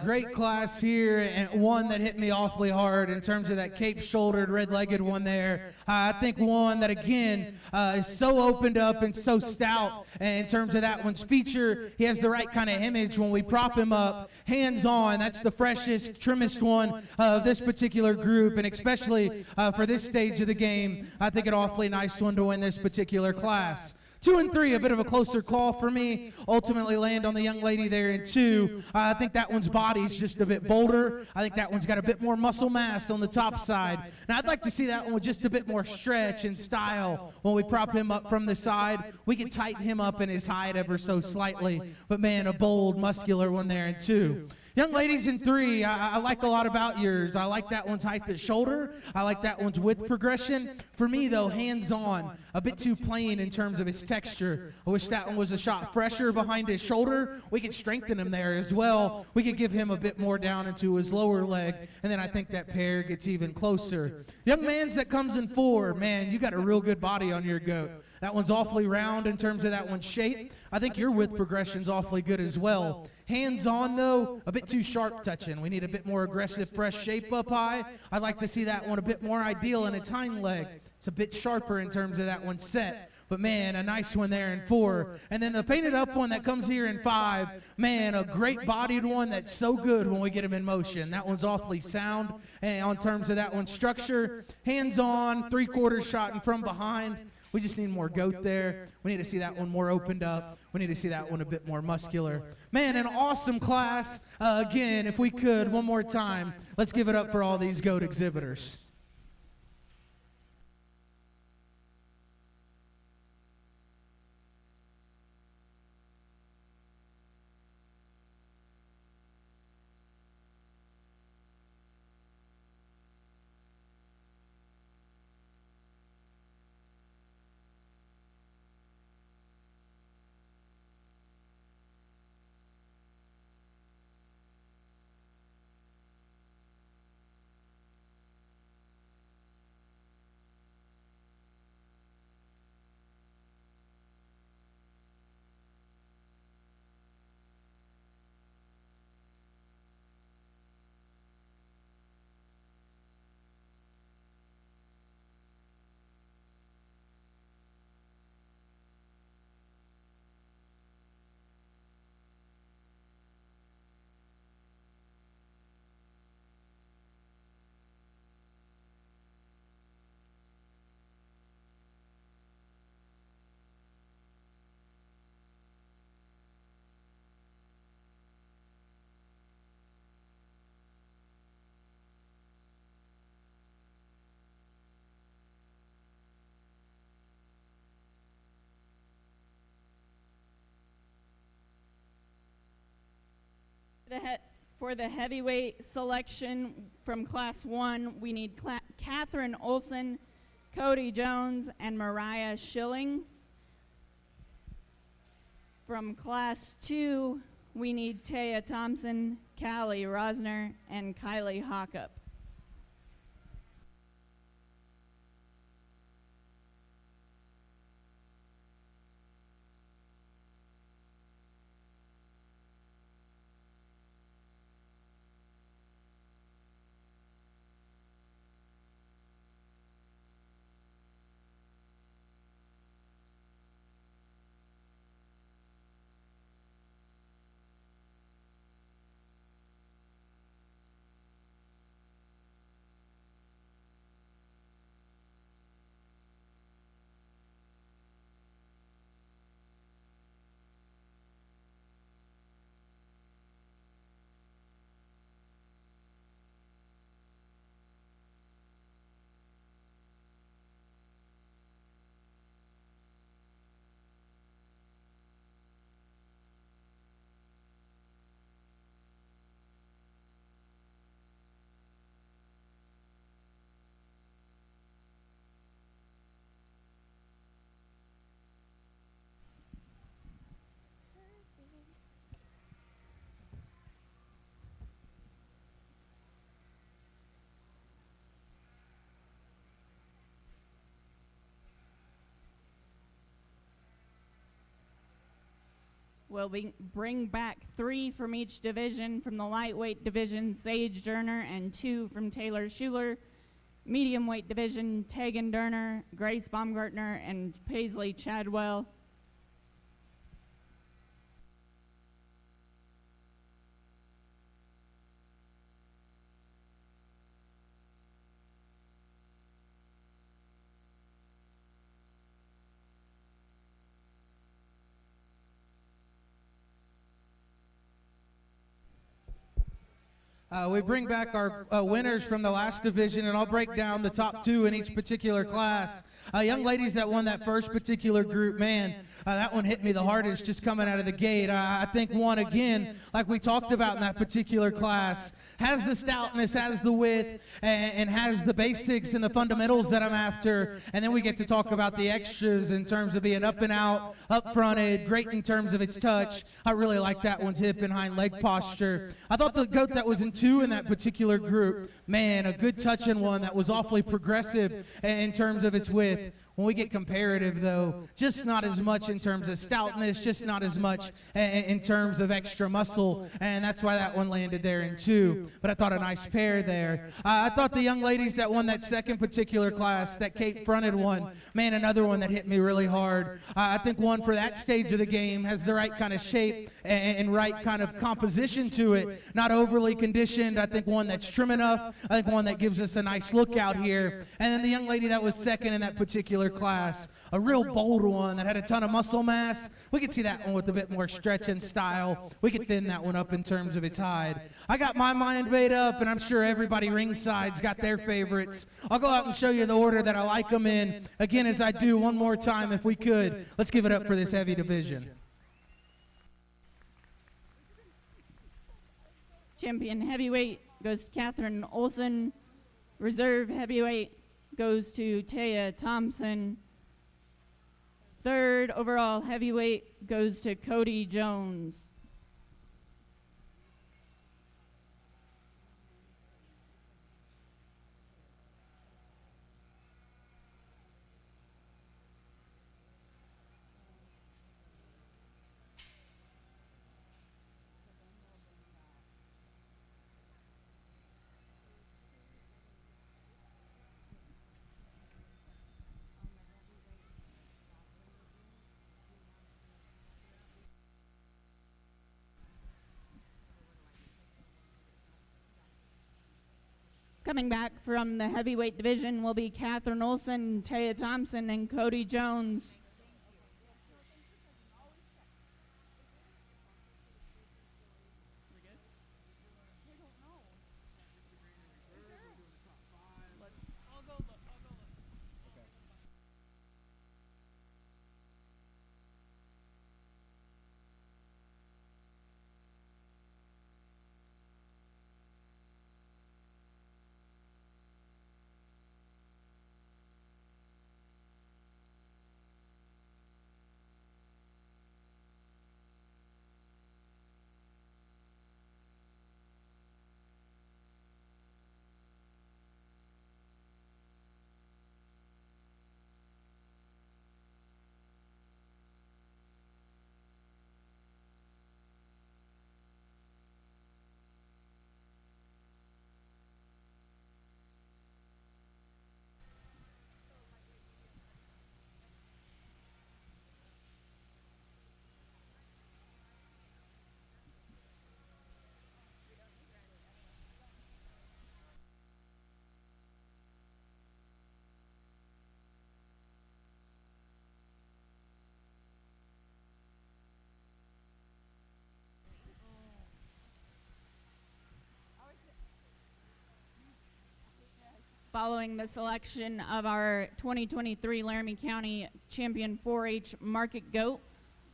Great class here, and one that hit me awfully hard in terms of that cape-shouldered, red-legged one there. I think one that, again, is so opened up and so stout in terms of that one's feature. He has the right kind of image when we prop him up, hands-on. That's the freshest, trimmest one of this particular group, and especially for this stage of the game, I think an awfully nice one to win this particular class. 2 and 3, a bit of a closer call for me. Ultimately land on the young lady there in 2. I think that one's body's just a bit bolder. I think that one's got a bit more muscle mass on the top side. And I'd like to see that one with just a bit more stretch and style when we prop him up from the side. We can tighten him up in his height ever so slightly. But man, a bold, muscular one there in 2. Young ladies in 3, I like a lot about yours. I like that one's height at shoulder. I like that one's width progression. For me, though, hands-on, a bit too plain in terms of its texture. I wish that one was a shot fresher behind his shoulder. We could strengthen him there as well. We could give him a bit more down into his lower leg, and then I think that pair gets even closer. Young man's that comes in 4, man, you got a real good body on your goat. That one's awfully round in terms of that one's shape. I think your width progression's awfully good as well. Hands-on, though, a bit too sharp touching. We need a bit more aggressive, fresh shape up high. I'd like to see that one a bit more ideal in its hind leg. It's a bit sharper in terms of that one set. But, man, a nice one there in 4. And then the painted up one that comes here in 5, man, a great bodied one that's so good when we get him in motion. That one's awfully sound and on terms of that one's structure. Hands-on, 3/4 shot and from behind. We just need more goat there. We need to see that one more opened up. We need to see that one a bit more muscular. Man, an awesome class. Again, if we could, one more time, let's give it up for all these goat exhibitors. For the heavyweight selection from Class 1, we need Catherine Olson, Cody Jones, and Mariah Schilling. From Class 2, we need Taya Thompson, Callie Rosner, and Kylie Hockup. will bring back 3 from each division. From the lightweight division, Sage Durner, and 2 from Taylor Schuler. Medium weight division, Tegan Durner, Grace Baumgartner, and Paisley Chadwell. We bring back our winners from the last division, and I'll break down the top 2 in each particular class. Young ladies that won that first particular group, man, that one hit me the hardest just coming out of the gate. I think one, again, like we talked about in that particular class, has the stoutness, has the width, and has the basics and the fundamentals that I'm after. And then we get to talk about the extras in terms of being up and out, up fronted, great in terms of its touch. I really like that one's hip and hind leg posture. I thought the goat that was in 2 in that particular group, man, a good touching one that was awfully progressive in terms of its width. When we get comparative, though, just not as much in terms of stoutness, just not as much in terms of extra muscle, and that's why that one landed there in 2. But I thought a nice pair there. I thought the young ladies that won that second particular class, that Cape-fronted one, man, another one that hit me really hard. I think one for that stage of the game has the right kind of shape and right kind of composition to it, not overly conditioned. I think one that's trim enough. I think one that gives us a nice look out here. And then the young lady that was second in that particular class, a real bold one that had a ton of muscle mass. We could see that one with a bit more stretch and style. We could thin that one up in terms of its hide. I got my mind made up, and I'm sure everybody ringside's got their favorites. I'll go out and show you the order that I like them in. Again, as I do, one more time if we could. Let's give it up for this heavy division. Champion heavyweight goes to Catherine Olson. Reserve heavyweight goes to Taya Thompson. Third overall heavyweight goes to Cody Jones. Coming back from the heavyweight division will be Catherine Olson, Taya Thompson, and Cody Jones. Following the selection of our 2023 Laramie County Champion 4-H Market Goat,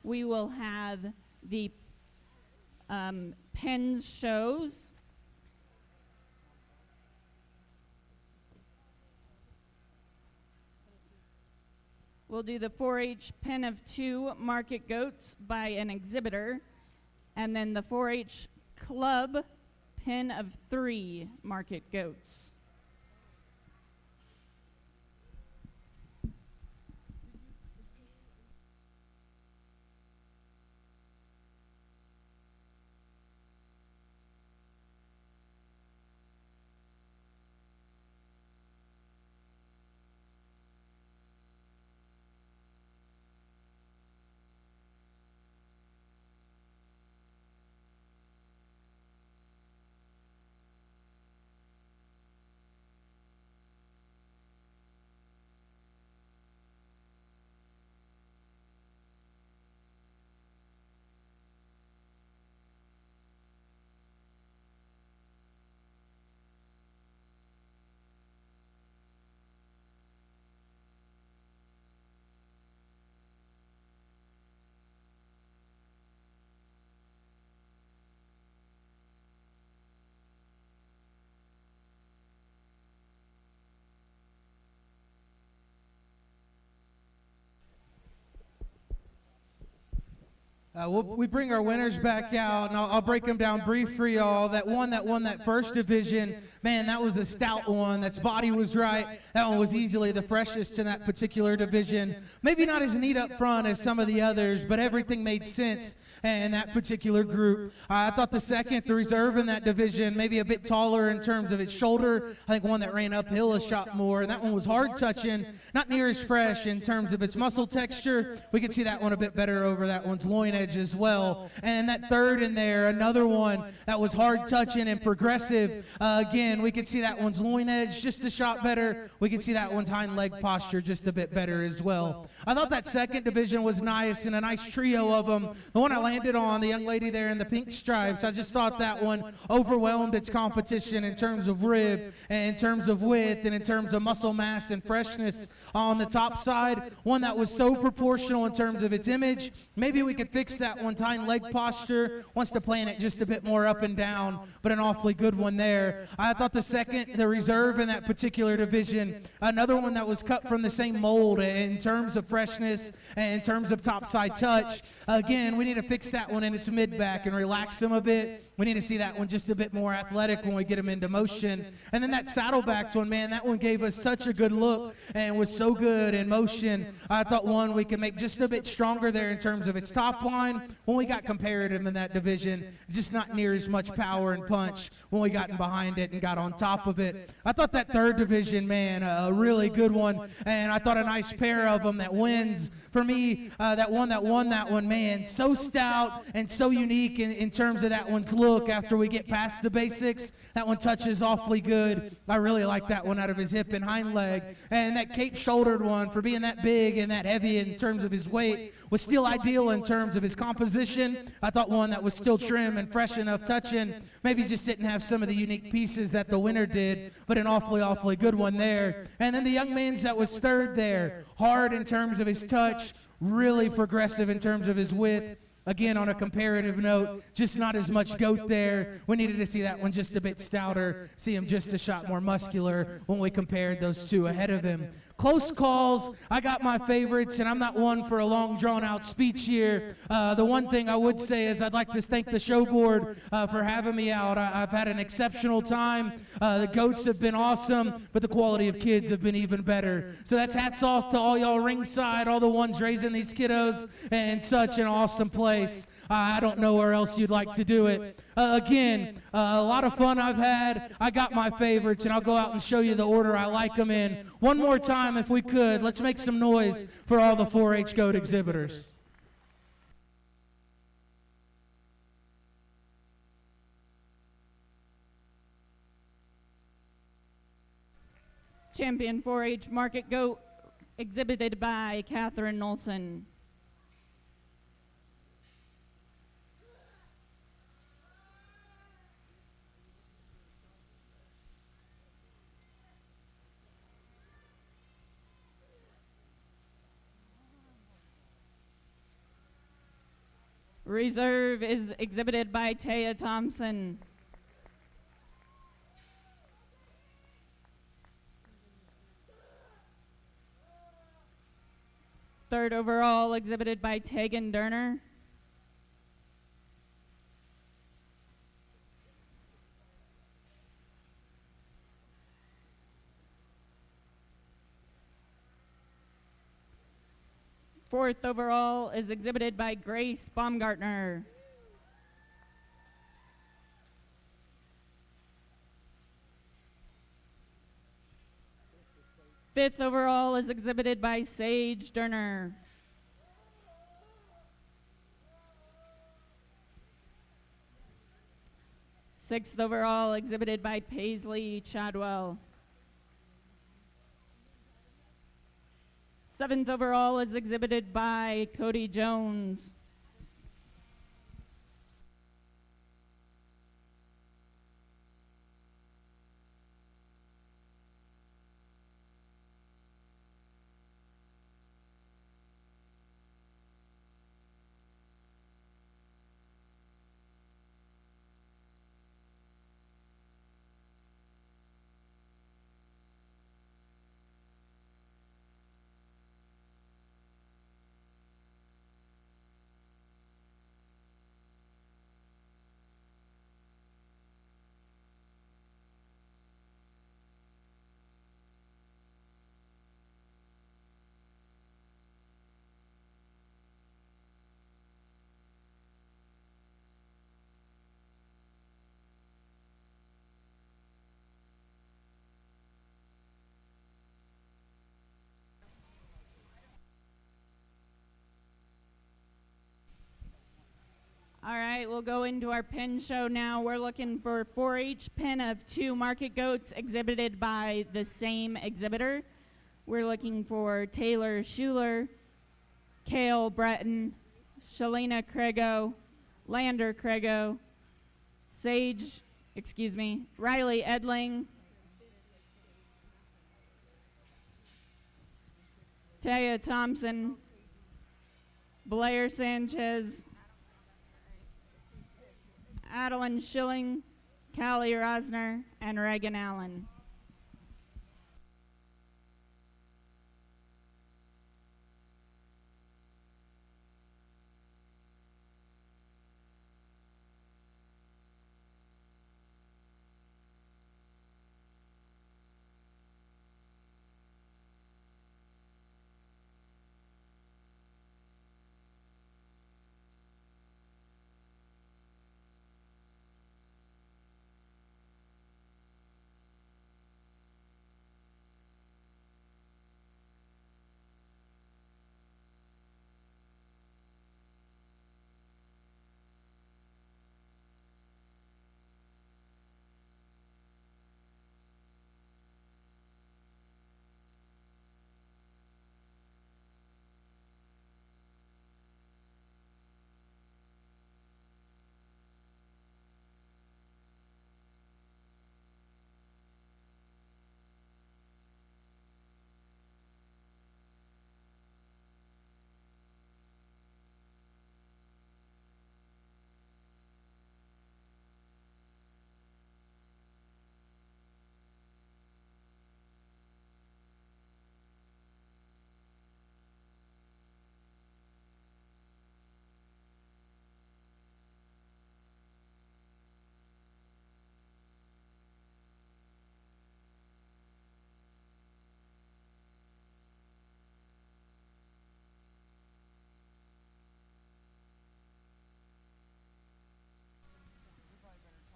we will have the pens shows. We'll do the 4-H pen of 2 market goats by an exhibitor, and then the 4-H club pen of 3 market goats. We bring our winners back out, and I'll break them down brief for y'all. That one that won that first division, man, that was a stout one. That's body was right. That one was easily the freshest in that particular division. Maybe not as neat up front as some of the others, but everything made sense in that particular group. I thought the second, the reserve in that division, maybe a bit taller in terms of its shoulder. I think one that ran uphill a shot more, and that one was hard touching, not near as fresh in terms of its muscle texture. We could see that one a bit better over that one's loin edge as well. And that third in there, another one that was hard touching and progressive. Again, we could see that one's loin edge just a shot better. We could see that one's hind leg posture just a bit better as well. I thought that second division was nice and a nice trio of them. The one I landed on, the young lady there in the pink stripes, I just thought that one overwhelmed its competition in terms of rib, and in terms of width, and in terms of muscle mass and freshness on the top side. One that was so proportional in terms of its image. Maybe we could fix that one hind leg posture. Wants to plan it just a bit more up and down, but an awfully good one there. I thought the second, the reserve in that particular division, another one that was cut from the same mold in terms of freshness and in terms of top side touch. Again, we need to fix that one in its mid back and relax him a bit. We need to see that one just a bit more athletic when we get him into motion. And then that saddlebacked one, man, that one gave us such a good look and was so good in motion. I thought one we can make just a bit stronger there in terms of its top line. When we got comparative in that division, just not near as much power and punch when we got in behind it and got on top of it. I thought that third division, man, a really good one. And I thought a nice pair of them that wins. For me, that one that won that one, man, so stout and so unique in terms of that one's look after we get past the basics. That one touches awfully good. I really like that one out of his hip and hind leg. And that cape-shouldered one, for being that big and that heavy in terms of his weight, was still ideal in terms of his composition. I thought one that was still trim and fresh enough touching. Maybe just didn't have some of the unique pieces that the winner did, but an awfully good one there. And then the young man's that was third there, hard in terms of his touch, really progressive in terms of his width. Again, on a comparative note, just not as much goat there. We needed to see that one just a bit stouter, see him just a shot more muscular when we compared those two ahead of him. Close calls. I got my favorites, and I'm not one for a long, drawn-out speech here. The one thing I would say is I'd like to thank the show board for having me out. I've had an exceptional time. The goats have been awesome, but the quality of kids have been even better. So that's hats off to all y'all ringside, all the ones raising these kiddos, and such an awesome place. I don't know where else you'd like to do it. Again, a lot of fun I've had. I got my favorites, and I'll go out and show you the order I like them in. One more time, if we could, let's make some noise for all the 4-H goat exhibitors. Champion 4-H market goat exhibited by Catherine Olson. Reserve is exhibited by Taya Thompson. Third overall exhibited by Tegan Derner. Fourth overall is exhibited by Grace Baumgartner. Fifth overall is exhibited by Sage Derner. Sixth overall exhibited by Paisley Chadwell. Seventh overall is exhibited by Cody Jones. All right, we'll go into our pen show now. We're looking for 4-H pen of 2 market goats exhibited by the same exhibitor. We're looking for Taylor Schuler, Kale Breton, Shalina Crego, Lander Crego, Riley Edling, Taya Thompson, Blair Sanchez, Adeline Schilling, Callie Rosner, and Reagan Allen.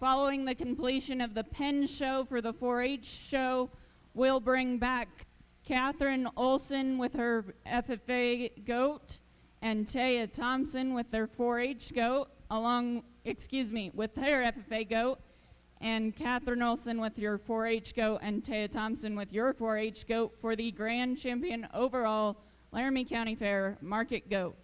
Following the completion of the pen show for the 4-H show, we'll bring back Catherine Olson with her FFA goat and Taya Thompson with their 4-H goat, with her FFA goat, and Catherine Olson with your 4-H goat and Taya Thompson with your 4-H goat for the Grand Champion overall Laramie County Fair Market Goat.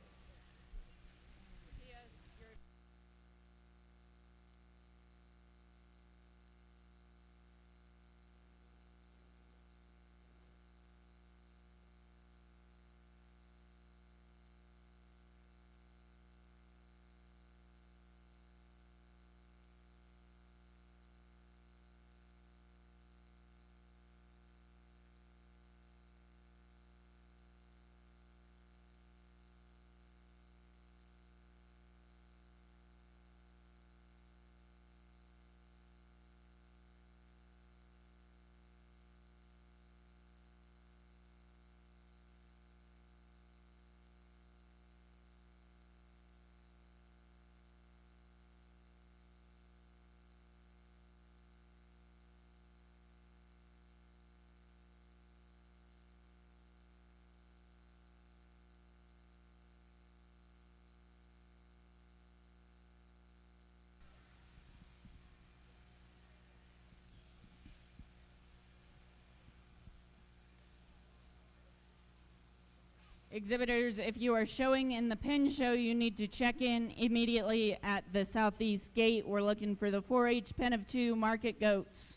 Exhibitors, if you are showing in the pen show, you need to check in immediately at the southeast gate. We're looking for the 4-H pen of 2 market goats.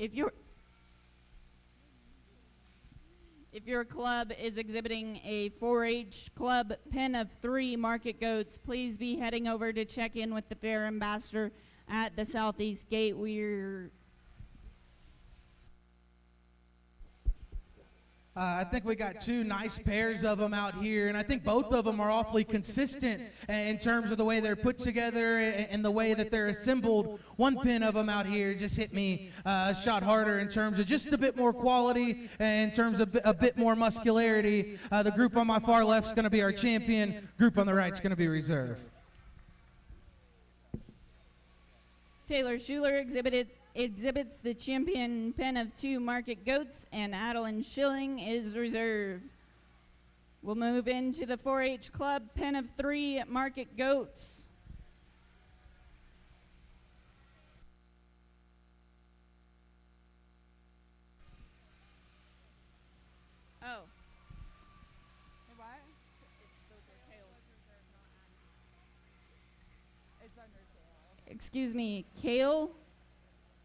If your club is exhibiting a 4-H club pen of 3 market goats, please be heading over to check in with the fair ambassador at the southeast gate. I think we got 2 nice pairs of them out here, and I think both of them are awfully consistent in terms of the way they're put together and the way that they're assembled. One pin of them out here just hit me a shot harder in terms of just a bit more quality, in terms of a bit more muscularity. The group on my far left is going to be our champion. Group on the right is going to be reserve. Taylor Schuler exhibits the champion pen of 2 market goats, and Adeline Schilling is reserve. We'll move into the 4-H club pen of 3 market goats. Oh. Excuse me, Kale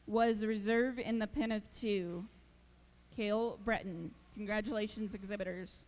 was reserve in the pen of 2. Kale Breton. Congratulations, exhibitors.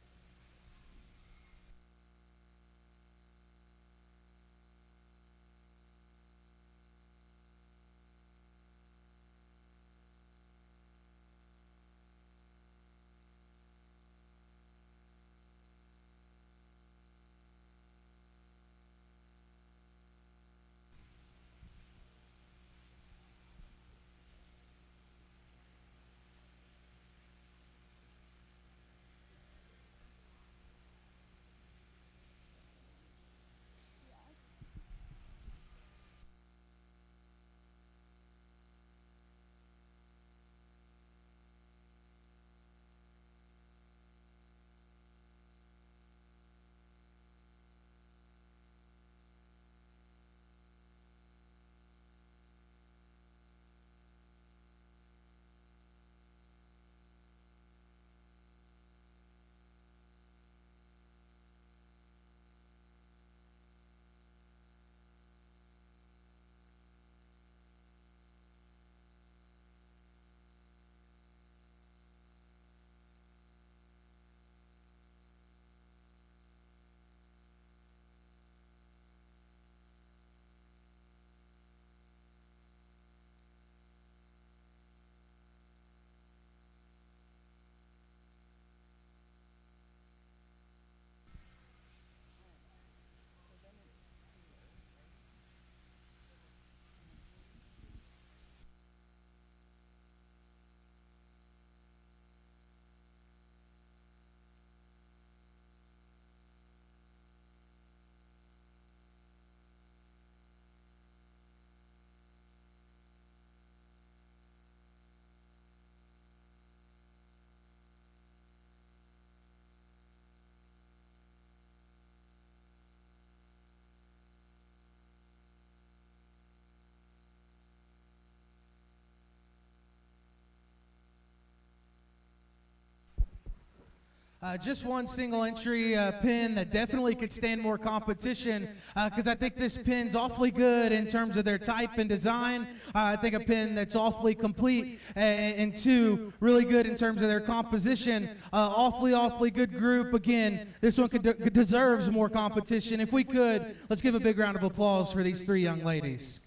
Just one single entry pin that definitely could stand more competition, because I think this pin's awfully good in terms of their type and design. I think a pin that's awfully complete, and 2, really good in terms of their composition. Awfully good group. Again, this one deserves more competition. If we could, let's give a big round of applause for these 3 young ladies.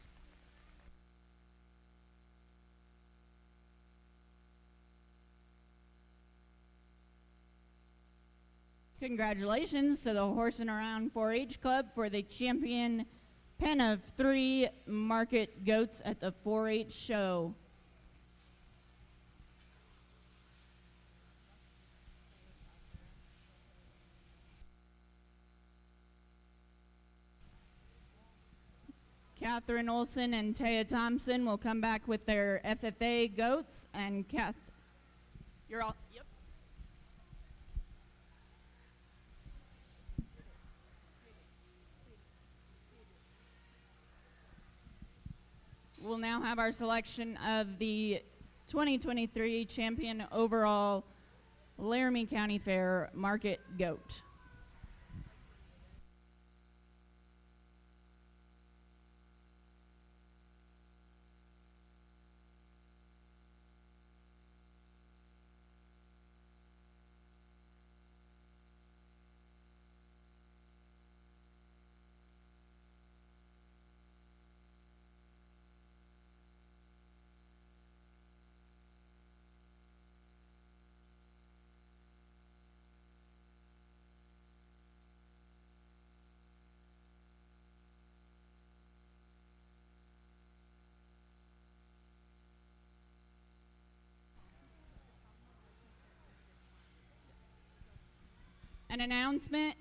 Congratulations to the Horse and Around 4-H Club for the champion pen of 3 market goats at the 4-H show. Catherine Olson and Taya Thompson will come back with their FFA goats, and you're all, yep. We'll now have our selection of the 2023 champion overall Laramie County Fair market goat. An announcement.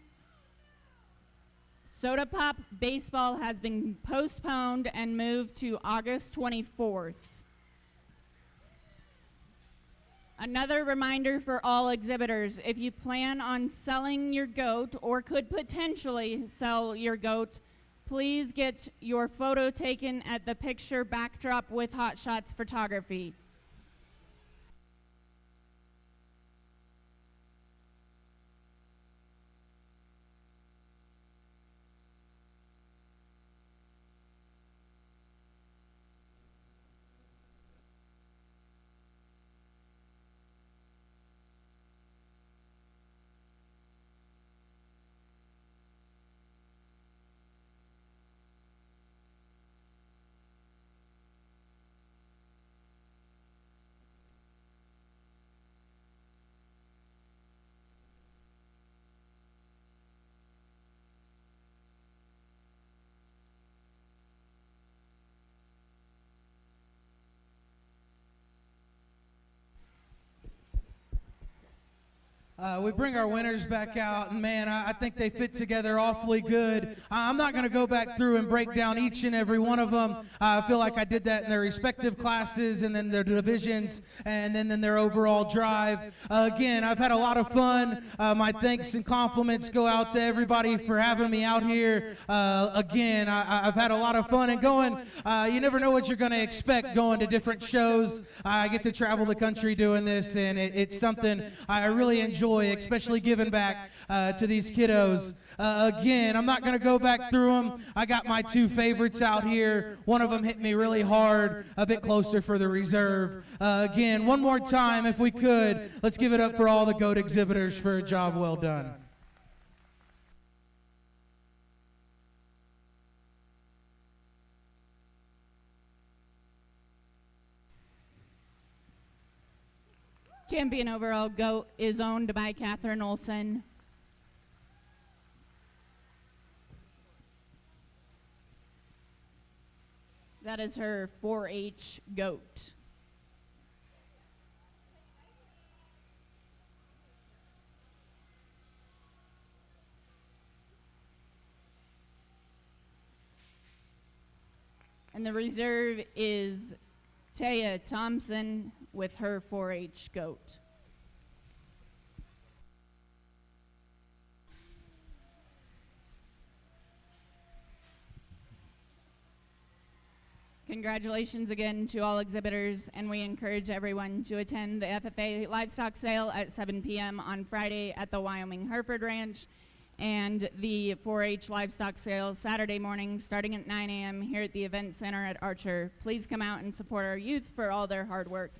Soda Pop Baseball has been postponed and moved to August 24th. Another reminder for all exhibitors, if you plan on selling your goat or could potentially sell your goat, please get your photo taken at the picture backdrop with Hot Shots Photography. We bring our winners back out, and man, I think they fit together awfully good. I'm not going to go back through and break down each and every one of them. I feel like I did that in their respective classes and then their divisions and then their overall drive. Again, I've had a lot of fun. My thanks and compliments go out to everybody for having me out here. Again, I've had a lot of fun and going. You never know what you're going to expect going to different shows. I get to travel the country doing this, and it's something I really enjoy, especially giving back to these kiddos. Again, I'm not going to go back through them. I got my two favorites out here. One of them hit me really hard, a bit closer for the reserve. Again, one more time, if we could, let's give it up for all the GOAT exhibitors for a job well done. Champion overall GOAT is owned by Catherine Olson. That is her 4-H GOAT. And the reserve is Taya Thompson with her 4-H GOAT. Congratulations again to all exhibitors, and we encourage everyone to attend the FFA livestock sale at 7 p.m. on Friday at the Wyoming Hereford Ranch, and the 4-H livestock sale Saturday morning starting at 9 a.m. here at the Event Center at Archer. Please come out and support our youth for all their hard work.